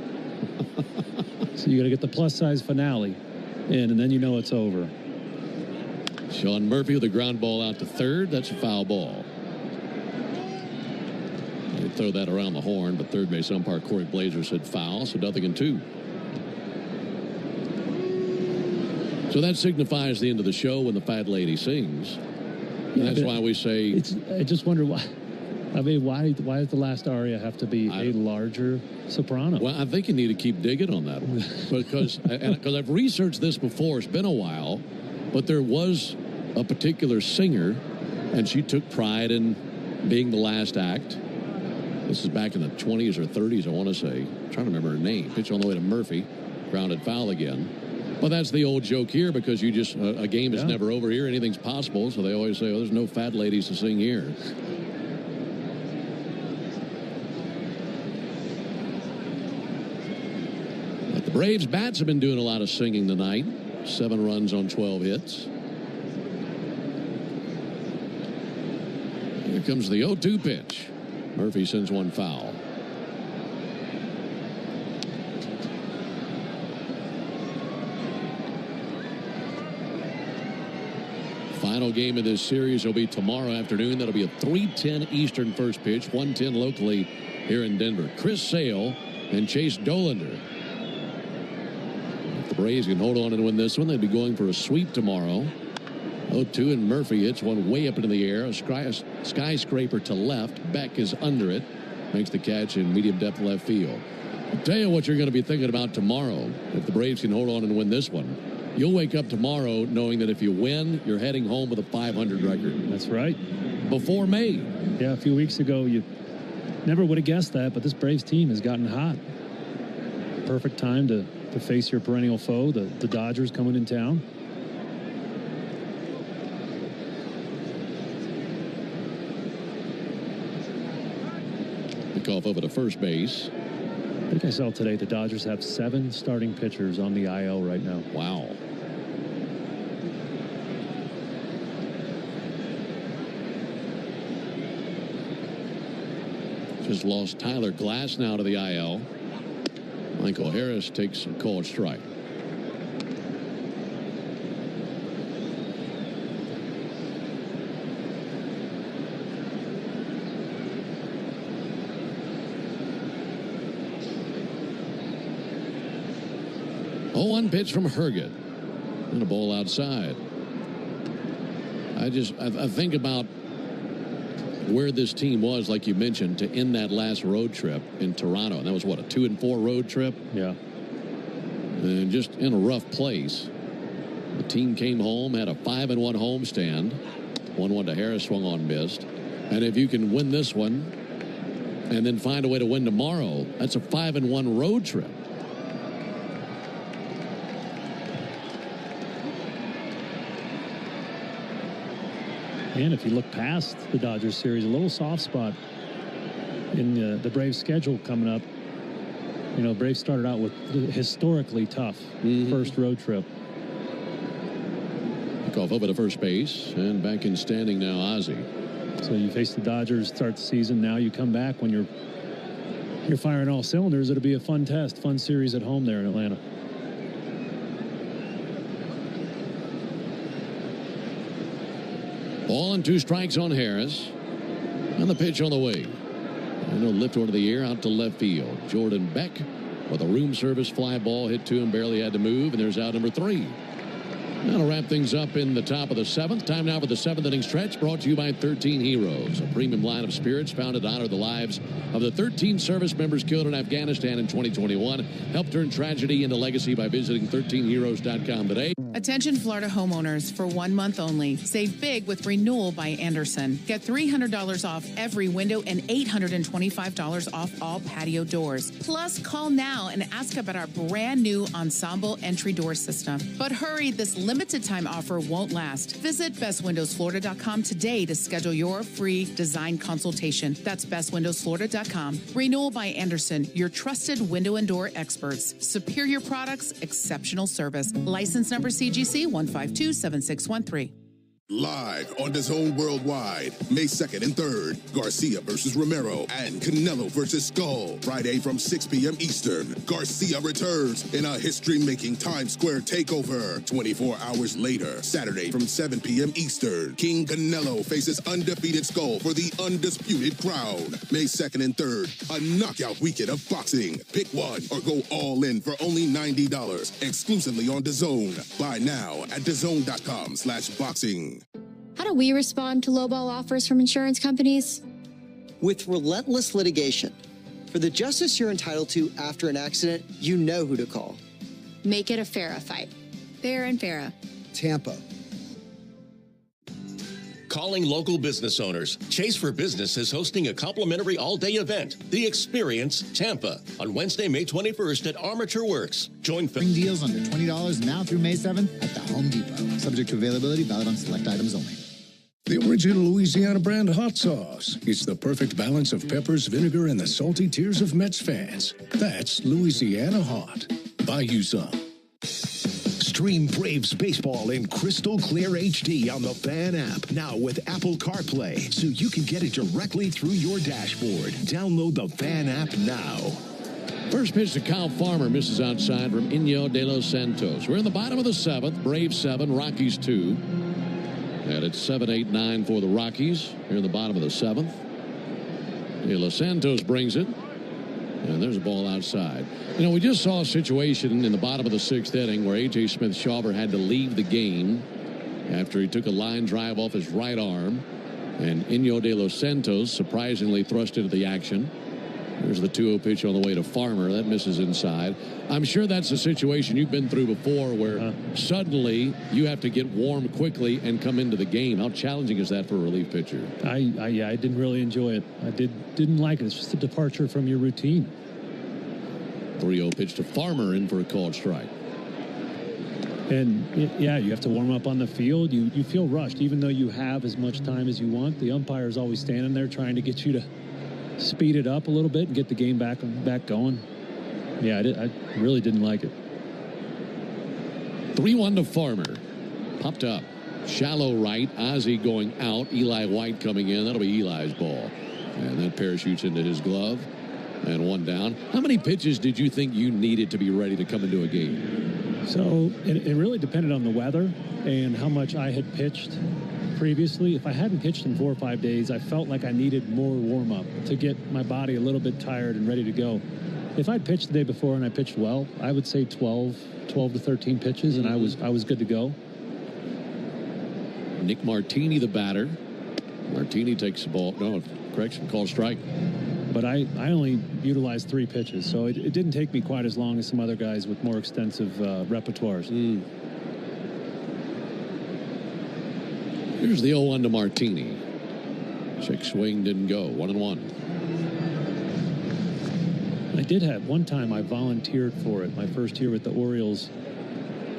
So you got to get the plus-size finale in, and then you know it's over. Sean Murphy with a ground ball out to third. That's a foul ball. They throw that around the horn, but third base umpire Corey Blazer said foul, so 0-2. So that signifies the end of the show when the fat lady sings. And that's why we say... I just wonder why. I mean, why does the last aria have to be a larger soprano? Well, I think you need to keep digging on that one because I've researched this before. It's been a while, but there was a particular singer, and she took pride in being the last act. This is back in the 20s or 30s, I want to say. I'm trying to remember her name. Pitch on the way to Murphy, grounded foul again. But that's the old joke here because you just a game is never over here. Anything's possible, so they always say, "Oh, there's no fat ladies to sing here." The Braves bats have been doing a lot of singing tonight. 7 runs on 12 hits. Here comes the 0-2 pitch. Murphy sends one foul. Final game of this series will be tomorrow afternoon. That'll be a 3:10 Eastern first pitch, 1:10 locally here in Denver. Chris Sale and Chase Dollander. The Braves can hold on and win this one. They'd be going for a sweep tomorrow. 0-2, and Murphy hits one way up into the air. A skyscraper to left. Beck is under it. Makes the catch in medium depth left field. I'll tell you what you're going to be thinking about tomorrow. If the Braves can hold on and win this one, you'll wake up tomorrow knowing that if you win, you're heading home with a 500 record. That's right. Before May. Yeah, a few weeks ago, you never would have guessed that, but this Braves team has gotten hot. Perfect time to face your perennial foe, the Dodgers coming in town. Pick off over to first base. I think I saw today the Dodgers have 7 starting pitchers on the IL right now. Wow. Just lost Tyler Glass now to the IL. Michael Harris takes a called strike. One pitch from Herget and a ball outside. I think about where this team was, like you mentioned, to end that last road trip in Toronto. And that was, what, a 2-4 road trip? Yeah. And just in a rough place. The team came home, had a 5-1 homestand. 1-1 to Harris, swung on, missed. And if you can win this one and then find a way to win tomorrow, that's a 5-1 road trip. And if you look past the Dodgers series, a little soft spot in the Braves schedule coming up. You know, Braves started out with historically tough first road trip. Pick off over to first base, and back in standing now, Ozzie. So you face the Dodgers, start the season. Now you come back when you're firing all cylinders. It'll be a fun test, fun series at home there in Atlanta. Ball and 2 strikes on Harris. And the pitch on the way. And a lift over the air out to left field. Jordan Beck with a room service fly ball hit to him, barely had to move, and there's out number 3. That'll wrap things up in the top of the 7th. Time now for the 7th inning stretch, brought to you by 13 Heroes, a premium line of spirits founded to honor the lives of the 13 service members killed in Afghanistan in 2021. Help turn tragedy into legacy by visiting 13heroes.com today. Attention Florida homeowners, for 1 month only. Save big with Renewal by Andersen. Get $300 off every window and $825 off all patio doors. Plus, call now and ask about our brand new Ensemble entry door system. But hurry, this limited time offer won't last. Visit bestwindowsflorida.com today to schedule your free design consultation. That's bestwindowsflorida.com. Renewal by Andersen, your trusted window and door experts. Superior products, exceptional service. License number CGC 1527613. Live on DAZN Worldwide, May 2nd and 3rd, Garcia versus Romero and Canelo versus Skull. Friday from 6 p.m. Eastern, Garcia returns in a history-making Times Square takeover. 24 hours later, Saturday from 7 p.m. Eastern, King Canelo faces undefeated Skull for the undisputed crown. May 2nd and 3rd, a knockout weekend of boxing. Pick one or go all in for only $90, exclusively on DAZN. Buy now at DAZN.com/boxing. How do we respond to lowball offers from insurance companies? with relentless litigation. For the justice you're entitled to after an accident, you know who to call. Make it a Farah fight. Fair and Farah. Tampa. Calling local business owners. Chase for Business is hosting a complimentary all-day event, The Experience Tampa, on Wednesday, May 21st at Armature Works. Join deals under $20 now through May 7th at the Home Depot. Subject to availability, valid on select items only. The original Louisiana brand hot sauce. It's the perfect balance of peppers, vinegar, and the salty tears of Mets fans. That's Louisiana Hot. Buy you some. Stream Braves baseball in crystal clear HD on the Fan app. Now with Apple CarPlay, so you can get it directly through your dashboard. Download the Fan app now. First pitch to Kyle Farmer, misses outside from Inyo de los Santos. We're in the bottom of the seventh. Braves 7, Rockies 2. And it's 7-8-9 for the Rockies. Here in the bottom of the seventh. De los Santos brings it. And there's a ball outside. You know, we just saw a situation in the bottom of the sixth inning where A.J. Smith-Shawver had to leave the game after he took a line drive off his right arm. And Inyo de los Santos surprisingly thrust into the action. There's the 2-0 pitch on the way to Farmer. That misses inside. I'm sure that's a situation you've been through before where suddenly you have to get warm quickly and come into the game. How challenging is that for a relief pitcher? I didn't really enjoy it. I didn't like it. It's just a departure from your routine. 3-0 pitch to Farmer, in for a called strike. And yeah, you have to warm up on the field. You feel rushed, even though you have as much time as you want. The umpire is always standing there trying to get you to speed it up a little bit and get the game back going. Yeah, I really didn't like it. 3-1 to Farmer. Popped up. Shallow right. Ozzie going out. Eli White coming in. That'll be Eli's ball. And that parachutes into his glove. And 1 down. How many pitches did you think you needed to be ready to come into a game? So it really depended on the weather and how much I had pitched previously. If I hadn't pitched in 4 or 5 days, I felt like I needed more warm-up to get my body a little bit tired and ready to go. If I'd pitched the day before and I pitched well, I would say 12 to 13 pitches, and I was good to go. Nick Martini, the batter. Martini takes the ball. No, correction, called strike. But I only utilized 3 pitches, so it didn't take me quite as long as some other guys with more extensive repertoires. Here's the 0-1 to Martini. Check swing didn't go. 1-1. I did have one time I volunteered for it. My first year with the Orioles.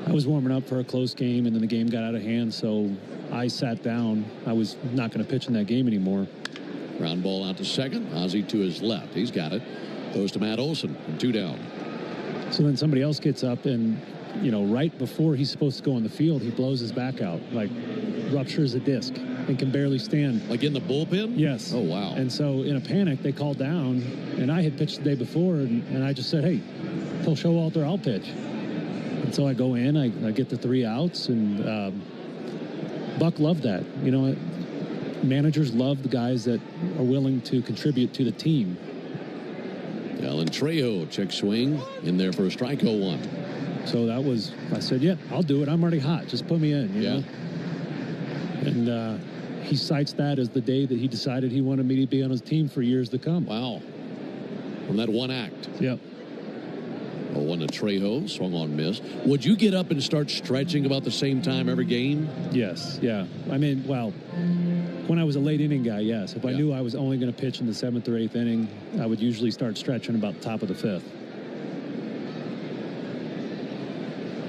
I was warming up for a close game, and then the game got out of hand, so I sat down. I was not going to pitch in that game anymore. Ground ball out to second. Ozzie to his left. He's got it. Goes to Matt Olson. And 2 down. So then somebody else gets up and, right before he's supposed to go on the field, he blows his back out, like ruptures a disc and can barely stand. Like in the bullpen? Yes. Oh, wow. And so in a panic, they called down, and I had pitched the day before, and I just said, hey, tell Showalter I'll pitch. And so I go in, I get the 3 outs, and Buck loved that. Managers love the guys that are willing to contribute to the team. Alan Trejo, check swing, in there for a strike. 0-1. So I said, yeah, I'll do it. I'm already hot. Just put me in, you know? And he cites that as the day that he decided he wanted me to be on his team for years to come. Wow. From that one act. Yep. 0-1 to Trejo, swung on miss. Would you get up and start stretching about the same time every game? Yes, yeah. I mean, well, when I was a late inning guy, yes. If I knew I was only going to pitch in the 7th or 8th inning, I would usually start stretching about the top of the 5th.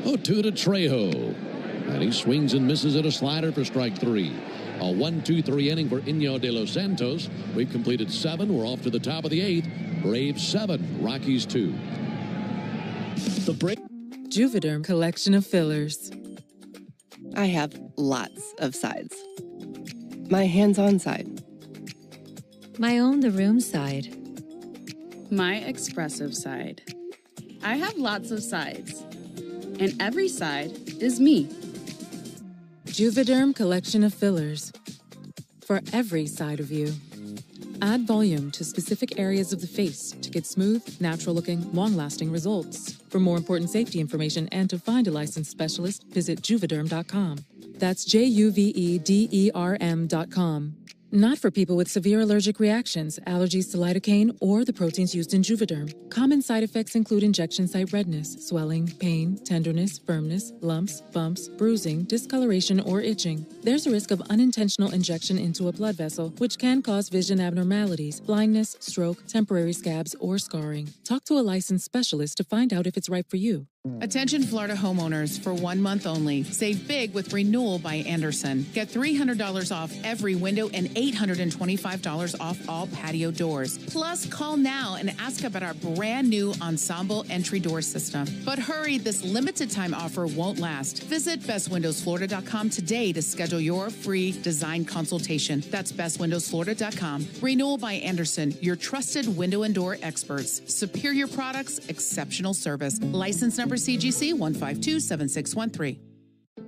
0-2 to Trejo. And he swings and misses at a slider for strike 3. A 1-2-3 inning for Inyo de los Santos. We've completed 7. We're off to the top of the 8th. Braves 7, Rockies 2. The Juvederm collection of fillers. I have lots of sides. My hands-on side. My own the room side. My expressive side. I have lots of sides. And every side is me. Juvederm collection of fillers. For every side of you. Add volume to specific areas of the face to get smooth, natural-looking, long-lasting results. For more important safety information and to find a licensed specialist, visit Juvederm.com. That's Juvederm.com. Not for people with severe allergic reactions, allergies to lidocaine, or the proteins used in Juvederm. Common side effects include injection site redness, swelling, pain, tenderness, firmness, lumps, bumps, bruising, discoloration, or itching. There's a risk of unintentional injection into a blood vessel, which can cause vision abnormalities, blindness, stroke, temporary scabs, or scarring. Talk to a licensed specialist to find out if it's right for you. Attention Florida homeowners, for 1 month only. Save big with Renewal by Anderson. Get $300 off every window and $825 off all patio doors. Plus, call now and ask about our brand new Ensemble entry door system. But hurry, this limited time offer won't last. Visit bestwindowsflorida.com today to schedule your free design consultation. That's bestwindowsflorida.com. Renewal by Anderson, your trusted window and door experts. Superior products, exceptional service. License number CGC 1527613.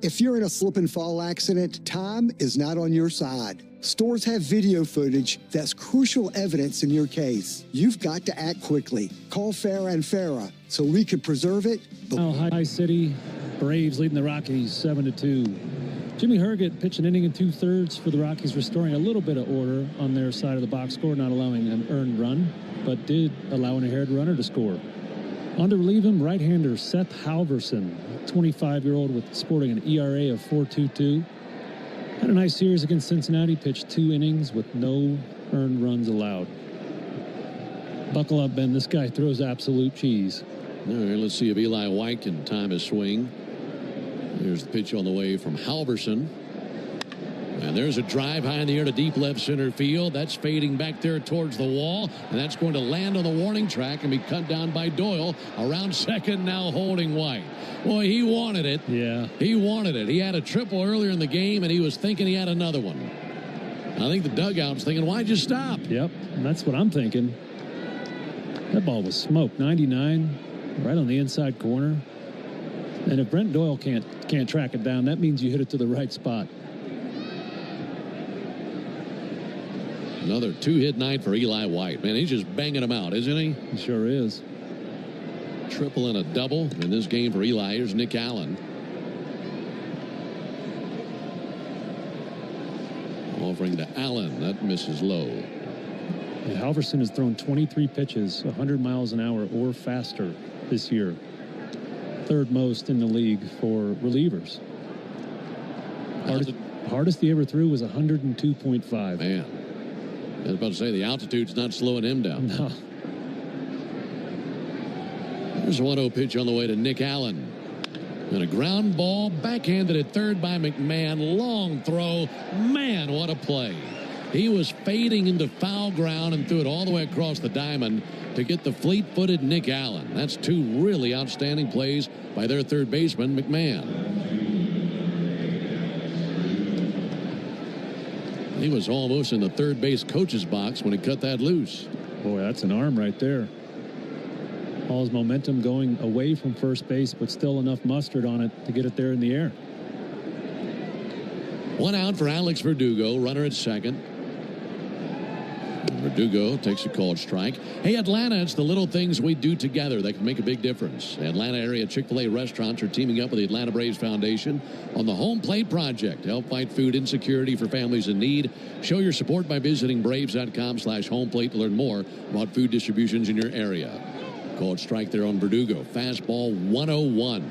If you're in a slip and fall accident, time is not on your side. Stores have video footage that's crucial evidence in your case. You've got to act quickly. Call Farah and Farah so we can preserve it. High City, Braves leading the Rockies 7-2. Jimmy Herget pitched an inning and 2/3 for the Rockies, restoring a little bit of order on their side of the box score, not allowing an earned run, but did allow an inherited runner to score. On to relieve him, right-hander Seth Halverson, 25-year-old with sporting an ERA of 4.22. Had a nice series against Cincinnati, pitched 2 innings with no earned runs allowed. Buckle up, Ben. This guy throws absolute cheese. All right, let's see if Eli White can time his swing. There's the pitch on the way from Halverson. And there's a drive high in the air to deep left center field. That's fading back there towards the wall. And that's going to land on the warning track and be cut down by Doyle. Around second now holding White. Boy, he wanted it. Yeah. He wanted it. He had a triple earlier in the game, and he was thinking he had another one. I think the dugout's thinking, why'd you stop? Yep, and that's what I'm thinking. That ball was smoked. 99, right on the inside corner. And if Brent Doyle can't track it down, that means you hit it to the right spot. Another 2-hit night for Eli White. Man, he's just banging them out, isn't he? He sure is. Triple and a double in this game for Eli. Here's Nick Allen. Offering to Allen. That misses low. And Halverson has thrown 23 pitches, 100 miles an hour or faster this year. Third most in the league for relievers. Hardest he ever threw was 102.5. Man. I was about to say, the altitude's not slowing him down. No. There's a 1-0 pitch on the way to Nick Allen. And a ground ball backhanded at third by McMahon. Long throw. Man, what a play. He was fading into foul ground and threw it all the way across the diamond to get the fleet-footed Nick Allen. That's 2 really outstanding plays by their third baseman, McMahon. He was almost in the third base coach's box when he cut that loose. Boy, that's an arm right there. All his momentum going away from first base, but still enough mustard on it to get it there in the air. 1 out for Alex Verdugo, runner at second. Verdugo takes a called strike. Hey, Atlanta, it's the little things we do together that can make a big difference. Atlanta area Chick-fil-A restaurants are teaming up with the Atlanta Braves Foundation on the Home Plate Project to help fight food insecurity for families in need. Show your support by visiting braves.com/homeplate to learn more about food distributions in your area. Called strike there on Verdugo. Fastball 101.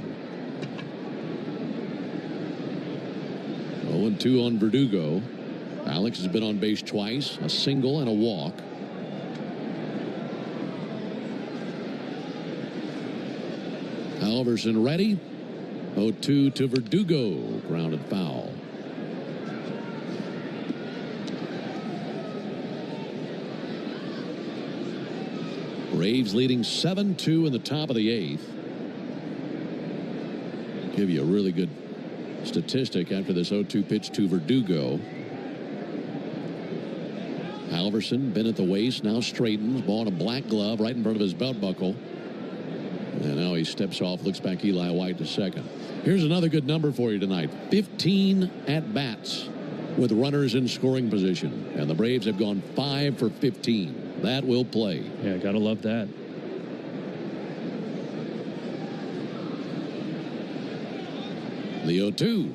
0-2 on Verdugo. Alex has been on base twice, a single and a walk. Halverson ready. 0-2 to Verdugo. Grounded foul. Braves leading 7-2 in the top of the 8th. Give you a really good statistic after this 0-2 pitch to Verdugo. Halverson, been at the waist, now straightens, ball in a black glove right in front of his belt buckle. And now he steps off, looks back Eli White to second. Here's another good number for you tonight. 15 at-bats with runners in scoring position. And the Braves have gone 5 for 15. That will play. Yeah, gotta love that. The 0-2.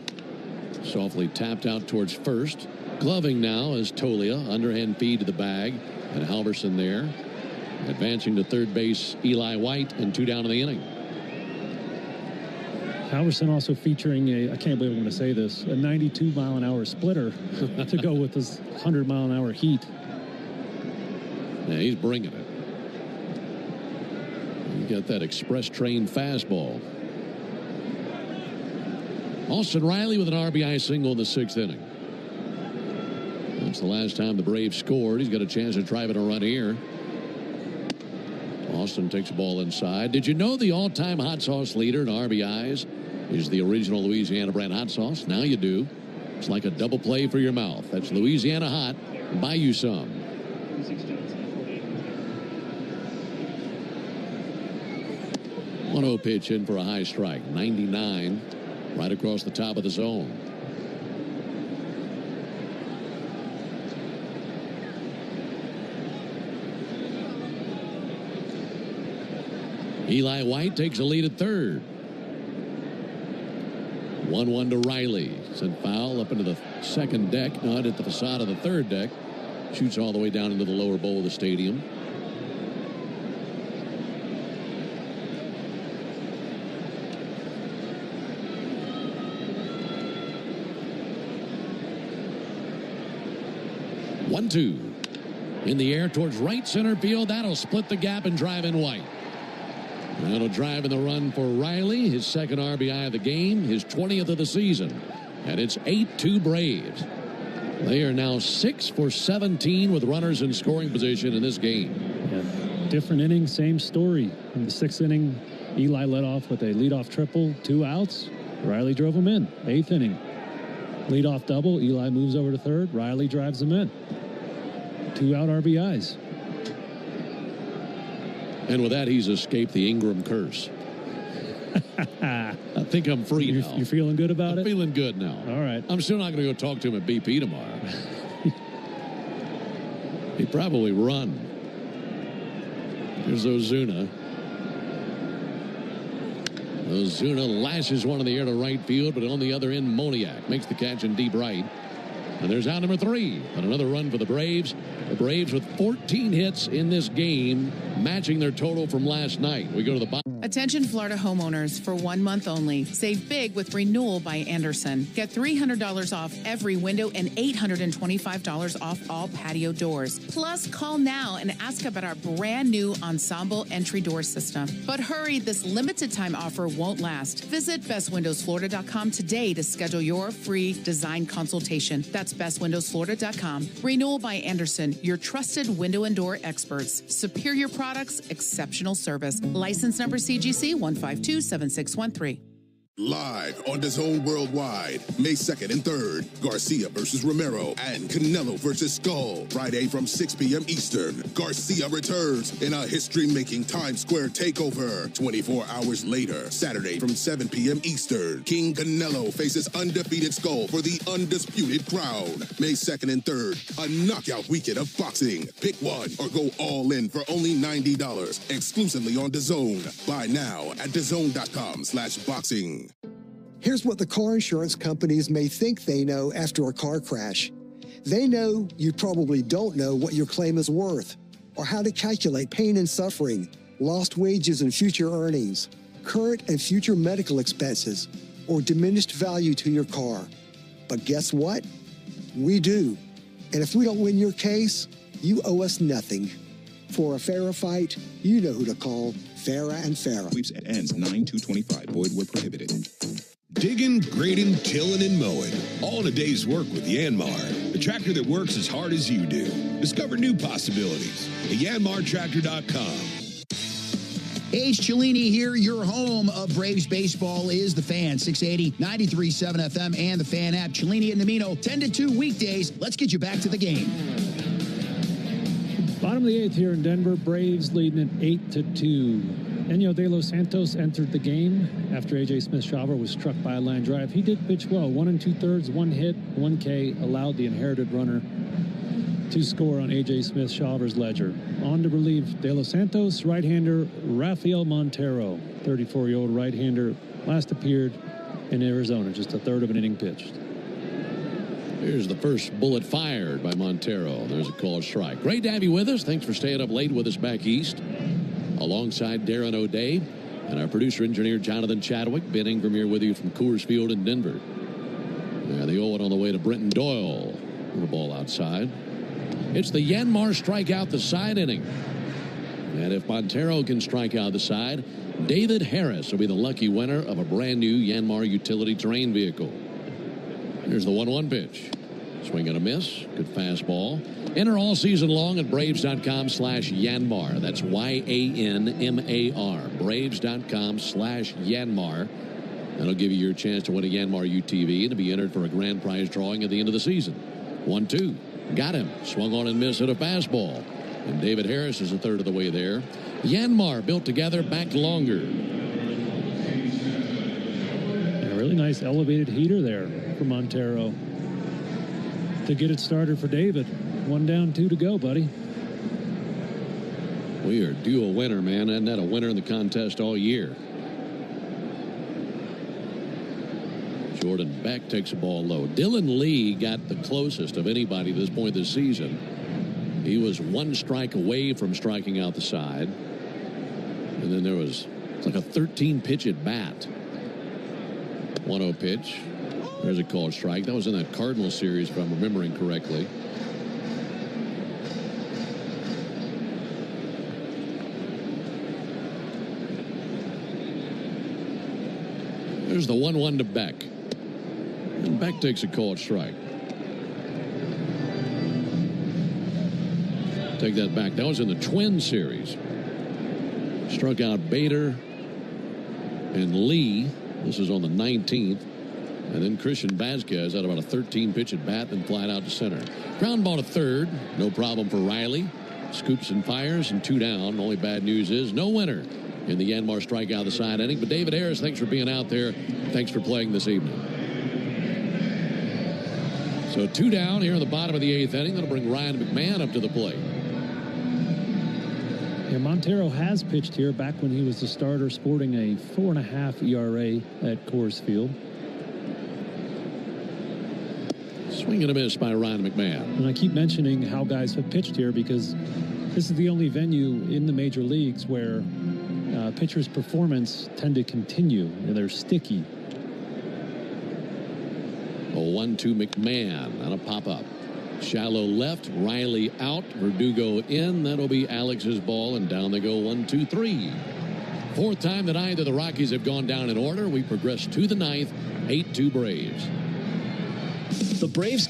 Softly tapped out towards first. Gloving now as Tolia, underhand feed to the bag, and Halverson there. Advancing to third base, Eli White, and 2 down in the inning. Halverson also featuring I can't believe I'm going to say this, a 92-mile-an-hour splitter to go with his 100-mile-an-hour heat. Yeah, he's bringing it. You got that express train fastball. Austin Riley with an RBI single in the 6th inning. That's the last time the Braves scored. He's got a chance to drive in a run here. Austin takes the ball inside. Did you know the all-time hot sauce leader in RBIs is the original Louisiana brand hot sauce? Now you do. It's like a double play for your mouth. That's Louisiana Hot. Buy you some. One 1-0 pitch in for a high strike. 99 right across the top of the zone. Eli White takes a lead at third. 1-1 to Riley. Sent foul up into the second deck. Not at the facade of the third deck. Shoots all the way down into the lower bowl of the stadium. One-two. In the air towards right center field. That'll split the gap and drive in White. That'll drive in the run for Riley. His second RBI of the game. His 20th of the season. And it's 8-2 Braves. They are now 6 for 17 with runners in scoring position in this game. Yeah. Different inning, same story. In the 6th inning, Eli led off with a leadoff triple, 2 outs. Riley drove him in. 8th inning. Leadoff double. Eli moves over to third. Riley drives him in. 2 out RBIs. And with that, he's escaped the Ingram curse. I think I'm free now. You're feeling good about it? I'm feeling good now. All right. I'm still not going to go talk to him at BP tomorrow. He'd probably run. Here's Ozuna. Ozuna lashes one in the air to right field, but on the other end, Moniak makes the catch in deep right. And there's out number 3. And another run for the Braves. The Braves with 14 hits in this game, matching their total from last night. We go to the bottom. Attention Florida homeowners, for 1 month only. Save big with Renewal by Anderson. Get $300 off every window and $825 off all patio doors. Plus, call now and ask about our brand new Ensemble entry door system. But hurry, this limited time offer won't last. Visit bestwindowsflorida.com today to schedule your free design consultation. That's bestwindowsflorida.com. Renewal by Anderson, your trusted window and door experts. Superior products, exceptional service. License number CGC 1527613. Live on DAZN Worldwide, May 2nd and 3rd, Garcia versus Romero and Canelo versus Skull. Friday from 6 p.m. Eastern, Garcia returns in a history-making Times Square takeover. 24 hours later, Saturday from 7 p.m. Eastern, King Canelo faces undefeated Skull for the undisputed crown. May 2nd and 3rd, a knockout weekend of boxing. Pick one or go all in for only $90, exclusively on DAZN. Buy now at DAZN.com/boxing. Here's what the car insurance companies may think they know after a car crash. They know you probably don't know what your claim is worth, or how to calculate pain and suffering, lost wages and future earnings, current and future medical expenses, or diminished value to your car. But guess what? We do. And if we don't win your case, you owe us nothing. For a fairer fight, you know who to call. Farah and Farah. Sweeps ends 9/2/25. Void where prohibited. Digging, grading, tilling, and mowing. All in a day's work with Yanmar, the tractor that works as hard as you do. Discover new possibilities at yanmartractor.com. Hey, it's Cellini here. Your home of Braves baseball is The Fan, 680, 93.7 FM, and The Fan app. Cellini and Nomino, 10 to 2 weekdays. Let's get you back to the game. Bottom of the 8th here in Denver. Braves leading at 8-2. Enyo De Los Santos entered the game after A.J. Smith-Shawver was struck by a line drive. He did pitch well. 1 2/3, 1 hit, 1 K, allowed the inherited runner to score on A.J. Smith-Shawver's ledger. On to relieve De Los Santos, right-hander Rafael Montero, 34-year-old right-hander, last appeared in Arizona, just a third of an inning pitched. Here's the first bullet fired by Montero. There's a called strike. Great to have you with us. Thanks for staying up late with us back east. Alongside Darren O'Day and our producer-engineer Jonathan Chadwick. Ben Ingram here with you from Coors Field in Denver. The 0-1 on the way to Brenton Doyle. The ball outside. It's the Yanmar strikeout the side inning. And if Montero can strike out the side, David Harris will be the lucky winner of a brand new Yanmar utility terrain vehicle. Here's the 1-1 pitch. Swing and a miss. Good fastball. Enter all season long at Braves.com/Yanmar. That's YANMAR. Braves.com/Yanmar. That'll give you your chance to win a Yanmar UTV and to be entered for a grand prize drawing at the end of the season. 1-2. Got him. Swung on and missed at a fastball. And David Harris is a third of the way there. Yanmar built together, back longer. A really nice elevated heater there for Montero to get it started for David. 1 down, 2 to go, buddy. We are due a winner, man. Hadn't had a winner in the contest all year. Jordan Beck takes a ball low. Dylan Lee got the closest of anybody to this point this season. He was 1 strike away from striking out the side. And then there was like a 13-pitch at bat. 1-0 pitch. There's a called strike. That was in that Cardinal series, if I'm remembering correctly. There's the 1-1 to Beck. And Beck takes a called strike. Take that back. That was in the Twin series. Struck out Bader and Lee. This is on the 19th. And then Christian Vazquez had about a 13-pitch at bat, then flied out to center. Ground ball to third. No problem for Riley. Scoops and fires, and 2 down. Only bad news is no winner in the Yanmar strikeout the side inning. But David Harris, thanks for being out there. Thanks for playing this evening. So 2 down here in the bottom of the 8th inning. That'll bring Ryan McMahon up to the plate. Yeah, Montero has pitched here back when he was the starter, sporting a 4.5 ERA at Coors Field. Swing and a miss by Ryan McMahon. And I keep mentioning how guys have pitched here because this is the only venue in the major leagues where pitchers' performance tend to continue and they're sticky. A 1-2 McMahon on a pop-up. Shallow left, Riley out, Verdugo in. That'll be Alex's ball, and down they go 1-2-3. 4th time that either the Rockies have gone down in order. We progress to the 9th, 8-2 Braves. The Braves.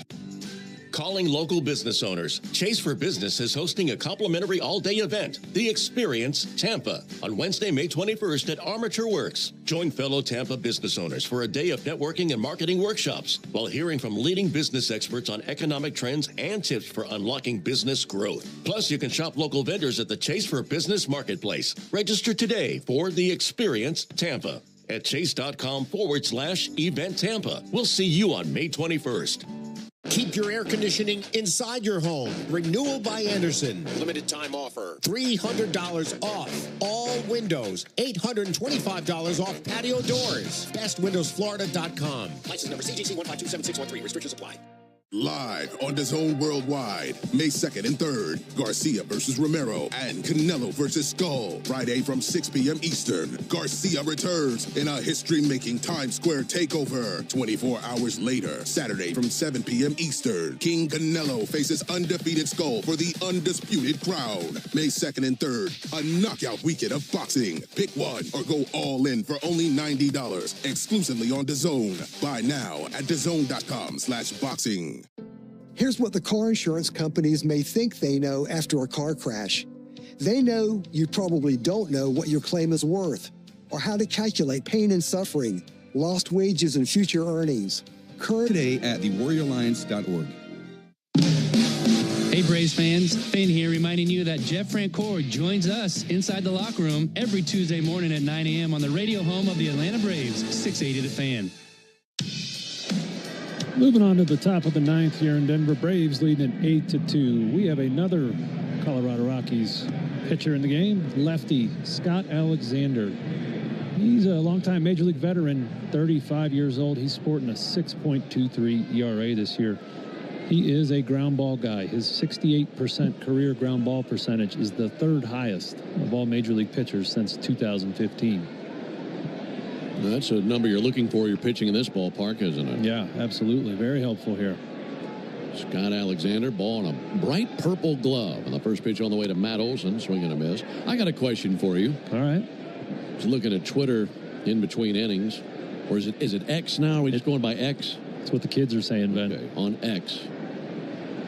Calling local business owners. Chase for Business is hosting a complimentary all-day event, The Experience Tampa, on Wednesday, May 21st at Armature Works. Join fellow Tampa business owners for a day of networking and marketing workshops while hearing from leading business experts on economic trends and tips for unlocking business growth. Plus, you can shop local vendors at the Chase for Business Marketplace. Register today for The Experience Tampa at chase.com/event Tampa. We'll see you on May 21st. Keep your air conditioning inside your home. Renewal by Anderson. Limited time offer. $300 off all windows. $825 off patio doors. BestWindowsFlorida.com. License number CGC 1527613. Restrictions apply. Live on DAZN Worldwide, May 2nd and 3rd, Garcia versus Romero and Canelo versus Skull. Friday from 6 p.m. Eastern, Garcia returns in a history-making Times Square takeover. 24 hours later, Saturday from 7 p.m. Eastern, King Canelo faces undefeated Skull for the undisputed crown. May 2nd and 3rd, a knockout weekend of boxing. Pick one or go all in for only $90, exclusively on DAZN. Buy now at DAZN.com/boxing. Here's what the car insurance companies may think they know after a car crash. They know you probably don't know what your claim is worth, or how to calculate pain and suffering, lost wages and future earnings. Today at thewarrioralliance.org. Hey Braves fans, Finn here reminding you that Jeff Francoeur joins us inside the locker room every Tuesday morning at 9 a.m. on the radio home of the Atlanta Braves, 680 The Fan. Moving on to the top of the 9th here in Denver, Braves leading at 8-2. We have another Colorado Rockies pitcher in the game, lefty Scott Alexander. He's a longtime Major League veteran, 35 years old. He's sporting a 6.23 ERA this year. He is a ground ball guy. His 68% career ground ball percentage is the third highest of all Major League pitchers since 2015. Now, that's a number you're looking for. You're pitching in this ballpark, isn't it? Yeah, absolutely. Very helpful here. Scott Alexander, ball in a bright purple glove. And the first pitch on the way to Matt Olson, swing and a miss. I got a question for you. All right. I was looking at Twitter in between innings. Or is it X now? Are we just going by X? That's what the kids are saying, Ben. Okay, on X.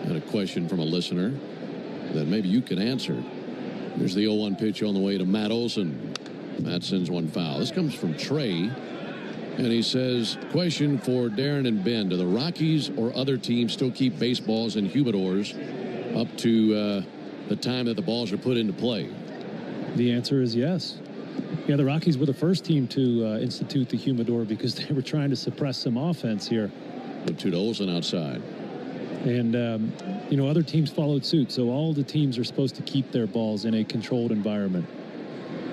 I had a question from a listener that maybe you can answer. There's the 0-1 pitch on the way to Matt Olson. Matt sends one foul. This comes from Trey. And he says, question for Darren and Ben. Do the Rockies or other teams still keep baseballs and humidors up to the time that the balls are put into play? The answer is yes. Yeah, the Rockies were the first team to institute the humidor because they were trying to suppress some offense here. Put two to Olsen outside. And, other teams followed suit. So all the teams are supposed to keep their balls in a controlled environment.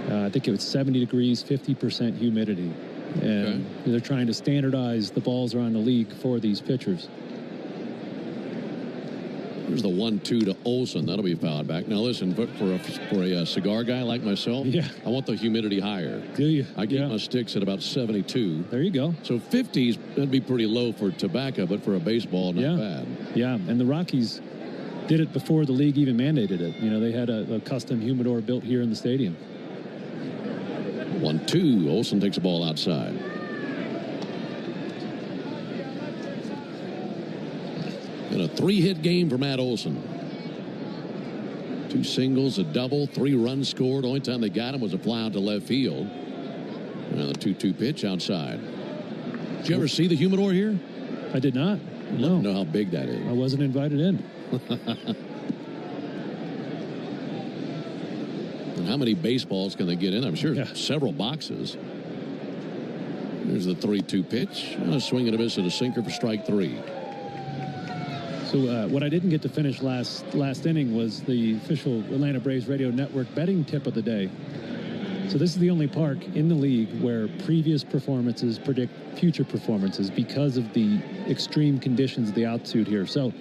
I think it was 70 degrees, 50% humidity. And they're trying to standardize the balls around the league for these pitchers. There's the 1-2 to Olsen. That'll be fouled back. Now, listen, for a cigar guy like myself, I want the humidity higher. Do you? I keep my sticks at about 72. There you go. So 50s, that'd be pretty low for tobacco, but for a baseball, not bad. Yeah, and the Rockies did it before the league even mandated it. They had a custom humidor built here in the stadium. 1-2. Olsen takes the ball outside. And a 3-hit game for Matt Olson. 2 singles, a double, 3 runs scored. Only time they got him was a fly out to left field. And the 2-2 pitch outside. Did you ever see the humidor here? I did not. I'd love to know how big that is. I wasn't invited in. And how many baseballs can they get in? I'm sure several boxes. There's the 3-2 pitch. A swing and a miss at a sinker for strike 3. So what I didn't get to finish last inning was the official Atlanta Braves Radio Network betting tip of the day. So this is the only park in the league where previous performances predict future performances because of the extreme conditions of the altitude here. So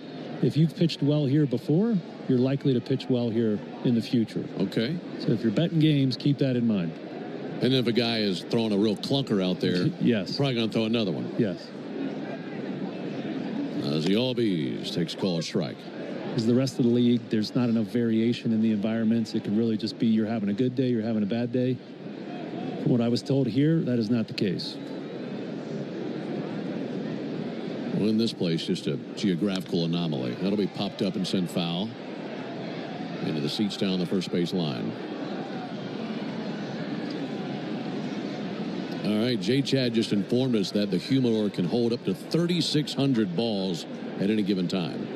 if you've pitched well here before, you're likely to pitch well here in the future. Okay. So if you're betting games, keep that in mind. And if a guy is throwing a real clunker out there, yes, probably going to throw another one. Yes. As the Albies takes call strike. As the rest of the league, there's not enough variation in the environments. It can really just be you're having a good day, you're having a bad day. From what I was told here, that is not the case. Well, in this place, just a geographical anomaly. That'll be popped up and sent foul into the seats down the first base line. All right, J-Chad just informed us that the humidor can hold up to 3,600 balls at any given time.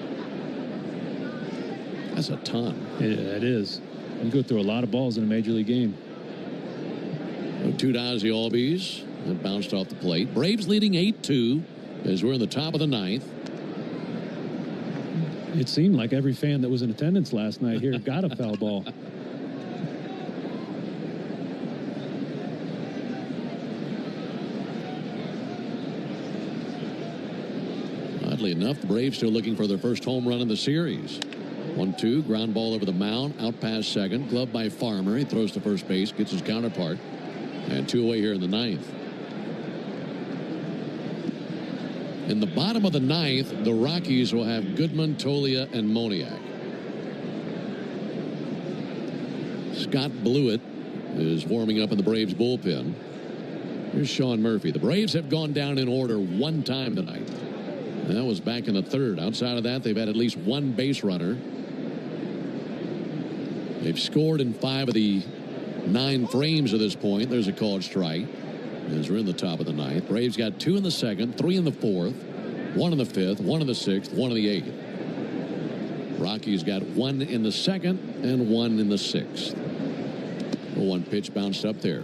That's a ton. Yeah, it is. You go through a lot of balls in a major league game. 2 down the Albies. That bounced off the plate. Braves leading 8-2 as we're in the top of the 9th. It seemed like every fan that was in attendance last night here got a foul ball. Oddly enough, the Braves still looking for their first home run in the series. 1-2, ground ball over the mound, out past second, gloved by Farmer. He throws to first base, gets his counterpart, and 2 away here in the 9th. In the bottom of the 9th, the Rockies will have Goodman, Tolia, and Moniak. Scott Blewett is warming up in the Braves bullpen. Here's Sean Murphy. The Braves have gone down in order 1 time tonight. That was back in the 3rd. Outside of that, they've had at least 1 base runner. They've scored in 5 of the 9 frames at this point. There's a called strike as we're in the top of the 9th. Braves got 2 in the 2nd, 3 in the 4th, 1 in the 5th, 1 in the 6th, 1 in the 8th. Rockies got 1 in the 2nd and 1 in the 6th. 1 pitch bounced up there.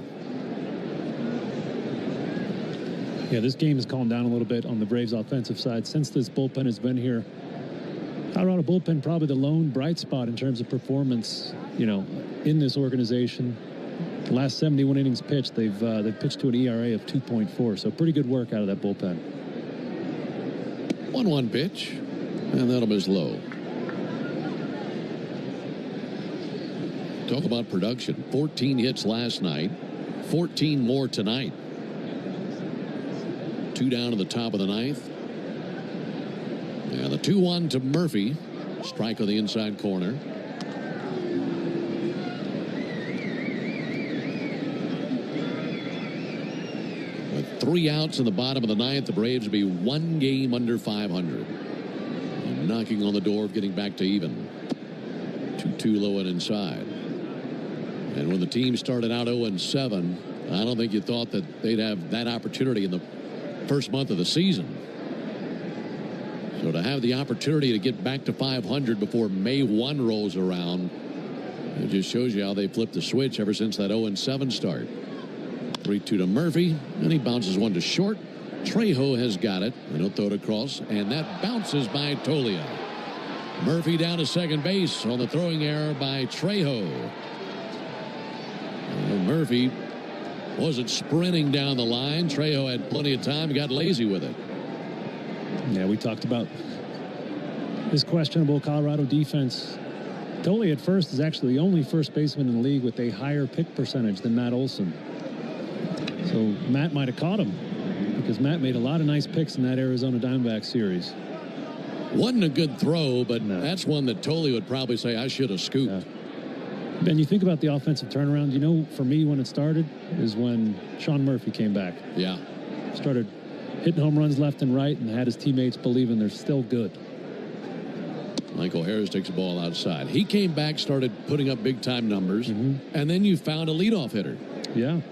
Yeah, this game has calmed down a little bit on the Braves offensive side since this bullpen has been here. Colorado bullpen probably the lone bright spot in terms of performance, in this organization. The last 71 innings pitched, they've pitched to an ERA of 2.4. So pretty good work out of that bullpen. 1-1 pitch, and that'll miss low. Talk about production. 14 hits last night, 14 more tonight. 2 down in the top of the ninth. And the 2-1 to Murphy. Strike on the inside corner. With 3 outs in the bottom of the ninth, the Braves will be 1 game under 500. And knocking on the door of getting back to even. 2-2 low and inside. And when the team started out 0-7, I don't think you thought that they'd have that opportunity in the first month of the season. So to have the opportunity to get back to 500 before May 1 rolls around, it just shows you how they flipped the switch ever since that 0-7 start. 3-2 to Murphy, and he bounces one to short. Trejo has got it, and he'll throw it across, and that bounces by Tolia. Murphy down to second base on the throwing error by Trejo. Murphy wasn't sprinting down the line. Trejo had plenty of time, got lazy with it. Yeah, we talked about this questionable Colorado defense. Tolia at first is actually the only first baseman in the league with a higher pick percentage than Matt Olson. So Matt might have caught him because Matt made a lot of nice picks in that Arizona Diamondbacks series. Wasn't a good throw, but that's one that Tolia would probably say, I should have scooped. Yeah. Ben, you think about the offensive turnaround, you know, for me, when it started is when Sean Murphy came back. Yeah. Started hitting home runs left and right and had his teammates believing they're still good. Michael Harris takes the ball outside. He came back, started putting up big-time numbers, and then you found a leadoff hitter. Yeah.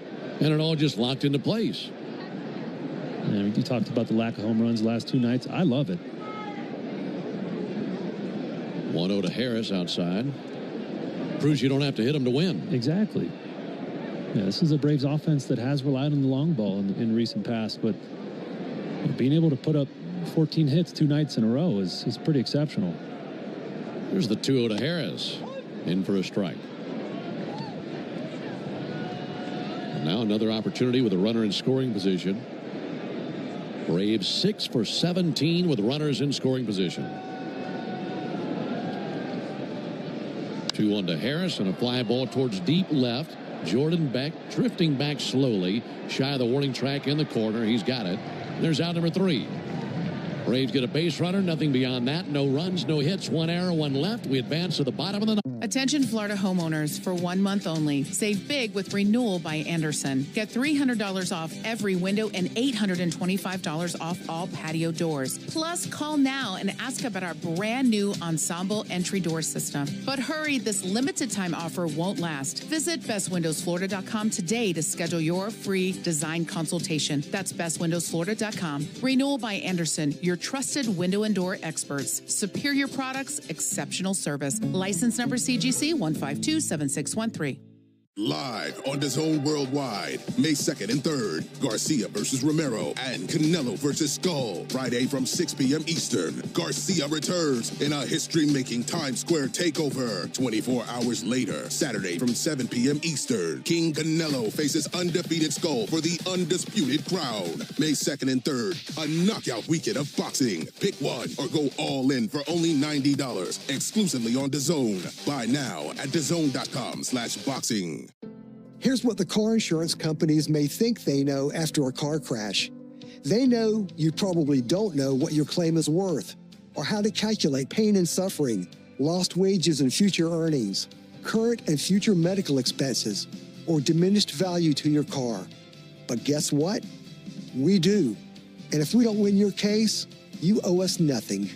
And it all just locked into place. Yeah, you talked about the lack of home runs the last 2 nights. I love it. 1-0 to Harris outside. Proves you don't have to hit him to win. Exactly. Yeah, this is a Braves offense that has relied on the long ball in recent past, but being able to put up 14 hits 2 nights in a row is pretty exceptional. Here's the 2-0 to Harris. In for a strike. And now another opportunity with a runner in scoring position. Braves 6 for 17 with runners in scoring position. 2-1 to Harris and a fly ball towards deep left. Jordan Beck drifting back slowly, shy of the warning track in the corner. He's got it. There's out number 3. Braves get a base runner, nothing beyond that. No runs, no hits, 1 error, 1 left. We advance to the bottom of the ninth. Attention Florida homeowners, for 1 month only. Save big with Renewal by Andersen. Get $300 off every window and $825 off all patio doors. Plus, call now and ask about our brand new Ensemble entry door system. But hurry, this limited time offer won't last. Visit bestwindowsflorida.com today to schedule your free design consultation. That's bestwindowsflorida.com. Renewal by Andersen, your trusted window and door experts. Superior products, exceptional service. License number CGC 1527613. Live on DAZN Worldwide, May 2nd and 3rd, Garcia versus Romero and Canelo versus Skull. Friday from 6 p.m. Eastern, Garcia returns in a history-making Times Square takeover. 24 hours later, Saturday from 7 p.m. Eastern, King Canelo faces undefeated Skull for the undisputed crown. May 2nd and 3rd, a knockout weekend of boxing. Pick one or go all in for only $90, exclusively on DAZN. Buy now at DAZN.com/boxing. Here's what the car insurance companies may think they know after a car crash. They know you probably don't know what your claim is worth, or how to calculate pain and suffering, lost wages and future earnings, current and future medical expenses, or diminished value to your car. But guess what? We do. And if we don't win your case, you owe us nothing.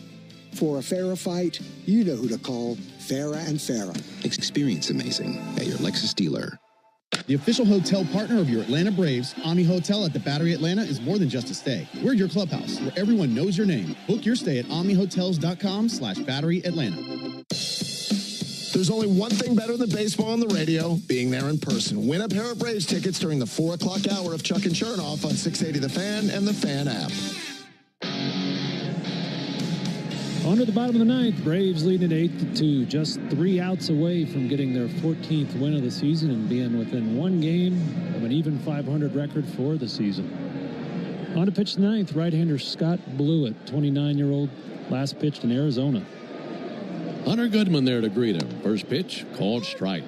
For a fairer fight, you know who to call. Farah and Farah. Experience amazing at your Lexus dealer. The official hotel partner of your Atlanta Braves, Omni Hotel at the Battery Atlanta, is more than just a stay. We're your clubhouse, where everyone knows your name. Book your stay at omnihotels.com/Battery Atlanta. There's only one thing better than baseball on the radio, being there in person. Win a pair of Braves tickets during the 4 o'clock hour of Chuck and Chernoff on 680 The Fan and the Fan app. On to the bottom of the ninth. Braves leading at 8-2. Just 3 outs away from getting their 14th win of the season and being within 1 game of an even 500 record for the season. On to pitch the ninth. Right-hander Scott Blewett, 29-year-old, last pitched in Arizona. Hunter Goodman there to greet him. First pitch, called strike.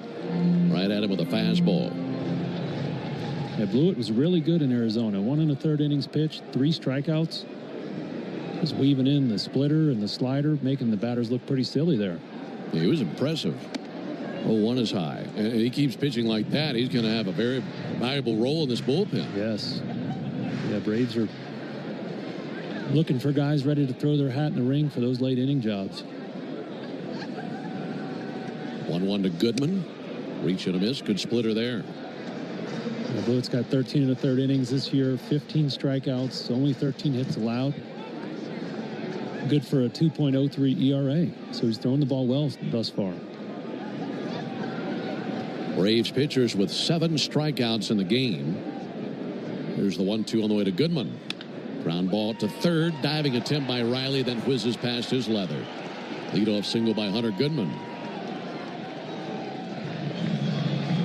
Right at him with a fastball. Yeah, Blewett was really good in Arizona. 1 1/3 innings pitched, 3 strikeouts. Just weaving in the splitter and the slider, making the batters look pretty silly there. He was impressive. 0-1 is high. And he keeps pitching like that, he's going to have a very valuable role in this bullpen. Yes. Yeah, Braves are looking for guys ready to throw their hat in the ring for those late inning jobs. 1-1 to Goodman. Reach and a miss. Good splitter there. Yeah, Blewett's got 13 1/3 innings this year, 15 strikeouts, only 13 hits allowed. Good for a 2.03 ERA. So he's throwing the ball well thus far. Braves pitchers with 7 strikeouts in the game. Here's the 1-2 on the way to Goodman. Ground ball to third. Diving attempt by Riley, then whizzes past his leather. Leadoff single by Hunter Goodman.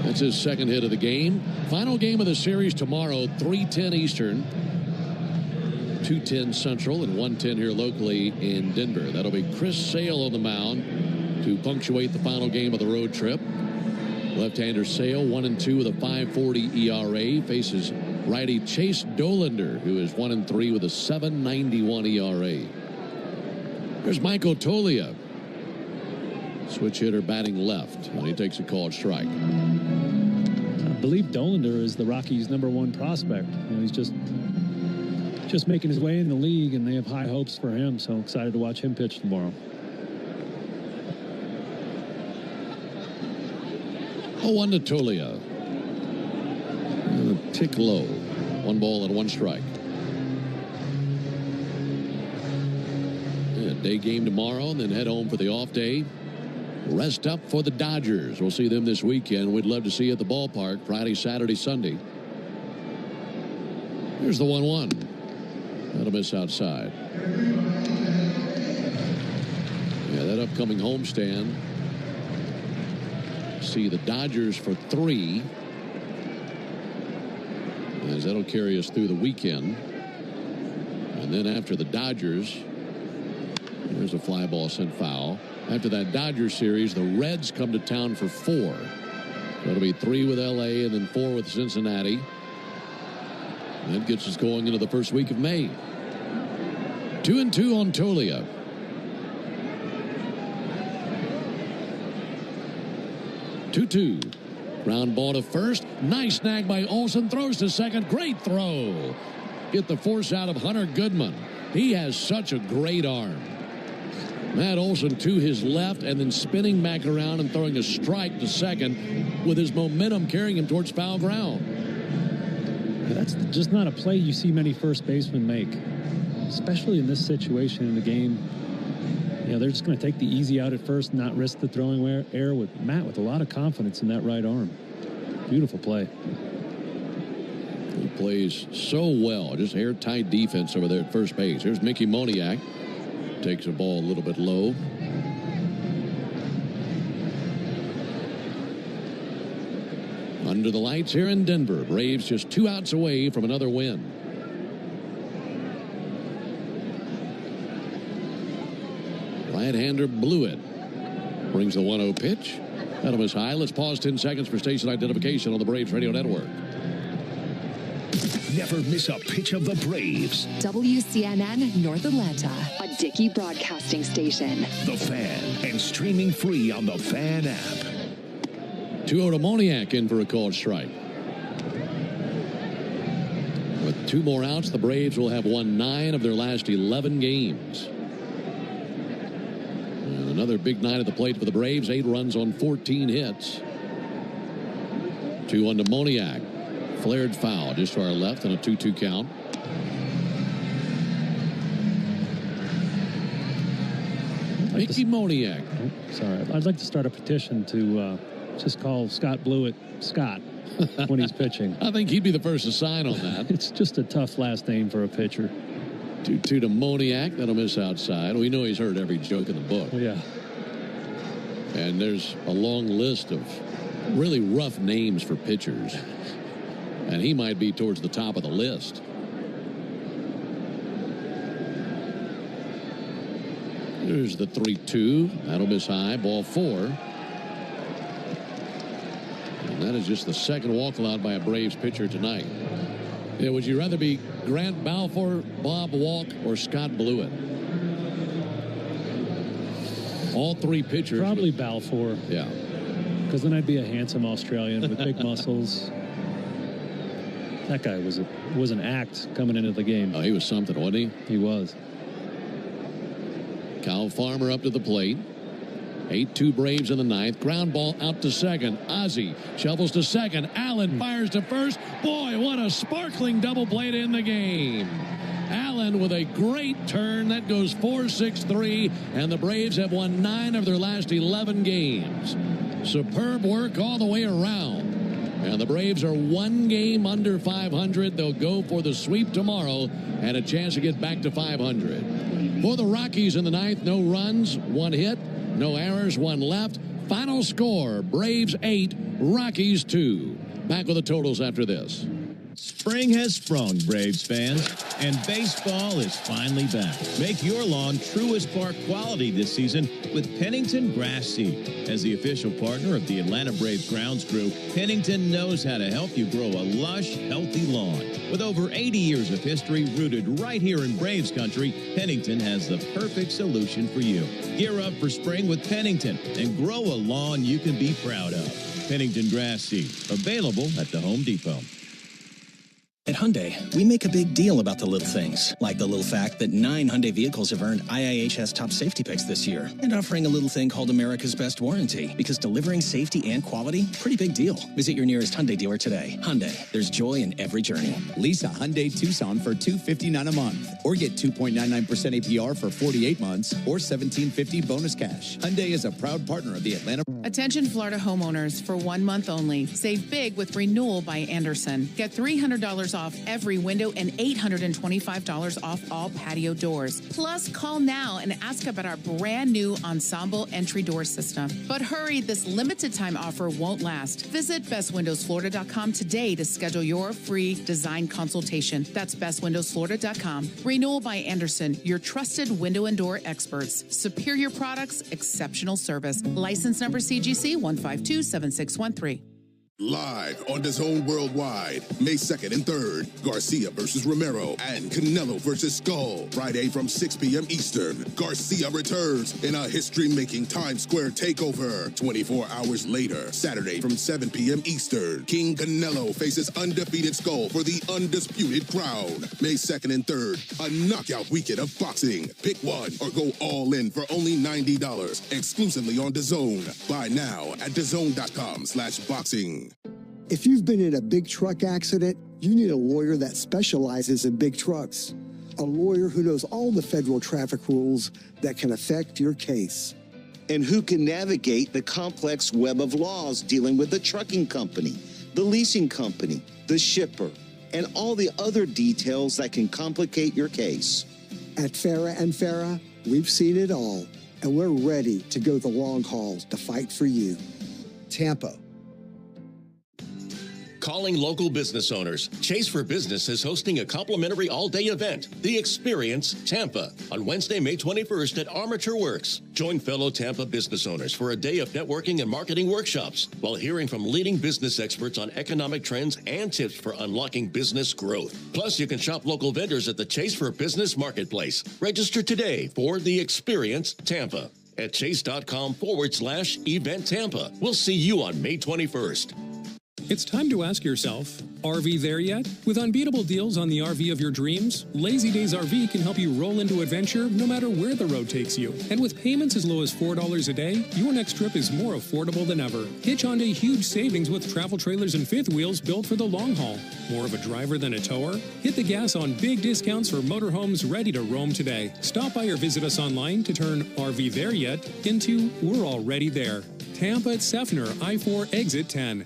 That's his second hit of the game. Final game of the series tomorrow, 3:10 Eastern. 2:10 Central and 1:10 here locally in Denver. That'll be Chris Sale on the mound to punctuate the final game of the road trip. Left-hander Sale, 1-2 with a 5.40 ERA, faces righty Chase Dolander, who is 1-3 with a 7.91 ERA. There's Mike Otolia, switch hitter batting left when he takes a called strike. I believe Dolander is the Rockies' #1 prospect. You know, he's just making his way in the league, and they have high hopes for him, so excited to watch him pitch tomorrow. 0-1 to Tolia. Tick low. 1 ball and 1 strike. Yeah, day game tomorrow, and then head home for the off day. Rest up for the Dodgers. We'll see them this weekend. We'd love to see you at the ballpark Friday, Saturday, Sunday. Here's the 1-1. That'll miss outside. Yeah, that upcoming homestand. See the Dodgers for 3. As that'll carry us through the weekend. And then after the Dodgers, there's a fly ball sent foul. After that Dodgers series, the Reds come to town for 4. That'll be 3 with LA and then 4 with Cincinnati. And that gets us going into the first week of May. 2-2 on Tolia. 2-2. Ground ball to first. Nice snag by Olsen. Throws to second. Great throw. Get the force out of Hunter Goodman. He has such a great arm. Matt Olsen to his left and then spinning back around and throwing a strike to second with his momentum carrying him towards foul ground. That's just not a play you see many first basemen make, especially in this situation in the game. You know, they're just going to take the easy out at first, not risk the throwing error with Matt with a lot of confidence in that right arm. Beautiful play. He plays so well. Just airtight defense over there at first base. Here's Mickey Moniak. Takes the ball a little bit low. Under the lights here in Denver. Braves just 2 outs away from another win. Right-hander Blewett brings the 1-0 pitch. That'll miss high. Let's pause 10 seconds for station identification on the Braves Radio Network. Never miss a pitch of the Braves. WCNN North Atlanta, a Dickey broadcasting station. The Fan, and streaming free on the Fan app. 2-0 to Moniak in for a called strike. With 2 more outs, the Braves will have won 9 of their last 11 games. And another big night at the plate for the Braves. 8 runs on 14 hits. 2-1 to Moniak. Flared foul just to our left and a 2-2 count. Mickey Moniak. Oh, sorry. I'd like to start a petition to just call Scott Blewett Scott when he's pitching. I think he'd be the first to sign on that. It's just a tough last name for a pitcher. 2-2 to Moniak. That'll miss outside. We know he's heard every joke in the book. Oh, yeah. And there's a long list of really rough names for pitchers. And he might be towards the top of the list. There's the 3-2. That'll miss high. Ball 4. And that is just the second walk allowed by a Braves pitcher tonight. Yeah, would you rather be Grant Balfour, Bob Walk, or Scott Blewett? All three pitchers. Probably Balfour. Yeah. Because then I'd be a handsome Australian with big muscles. That guy was an act coming into the game. Oh, he was something, wasn't he? He was. Kyle Farmer up to the plate. 8-2 Braves in the ninth. Ground ball out to second. Ozzie shovels to second. Allen fires to first. Boy, what a sparkling double play to end the game. Allen with a great turn. That goes 4-6-3, and the Braves have won 9 of their last 11 games. Superb work all the way around. And the Braves are 1 game under 500. They'll go for the sweep tomorrow and a chance to get back to 500. For the Rockies in the ninth, no runs, 1 hit, no errors, 1 left. Final score, Braves 8, Rockies 2. Back with the totals after this. Spring has sprung, Braves fans, and baseball is finally back. Make your lawn truest park quality this season with Pennington Grass Seed. As the official partner of the Atlanta Braves grounds crew, Pennington knows how to help you grow a lush, healthy lawn. With over 80 years of history rooted right here in Braves country, Pennington has the perfect solution for you. Gear up for spring with Pennington and grow a lawn you can be proud of. Pennington Grass Seed, available at the Home Depot. At Hyundai, we make a big deal about the little things, like the little fact that 9 Hyundai vehicles have earned IIHS top safety picks this year, and offering a little thing called America's Best Warranty, because delivering safety and quality, pretty big deal. Visit your nearest Hyundai dealer today. Hyundai, there's joy in every journey. Lease a Hyundai Tucson for $259 a month, or get 2.99% APR for 48 months, or $1,750 bonus cash. Hyundai is a proud partner of the Atlanta. Attention Florida homeowners, for 1 month only. Save big with Renewal by Anderson. Get $300 off every window and $825 off all patio doors. Plus, call now and ask about our brand new Ensemble entry door system. But hurry, this limited time offer won't last. Visit bestwindowsflorida.com today to schedule your free design consultation. That's bestwindowsflorida.com. Renewal by Anderson, your trusted window and door experts. Superior products, exceptional service. License number CGC 1527613. Live on DAZN Worldwide, May 2nd and 3rd, Garcia versus Romero and Canelo versus Skull. Friday from 6 p.m. Eastern, Garcia returns in a history-making Times Square takeover. 24 hours later, Saturday from 7 p.m. Eastern, King Canelo faces undefeated Skull for the undisputed crown. May 2nd and 3rd, a knockout weekend of boxing. Pick one or go all in for only $90, exclusively on DAZN. Buy now at DAZN.com/boxing. If you've been in a big truck accident, you need a lawyer that specializes in big trucks. A lawyer who knows all the federal traffic rules that can affect your case. And who can navigate the complex web of laws dealing with the trucking company, the leasing company, the shipper, and all the other details that can complicate your case. At Farah & Farah, we've seen it all, and we're ready to go the long haul to fight for you. Tampa. Calling local business owners. Chase for Business is hosting a complimentary all-day event, The Experience Tampa, on Wednesday, May 21st at Armature Works. Join fellow Tampa business owners for a day of networking and marketing workshops while hearing from leading business experts on economic trends and tips for unlocking business growth. Plus, you can shop local vendors at the Chase for Business Marketplace. Register today for The Experience Tampa at chase.com/event Tampa. We'll see you on May 21st. It's time to ask yourself, RV there yet? With unbeatable deals on the RV of your dreams, Lazy Days RV can help you roll into adventure no matter where the road takes you. And with payments as low as $4 a day, your next trip is more affordable than ever. Hitch onto huge savings with travel trailers and fifth wheels built for the long haul. More of a driver than a tower? Hit the gas on big discounts for motorhomes ready to roam today. Stop by or visit us online to turn RV there yet into we're already there. Tampa at Seffner, I-4 exit 10.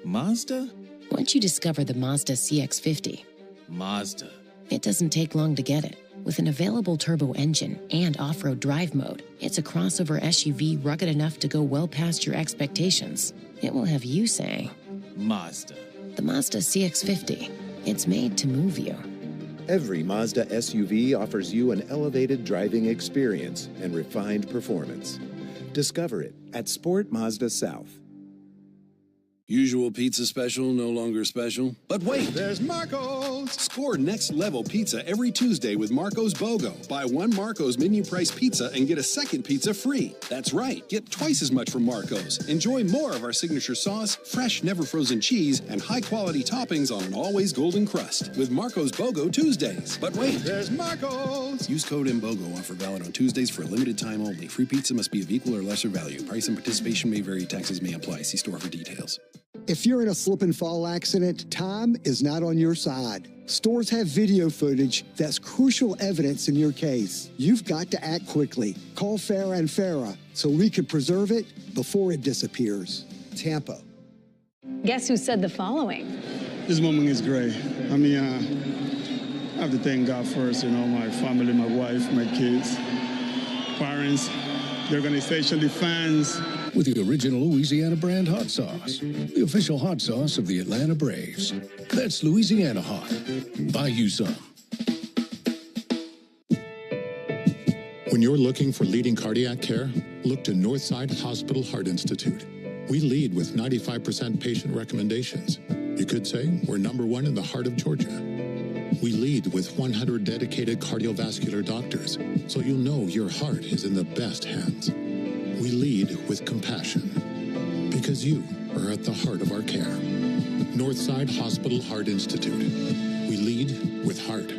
Mazda? Once you discover the Mazda CX-50, Mazda. It doesn't take long to get it. With an available turbo engine and off-road drive mode, it's a crossover SUV rugged enough to go well past your expectations. It will have you saying, Mazda. The Mazda CX-50. It's made to move you. Every Mazda SUV offers you an elevated driving experience and refined performance. Discover it at Sport Mazda South. Usual pizza special, no longer special. But wait, there's Marco's! Score next level pizza every Tuesday with Marco's BOGO. Buy one Marco's menu price pizza and get a second pizza free. That's right, get twice as much from Marco's. Enjoy more of our signature sauce, fresh, never frozen cheese, and high quality toppings on an always golden crust with Marco's BOGO Tuesdays. But wait, there's Marco's! Use code MBOGO. Offer valid on Tuesdays for a limited time only. Free pizza must be of equal or lesser value. Price and participation may vary. Taxes may apply. See store for details. If you're in a slip and fall accident, time is not on your side. Stores have video footage that's crucial evidence in your case. You've got to act quickly. Call Farah and Farah so we can preserve it before it disappears. Tampa. Guess who said the following? This moment is great. I mean, I have to thank God first, my family, my wife, my kids, parents, the organization, the fans. With the original Louisiana brand hot sauce, the official hot sauce of the Atlanta Braves. That's Louisiana Hot. Buy you some. When you're looking for leading cardiac care, look to Northside Hospital Heart Institute. We lead with 95% patient recommendations. You could say we're #1 in the heart of Georgia. We lead with 100 dedicated cardiovascular doctors, so you'll know your heart is in the best hands. We lead with compassion, because you are at the heart of our care. Northside Hospital Heart Institute. We lead with heart.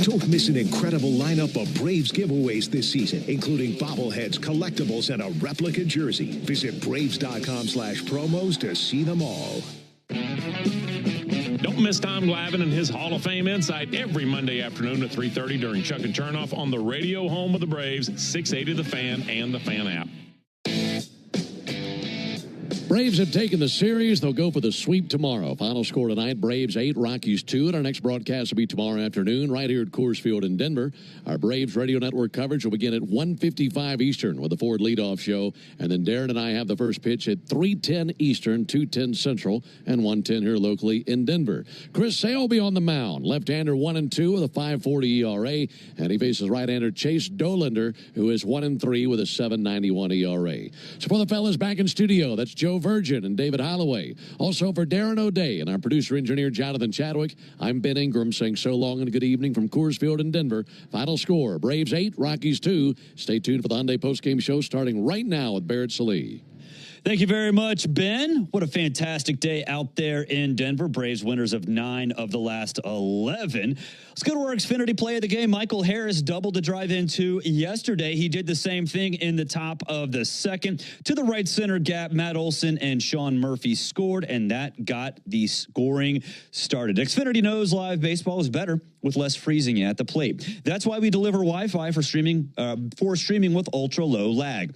Don't miss an incredible lineup of Braves giveaways this season, including bobbleheads, collectibles, and a replica jersey. Visit Braves.com/promos to see them all. Don't miss Tom Glavine and his Hall of Fame Insight every Monday afternoon at 3:30 during Chuck and Chernoff on the radio home of the Braves, 680 The Fan and the Fan app. Braves have taken the series. They'll go for the sweep tomorrow. Final score tonight, Braves 8, Rockies 2. And our next broadcast will be tomorrow afternoon right here at Coors Field in Denver. Our Braves Radio Network coverage will begin at 1:55 Eastern with the Ford leadoff show. And then Darren and I have the first pitch at 3:10 Eastern, 2:10 Central, and 1:10 here locally in Denver. Chris Sale will be on the mound. Left-hander 1-2 with a 5.40 ERA. And he faces right-hander Chase Dolander, who is 1-3 with a 7.91 ERA. So for the fellas back in studio, that's Joe Virgin and David Holloway. Also for Darren O'Day and our producer-engineer Jonathan Chadwick, I'm Ben Ingram saying so long and good evening from Coors Field in Denver. Final score, Braves 8, Rockies 2. Stay tuned for the Hyundai postgame show starting right now with Barrett Salee. Thank you very much, Ben. What a fantastic day out there in Denver. Braves winners of 9 of the last 11. Let's go to our Xfinity play of the game. Michael Harris doubled to drive into yesterday. He did the same thing in the top of the second. To the right center gap, Matt Olson and Sean Murphy scored, and that got the scoring started. Xfinity knows live baseball is better with less freezing at the plate. That's why we deliver Wi-Fi for streaming with ultra-low lag.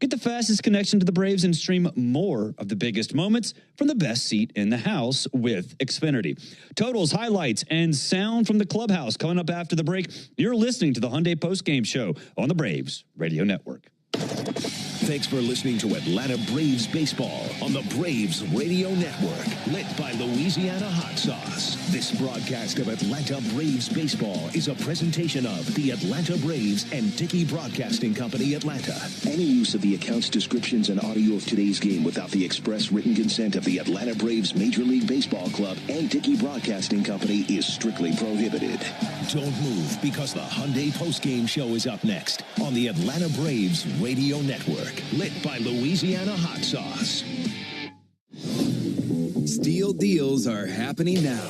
Get the fastest connection to the Braves and stream more of the biggest moments from the best seat in the house with Xfinity. Totals, highlights, and sound from the clubhouse coming up after the break. You're listening to the Hyundai Postgame Show on the Braves Radio Network. Thanks for listening to Atlanta Braves Baseball on the Braves Radio Network, lit by Louisiana Hot Sauce. This broadcast of Atlanta Braves Baseball is a presentation of the Atlanta Braves and Dickey Broadcasting Company, Atlanta. Any use of the accounts, descriptions, and audio of today's game without the express written consent of the Atlanta Braves Major League Baseball Club and Dickey Broadcasting Company is strictly prohibited. Don't move, because the Hyundai Postgame Show is up next on the Atlanta Braves Radio Network, lit by Louisiana Hot Sauce. Steel deals are happening now.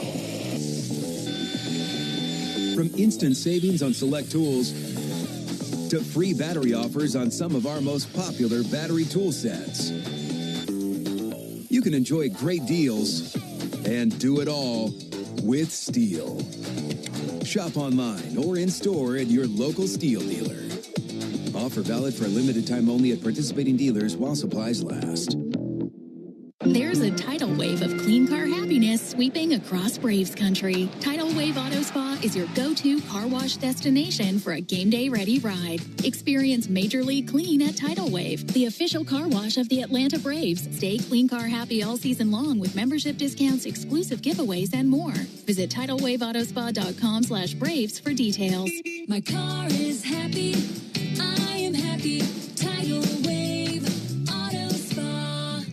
From instant savings on select tools to free battery offers on some of our most popular battery tool sets. You can enjoy great deals and do it all with Steel. Shop online or in store at your local Steel dealer. Offer valid for a limited time only at participating dealers while supplies last. They There's a tidal wave of clean car happiness sweeping across Braves country. Tidal Wave Auto Spa is your go-to car wash destination for a game day ready ride. Experience Major League Clean at Tidal Wave, the official car wash of the Atlanta Braves. Stay clean car happy all season long with membership discounts, exclusive giveaways, and more. Visit TidalWaveAutoSpa.com/Braves for details. My car is happy. I am happy. Tidal Wave Auto Spa.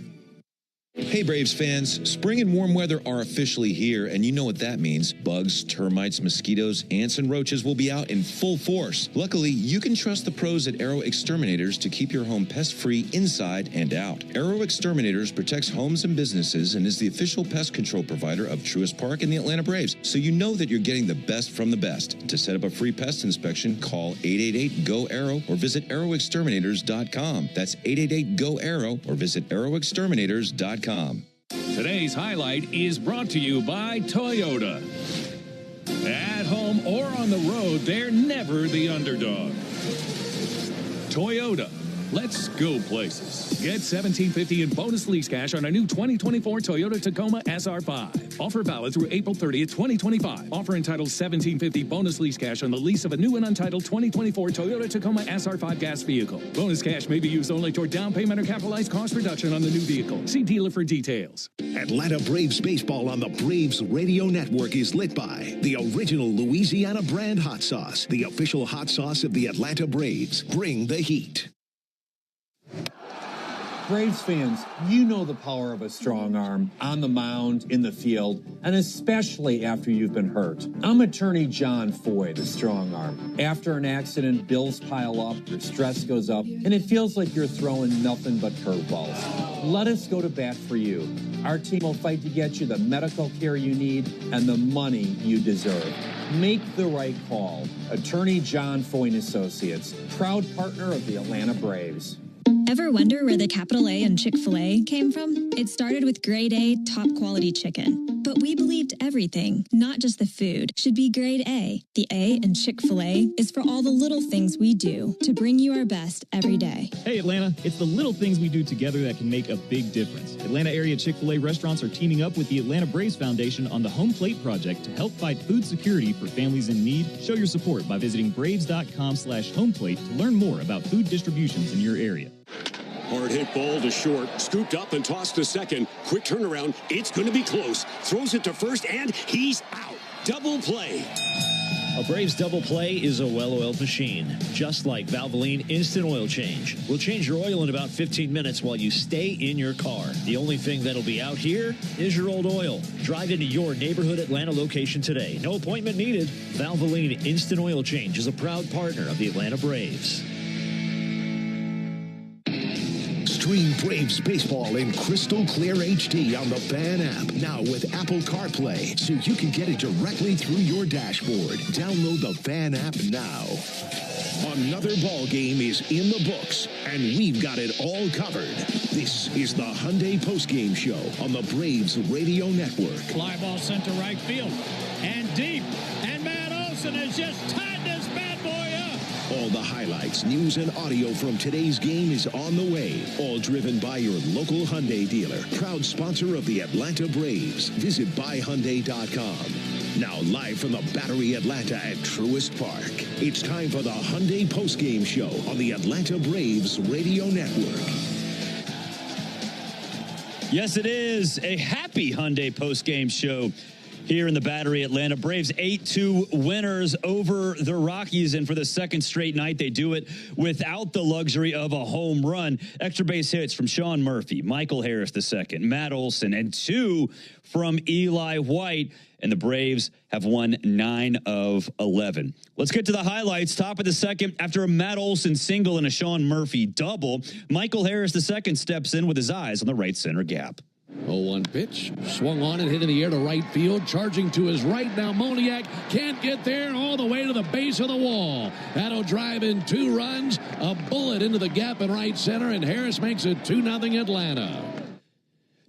Hey Braves fans, spring and warm weather are officially here, and you know what that means. Bugs, termites, mosquitoes, ants, and roaches will be out in full force. Luckily, you can trust the pros at Arrow Exterminators to keep your home pest-free inside and out. Arrow Exterminators protects homes and businesses and is the official pest control provider of Truist Park and the Atlanta Braves, so you know that you're getting the best from the best. To set up a free pest inspection, call 888-GO-ARROW or visit arrowexterminators.com. That's 888-GO-ARROW or visit arrowexterminators.com. Today's highlight is brought to you by Toyota. At home or on the road, they're never the underdog. Toyota. Let's go places. Get $1,750 in bonus lease cash on a new 2024 Toyota Tacoma SR5. Offer valid through April 30th, 2025. Offer entitles $1,750 bonus lease cash on the lease of a new and untitled 2024 Toyota Tacoma SR5 gas vehicle. Bonus cash may be used only toward down payment or capitalized cost reduction on the new vehicle. See dealer for details. Atlanta Braves baseball on the Braves Radio Network is lit by the original Louisiana brand hot sauce, the official hot sauce of the Atlanta Braves. Bring the heat. Braves fans, you know the power of a strong arm on the mound, in the field, and especially after you've been hurt. I'm attorney John Foy, the strong arm. After an accident, bills pile up, your stress goes up, and it feels like you're throwing nothing but curveballs. Let us go to bat for you. Our team will fight to get you the medical care you need and the money you deserve. Make the right call. Attorney John Foy & Associates, proud partner of the Atlanta Braves. Ever wonder where the capital A in Chick-fil-A came from? It started with grade A, top quality chicken. But we believed everything, not just the food, should be grade A. The A in Chick-fil-A is for all the little things we do to bring you our best every day. Hey Atlanta, it's the little things we do together that can make a big difference. Atlanta area Chick-fil-A restaurants are teaming up with the Atlanta Braves Foundation on the Home Plate Project to help fight food security for families in need. Show your support by visiting braves.com/homeplate to learn more about food distributions in your area. Hard hit ball to short, scooped up and tossed to second. Quick turnaround, it's going to be close. Throws it to first, and he's out. Double play. A Braves double play is a well-oiled machine, just like Valvoline Instant Oil Change. We'll change your oil in about 15 minutes while you stay in your car. The only thing that'll be out here is your old oil. Drive into your neighborhood Atlanta location today. No appointment needed. Valvoline Instant Oil Change is a proud partner of the Atlanta Braves. Stream Braves baseball in crystal clear HD on the Fan app. Now with Apple CarPlay, so you can get it directly through your dashboard. Download the Fan app now. Another ball game is in the books, and we've got it all covered. This is the Hyundai postgame show on the Braves Radio Network. Fly ball sent to right field and deep, and Matt Olson has just tied this bad boy up. All the highlights, news, and audio from today's game is on the way. All driven by your local Hyundai dealer. Proud sponsor of the Atlanta Braves. Visit buyhyundai.com. Now live from the Battery Atlanta at Truist Park. It's time for the Hyundai postgame show on the Atlanta Braves Radio Network. Yes, it is a happy Hyundai postgame show here in the Battery Atlanta. Braves 8-2 winners over the Rockies, and for the second straight night, they do it without the luxury of a home run. Extra base hits from Sean Murphy, Michael Harris II, Matt Olson, and 2 from Eli White, and the Braves have won 9 of 11. Let's get to the highlights. Top of the second, after a Matt Olson single and a Sean Murphy double, Michael Harris II steps in with his eyes on the right center gap. 0-1 pitch, swung on and hit in the air to right field, charging to his right. Now Moniak can't get there, all the way to the base of the wall. That'll drive in 2 runs, a bullet into the gap in right center, and Harris makes it 2-0 Atlanta.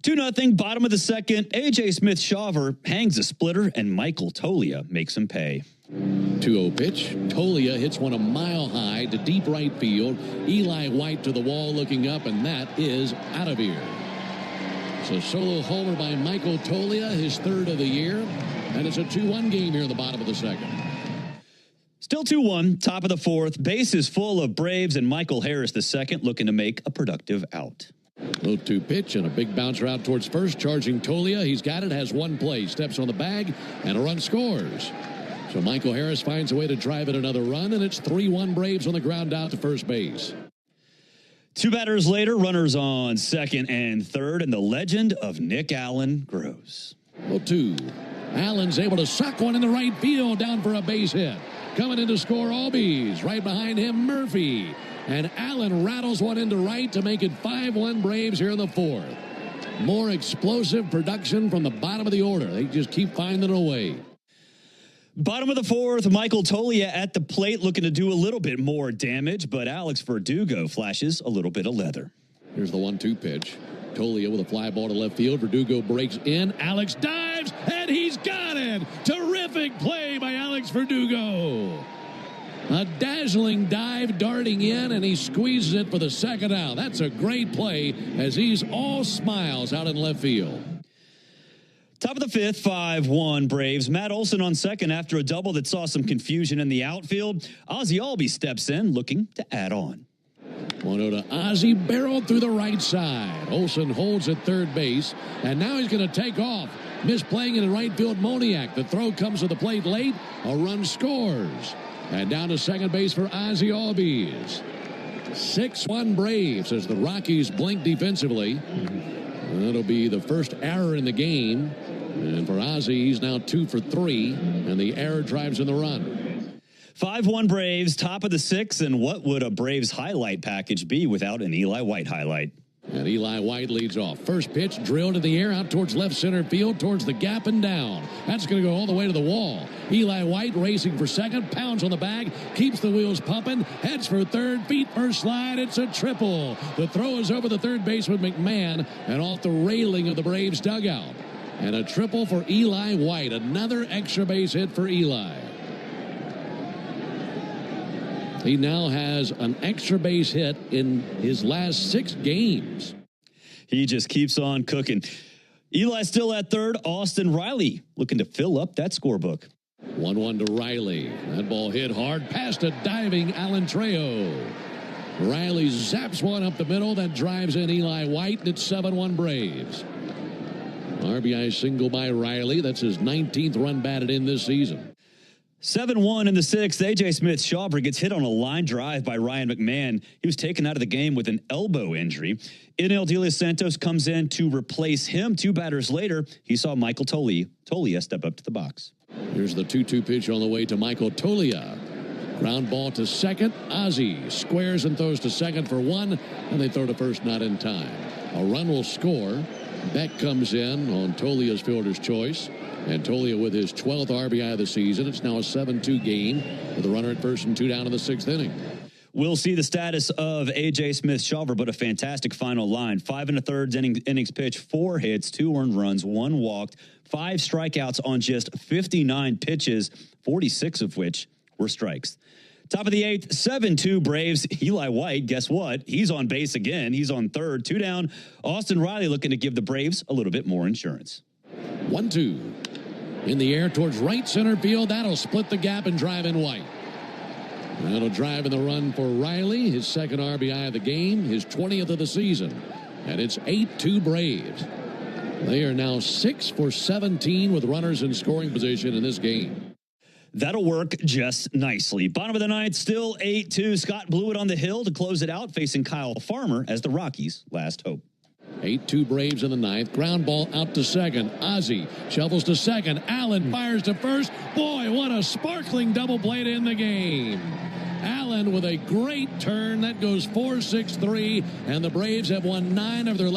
2-0, bottom of the second. A.J. Smith-Shawver hangs a splitter, and Michael Tolia makes him pay. 2-0 pitch. Tolia hits one a mile high to deep right field. Eli White to the wall looking up, and that is out of here. It's a solo homer by Michael Toglia, his third of the year. And it's a 2-1 game here in the bottom of the second. Still 2-1, top of the fourth. Bases full of Braves and Michael Harris the second looking to make a productive out. 0-2 pitch and a big bouncer out towards first, charging Toglia. He's got it, has one play, steps on the bag, and a run scores. So Michael Harris finds a way to drive in another run, and it's 3-1 Braves on the ground out to first base. Two batters later, runners on second and third, and the legend of Nick Allen grows. 0-2. Allen's able to suck one in the right field, down for a base hit. Coming in to score Albies. Right behind him, Murphy. And Allen rattles one into right to make it 5-1 Braves here in the fourth. More explosive production from the bottom of the order. They just keep finding a way. Bottom of the fourth, Michael Toglia at the plate looking to do a little bit more damage, but Alex Verdugo flashes a little bit of leather. Here's the 1-2 pitch. Toglia with a fly ball to left field. Verdugo breaks in. Alex dives, and he's got it. Terrific play by Alex Verdugo. A dazzling dive darting in, and he squeezes it for the second out. That's a great play as he's all smiles out in left field. Top of the fifth, 5-1 Braves. Matt Olson on second after a double that saw some confusion in the outfield. Ozzie Albies steps in looking to add on. 1-0 to Ozzie, barreled through the right side. Olson holds at third base, and now he's going to take off. Misplaying in the right field, Moniak. The throw comes to the plate late. A run scores. And down to second base for Ozzie Albies. 6-1 Braves as the Rockies blink defensively. That'll be the first error in the game. And for Ozzie, he's now 2 for 3, and the error drives in the run. 5-1 Braves, top of the sixth, and what would a Braves highlight package be without an Eli White highlight? And Eli White leads off. First pitch drilled in the air out towards left center field, towards the gap and down. That's going to go all the way to the wall. Eli White racing for second, pounds on the bag, keeps the wheels pumping, heads for third, feet first slide. It's a triple. The throw is over the third baseman McMahon and off the railing of the Braves dugout. And a triple for Eli White. Another extra base hit for Eli. He now has an extra base hit in his last 6 games. He just keeps on cooking. Eli still at third. Austin Riley looking to fill up that scorebook. 1-1 to Riley. That ball hit hard past a diving Alan Trejo. Riley zaps one up the middle. That drives in Eli White. And it's 7-1 Braves. RBI single by Riley. That's his 19th run batted in this season. 7-1 in the sixth. A.J. Smith-Shawver gets hit on a line drive by Ryan McMahon. He was taken out of the game with an elbow injury. Inel De Los Santos comes in to replace him. 2 batters later, he saw Michael Toglia step up to the box. Here's the 2-2 pitch on the way to Michael Toglia. Ground ball to second. Ozzie squares and throws to second for 1, and they throw to first not in time. A run will score. Beck comes in on Tolia's fielder's choice. And Toglia with his 12th RBI of the season. It's now a 7-2 game with a runner at first and 2 down in the 6th inning. We'll see the status of A.J. Smith-Shawver, but a fantastic final line. 5 1/3 innings pitch, 4 hits, 2 earned runs, 1 walked, 5 strikeouts on just 59 pitches, 46 of which were strikes. Top of the 8th, 7-2 Braves. Eli White, guess what? He's on base again. He's on third, 2 down. Austin Riley looking to give the Braves a little bit more insurance. 1-2. In the air towards right center field. That'll split the gap and drive in White. That'll drive in the run for Riley. His 2nd RBI of the game. His 20th of the season. And it's 8-2 Braves. They are now 6 for 17 with runners in scoring position in this game. That'll work just nicely. Bottom of the 9th, still 8-2. Scott Blewett on the hill to close it out, facing Kyle Farmer as the Rockies' last hope. 8-2 Braves in the 9th. Ground ball out to second. Ozzie shovels to second. Allen fires to first. Boy, what a sparkling double play to end the game. Allen with a great turn. That goes 4-6-3, and the Braves have won 9 of their last